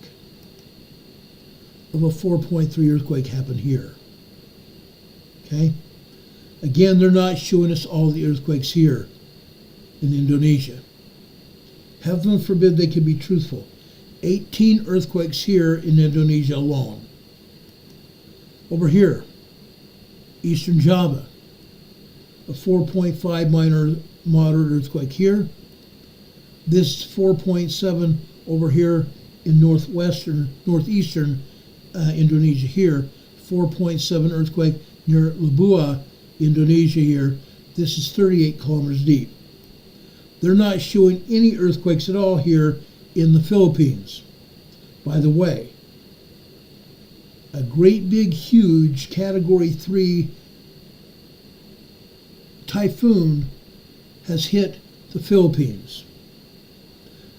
of a 4.3 earthquake happened here. Okay? Again, they're not showing us all the earthquakes here in Indonesia. Heaven forbid they could be truthful. 18 earthquakes here in Indonesia alone. Over here, Eastern Java, a 4.5 minor moderate earthquake here. This 4.7 over here in northeastern Indonesia here. 4.7 earthquake near Labua, Indonesia here. This is 38 kilometers deep. They're not showing any earthquakes at all here in the Philippines. By the way, a great big huge Category 3 typhoon has hit the Philippines.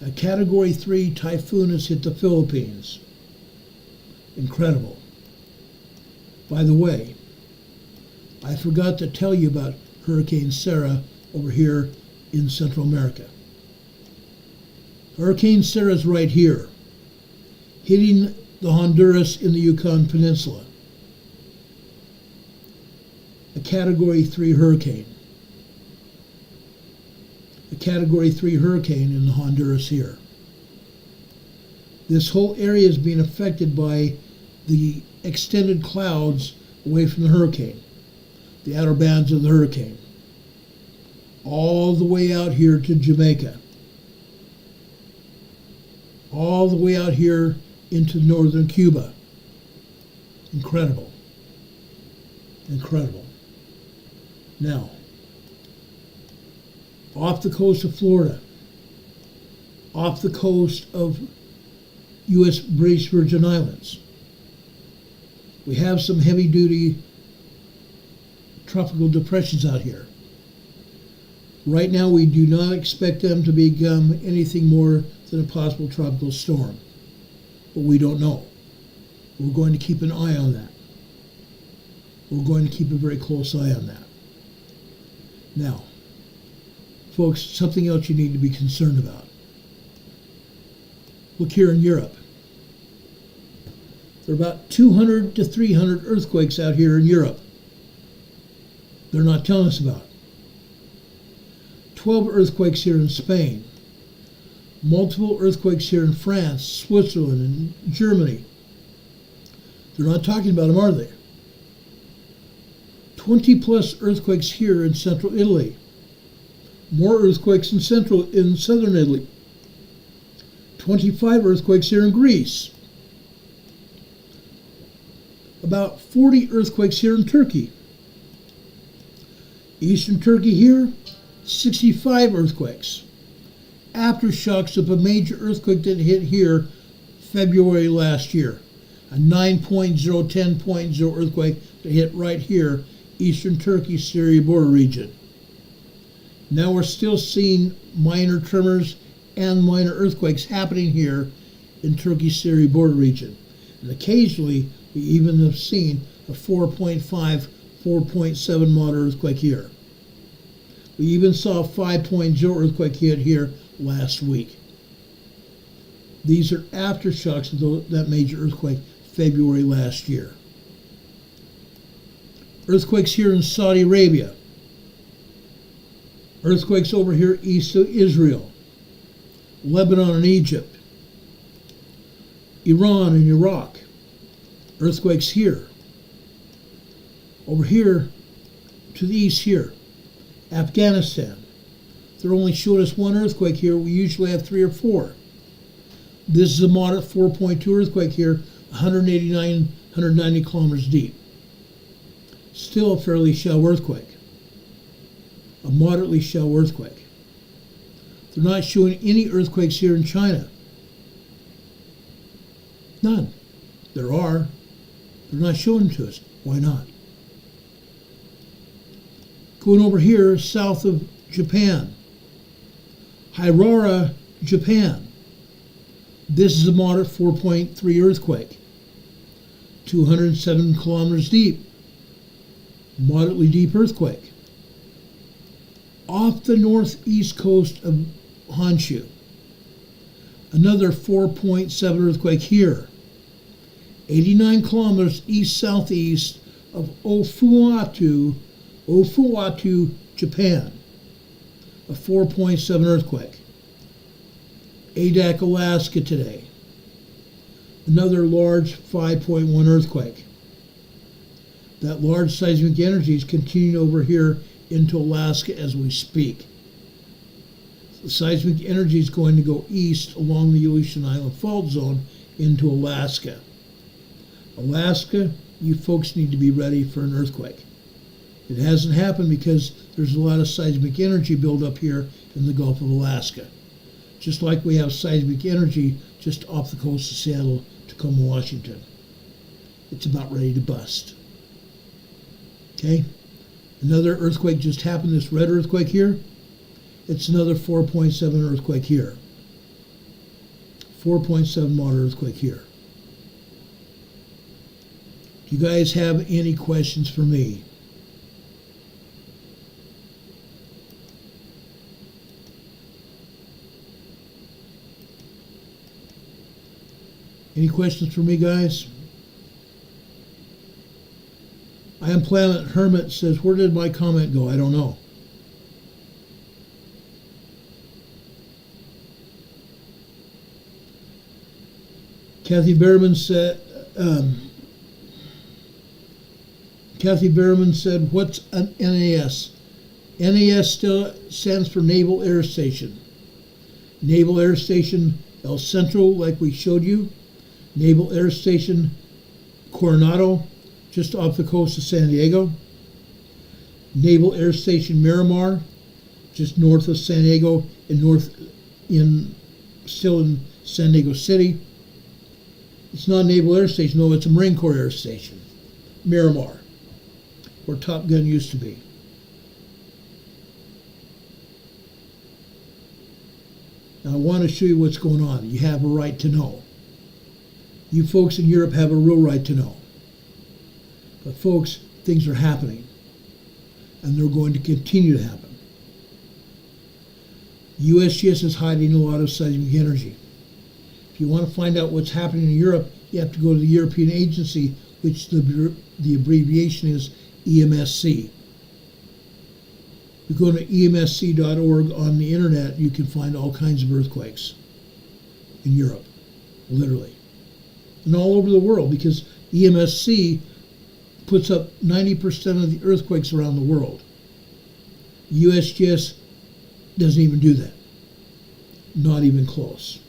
A Category 3 typhoon has hit the Philippines. Incredible. By the way, I forgot to tell you about Hurricane Sarah over here in Central America. Hurricane Sarah's right here, hitting the Honduras in the Yukon Peninsula. A Category 3 hurricane. A Category 3 hurricane in the Honduras here. This whole area is being affected by the extended clouds away from the hurricane, the outer bands of the hurricane, all the way out here to Jamaica, all the way out here into northern Cuba. Incredible. Incredible. Now, off the coast of Florida, off the coast of U.S. British Virgin Islands, we have some heavy-duty tropical depressions out here. Right now, we do not expect them to become anything more than a possible tropical storm, but we don't know. We're going to keep an eye on that. We're going to keep a very close eye on that. Now, folks, something else you need to be concerned about. Look here in Europe. There are about 200 to 300 earthquakes out here in Europe. They're not telling us about. 12 earthquakes here in Spain. Multiple earthquakes here in France, Switzerland, and Germany. They're not talking about them, are they? 20 plus earthquakes here in central Italy. More earthquakes in southern Italy. 25 earthquakes here in Greece. About 40 earthquakes here in Turkey. Eastern Turkey here, 65 earthquakes. Aftershocks of a major earthquake that hit here February last year. A 9.0, 10.0 earthquake that hit right here, Eastern Turkey, Syria border region. Now we're still seeing minor tremors and minor earthquakes happening here in Turkey, Syria border region. And occasionally, we even have seen a 4.5, 4.7 moderate earthquake here. We even saw a 5.0 earthquake hit here last week. These are aftershocks of that major earthquake February last year. Earthquakes here in Saudi Arabia. Earthquakes over here east of Israel. Lebanon and Egypt. Iran and Iraq. Earthquakes here. Over here to the east here. Afghanistan. They're only showing us one earthquake here. We usually have 3 or 4. This is a moderate 4.2 earthquake here, 189, 190 kilometers deep. Still a fairly shallow earthquake. A moderately shallow earthquake. They're not showing any earthquakes here in China. None. There are. They're not showing them to us. Why not? Going over here, south of Japan. Hirara, Japan. This is a moderate 4.3 earthquake. 207 kilometers deep. Moderately deep earthquake. Off the northeast coast of Honshu. Another 4.7 earthquake here. 89 kilometers east-southeast of Ofuatu, Japan. A 4.7 earthquake. Adak, Alaska today. Another large 5.1 earthquake. That large seismic energy is continuing over here into Alaska as we speak. The seismic energy is going to go east along the Aleutian Island Fault Zone into Alaska. Alaska, you folks need to be ready for an earthquake. It hasn't happened because there's a lot of seismic energy built up here in the Gulf of Alaska. Just like we have seismic energy just off the coast of Seattle, Tacoma, Washington. It's about ready to bust. Okay? Another earthquake just happened, this red earthquake here. It's another 4.7 earthquake here. 4.7 moderate earthquake here. Do you guys have any questions for me? Any questions for me, guys? I am Planet Hermit says, where did my comment go? I don't know. Kathy Behrman said, what's an NAS? NAS still stands for Naval Air Station. Naval Air Station El Centro, like we showed you. Naval Air Station Coronado, just off the coast of San Diego. Naval Air Station Miramar, just north of San Diego and still in San Diego City. It's not a Naval Air Station, no, it's a Marine Corps Air Station, Miramar, where Top Gun used to be. Now I want to show you what's going on. You have a right to know. You folks in Europe have a real right to know. But folks, things are happening, and they're going to continue to happen. USGS is hiding a lot of seismic energy. If you want to find out what's happening in Europe, you have to go to the European agency, which the abbreviation is EMSC. If you go to EMSC.org on the internet, you can find all kinds of earthquakes in Europe, literally. And all over the world, because EMSC puts up 90% of the earthquakes around the world. USGS doesn't even do that. Not even close.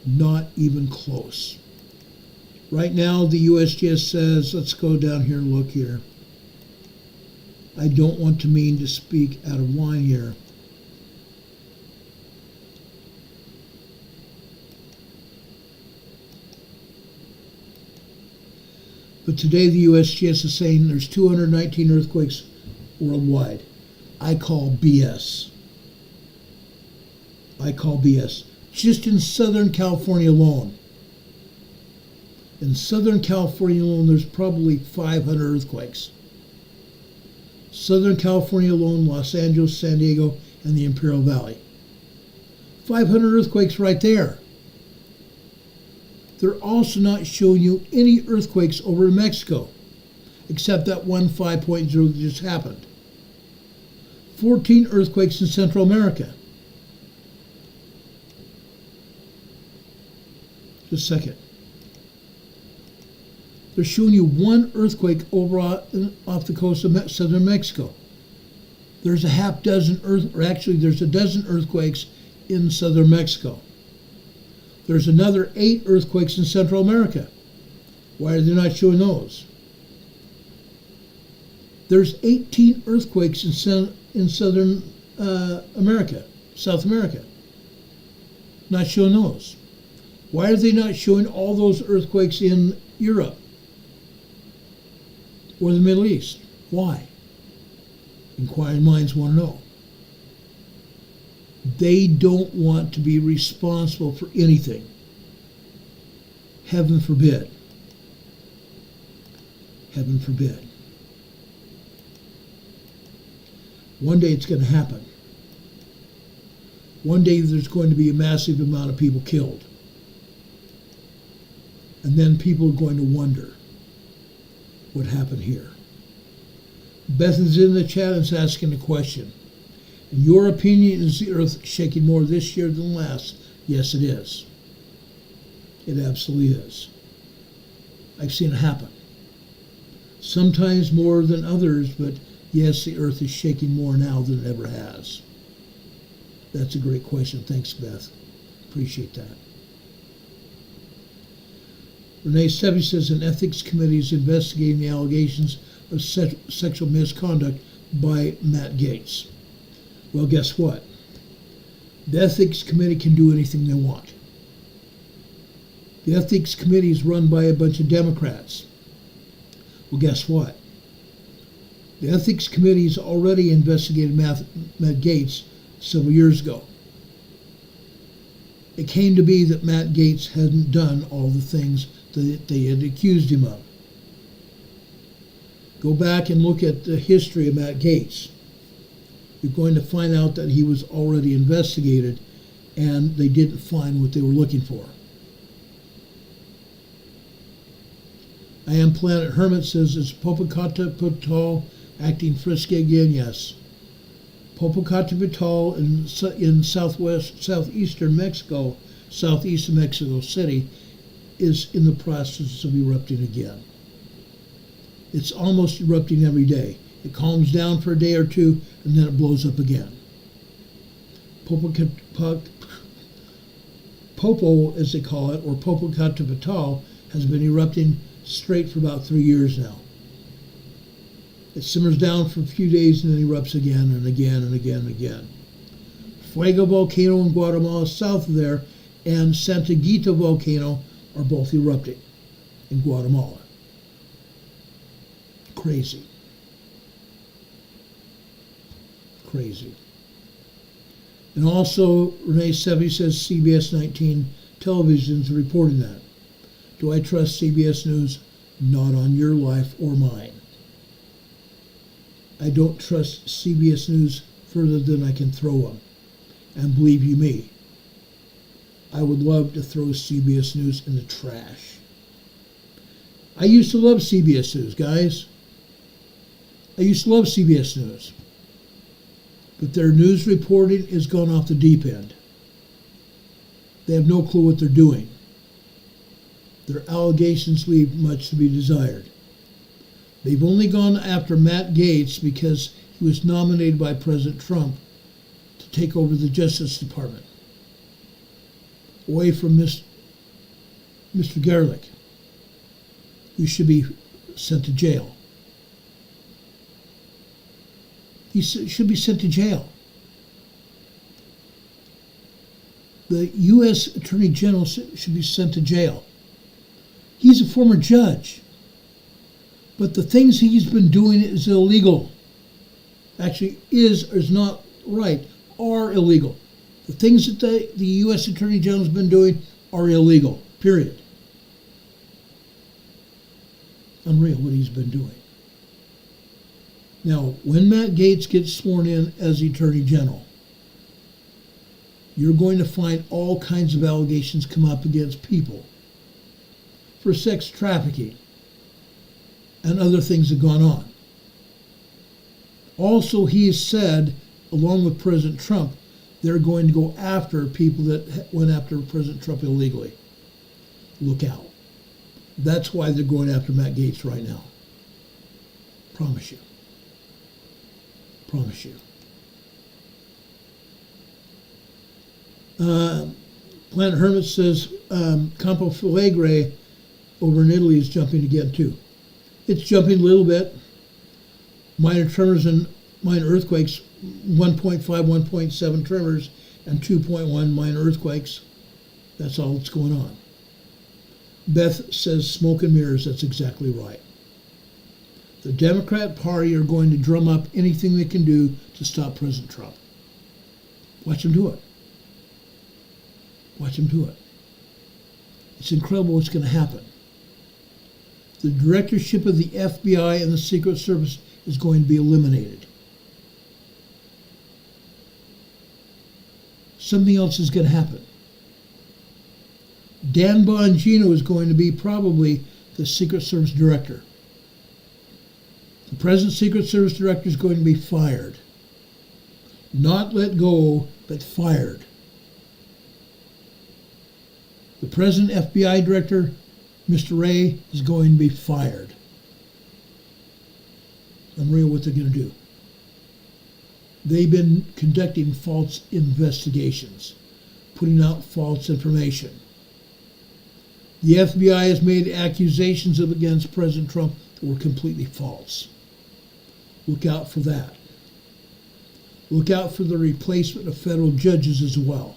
Not even close. Right now, the USGS says, let's go down here and look here. I don't want to mean to speak out of line here. But today the USGS is saying there's 219 earthquakes worldwide. I call BS. I call BS. Just in Southern California alone. In Southern California alone, there's probably 500 earthquakes. Southern California alone, Los Angeles, San Diego, and the Imperial Valley. 500 earthquakes right there. They're also not showing you any earthquakes over in Mexico, except that one 5.0 that just happened. 14 earthquakes in Central America. Just a second. They're showing you one earthquake over off the coast of southern Mexico. There's a half dozen there's a dozen earthquakes in southern Mexico. There's another 8 earthquakes in Central America. Why are they not showing those? There's 18 earthquakes in Southern America, South America. Not showing those. Why are they not showing all those earthquakes in Europe or the Middle East? Why? Inquiring minds want to know. They don't want to be responsible for anything. Heaven forbid. Heaven forbid. One day it's going to happen. One day there's going to be a massive amount of people killed. And then people are going to wonder what happened here. Beth is in the chat and is asking a question. In your opinion, is the earth shaking more this year than last? Yes, it is. It absolutely is. I've seen it happen. Sometimes more than others, but yes, the earth is shaking more now than it ever has. That's a great question. Thanks, Beth. Appreciate that. Renee Sevi says an ethics committee is investigating the allegations of sexual misconduct by Matt Gaetz. Well, guess what? The ethics committee can do anything they want. The ethics committee is run by a bunch of Democrats. Well, guess what? The ethics committee has already investigated Matt Gaetz several years ago. It came to be that Matt Gaetz hadn't done all the things that they had accused him of. Go back and look at the history of Matt Gaetz. You're going to find out that he was already investigated and they didn't find what they were looking for. I Am Planet Hermit says, is Popocatépetl acting frisky again? Yes. Popocatépetl in southeastern Mexico, southeast of Mexico City, is in the process of erupting again. It's almost erupting every day. It calms down for a day or two, and then it blows up again. Popo, as they call it, or Popocatépetl, has been erupting straight for about 3 years now. It simmers down for a few days and then erupts again and again and again and again. Fuego volcano in Guatemala south of there and Santiaguita volcano are both erupting in Guatemala. Crazy. Crazy. And also, Renee Sevi says CBS 19 television's reporting that. Do I trust CBS News? Not on your life or mine. I don't trust CBS News further than I can throw them. And believe you me, I would love to throw CBS News in the trash. I used to love CBS News, guys. I used to love CBS News. But their news reporting has gone off the deep end. They have no clue what they're doing. Their allegations leave much to be desired. They've only gone after Matt Gaetz because he was nominated by President Trump to take over the Justice Department, away from Mr. Gerlich, who should be sent to jail. He should be sent to jail. The U.S. Attorney General should be sent to jail. He's a former judge. But the things he's been doing is illegal. Actually, is or is not right, are illegal. The things that the U.S. Attorney General has been doing are illegal, period. Unreal what he's been doing. Now, when Matt Gaetz gets sworn in as Attorney General, you're going to find all kinds of allegations come up against people for sex trafficking and other things have gone on. Also, he has said, along with President Trump, they're going to go after people that went after President Trump illegally. Look out. That's why they're going after Matt Gaetz right now. Promise you. Promise you. Planet Hermit says Campo Flegrei over in Italy is jumping again too. It's jumping a little bit. Minor tremors and minor earthquakes, 1.5, 1.7 tremors, and 2.1 minor earthquakes. That's all that's going on. Beth says smoke and mirrors. That's exactly right. The Democrat Party are going to drum up anything they can do to stop President Trump. Watch them do it. Watch them do it. It's incredible what's going to happen. The directorship of the FBI and the Secret Service is going to be eliminated. Something else is going to happen. Dan Bongino is going to be probably the Secret Service director. The present Secret Service director is going to be fired. Not let go, but fired. The present FBI director, Mr. Wray, is going to be fired. Unreal what they're going to do. They've been conducting false investigations, putting out false information. The FBI has made accusations against President Trump that were completely false. Look out for that. Look out for the replacement of federal judges as well,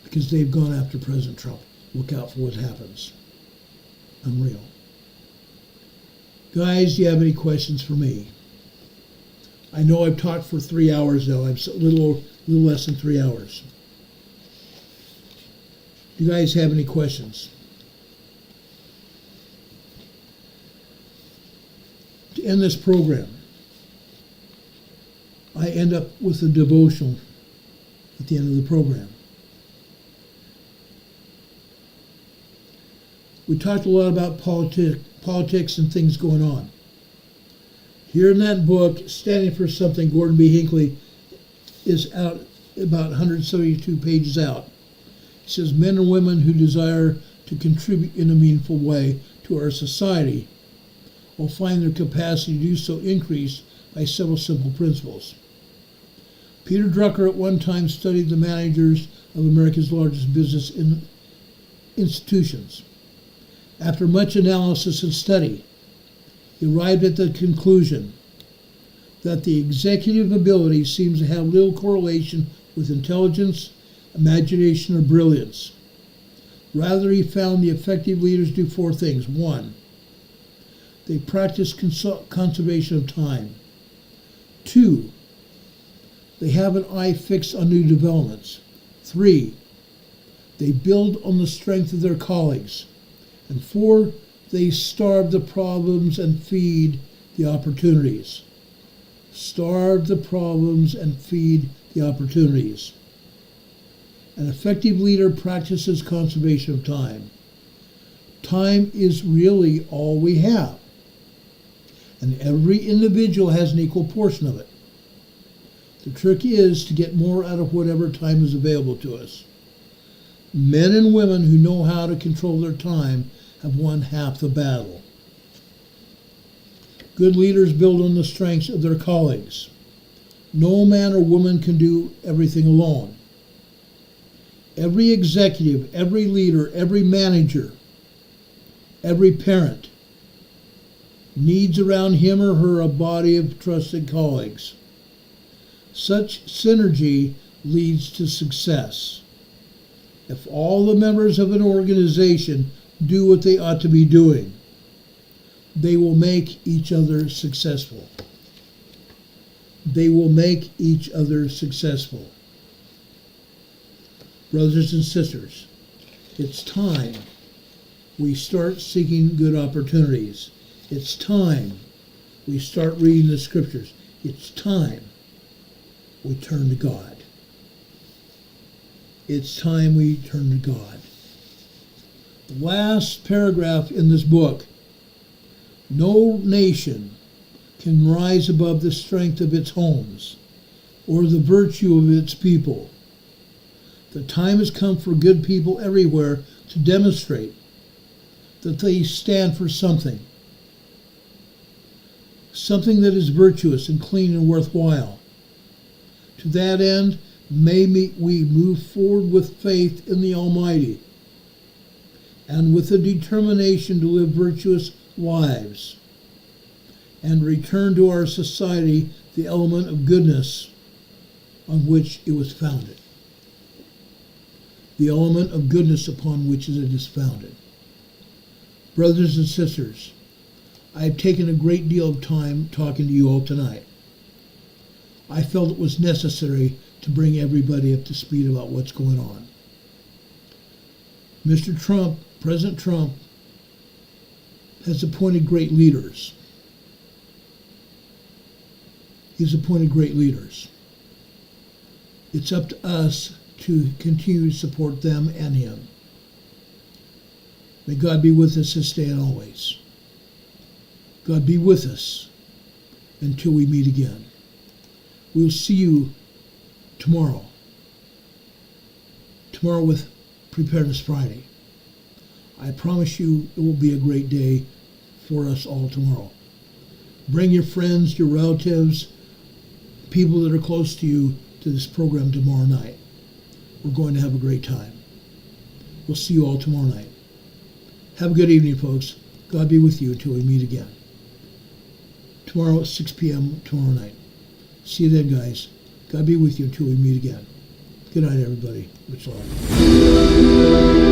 because they've gone after President Trump. Look out for what happens. Unreal. Guys, do you have any questions for me? I know I've talked for 3 hours now. I'm a little less than 3 hours. Do you guys have any questions? To end this program, I end up with a devotional at the end of the program. We talked a lot about politics and things going on. Here in that book, Standing for Something, Gordon B. Hinckley is out about 172 pages out. He says, men and women who desire to contribute in a meaningful way to our society will find their capacity to do so increased by several simple principles. Peter Drucker at one time studied the managers of America's largest business institutions. After much analysis and study, he arrived at the conclusion that the executive ability seems to have little correlation with intelligence, imagination, or brilliance. Rather, he found the effective leaders do four things. 1, they practice conservation of time. 2, they have an eye fixed on new developments. 3, they build on the strength of their colleagues. And 4, they starve the problems and feed the opportunities. Starve the problems and feed the opportunities. An effective leader practices conservation of time. Time is really all we have, and every individual has an equal portion of it. The trick is to get more out of whatever time is available to us. Men and women who know how to control their time have won half the battle. Good leaders build on the strengths of their colleagues. No man or woman can do everything alone. Every executive, every leader, every manager, every parent needs around him or her a body of trusted colleagues. Such synergy leads to success. If all the members of an organization do what they ought to be doing, they will make each other successful. They will make each other successful. Brothers and sisters, it's time we start seeking good opportunities. It's time we start reading the scriptures. It's time we turn to God. It's time we turn to God. The last paragraph in this book: no nation can rise above the strength of its homes or the virtue of its people. The time has come for good people everywhere to demonstrate that they stand for something that is virtuous and clean and worthwhile. To that end, may we move forward with faith in the Almighty and with a determination to live virtuous lives and return to our society the element of goodness on which it was founded. The element of goodness upon which it is founded. Brothers and sisters, I have taken a great deal of time talking to you all tonight. I felt it was necessary to bring everybody up to speed about what's going on. Mr. Trump, President Trump, has appointed great leaders. He's appointed great leaders. It's up to us to continue to support them and him. May God be with us this day and always. God be with us until we meet again. We'll see you tomorrow. Tomorrow with Preparedness Friday. I promise you it will be a great day for us all tomorrow. Bring your friends, your relatives, people that are close to you to this program tomorrow night. We're going to have a great time. We'll see you all tomorrow night. Have a good evening, folks. God be with you until we meet again. Tomorrow at 6 p.m. tomorrow night. See you then, guys. God be with you until we meet again. Good night, everybody. Much love.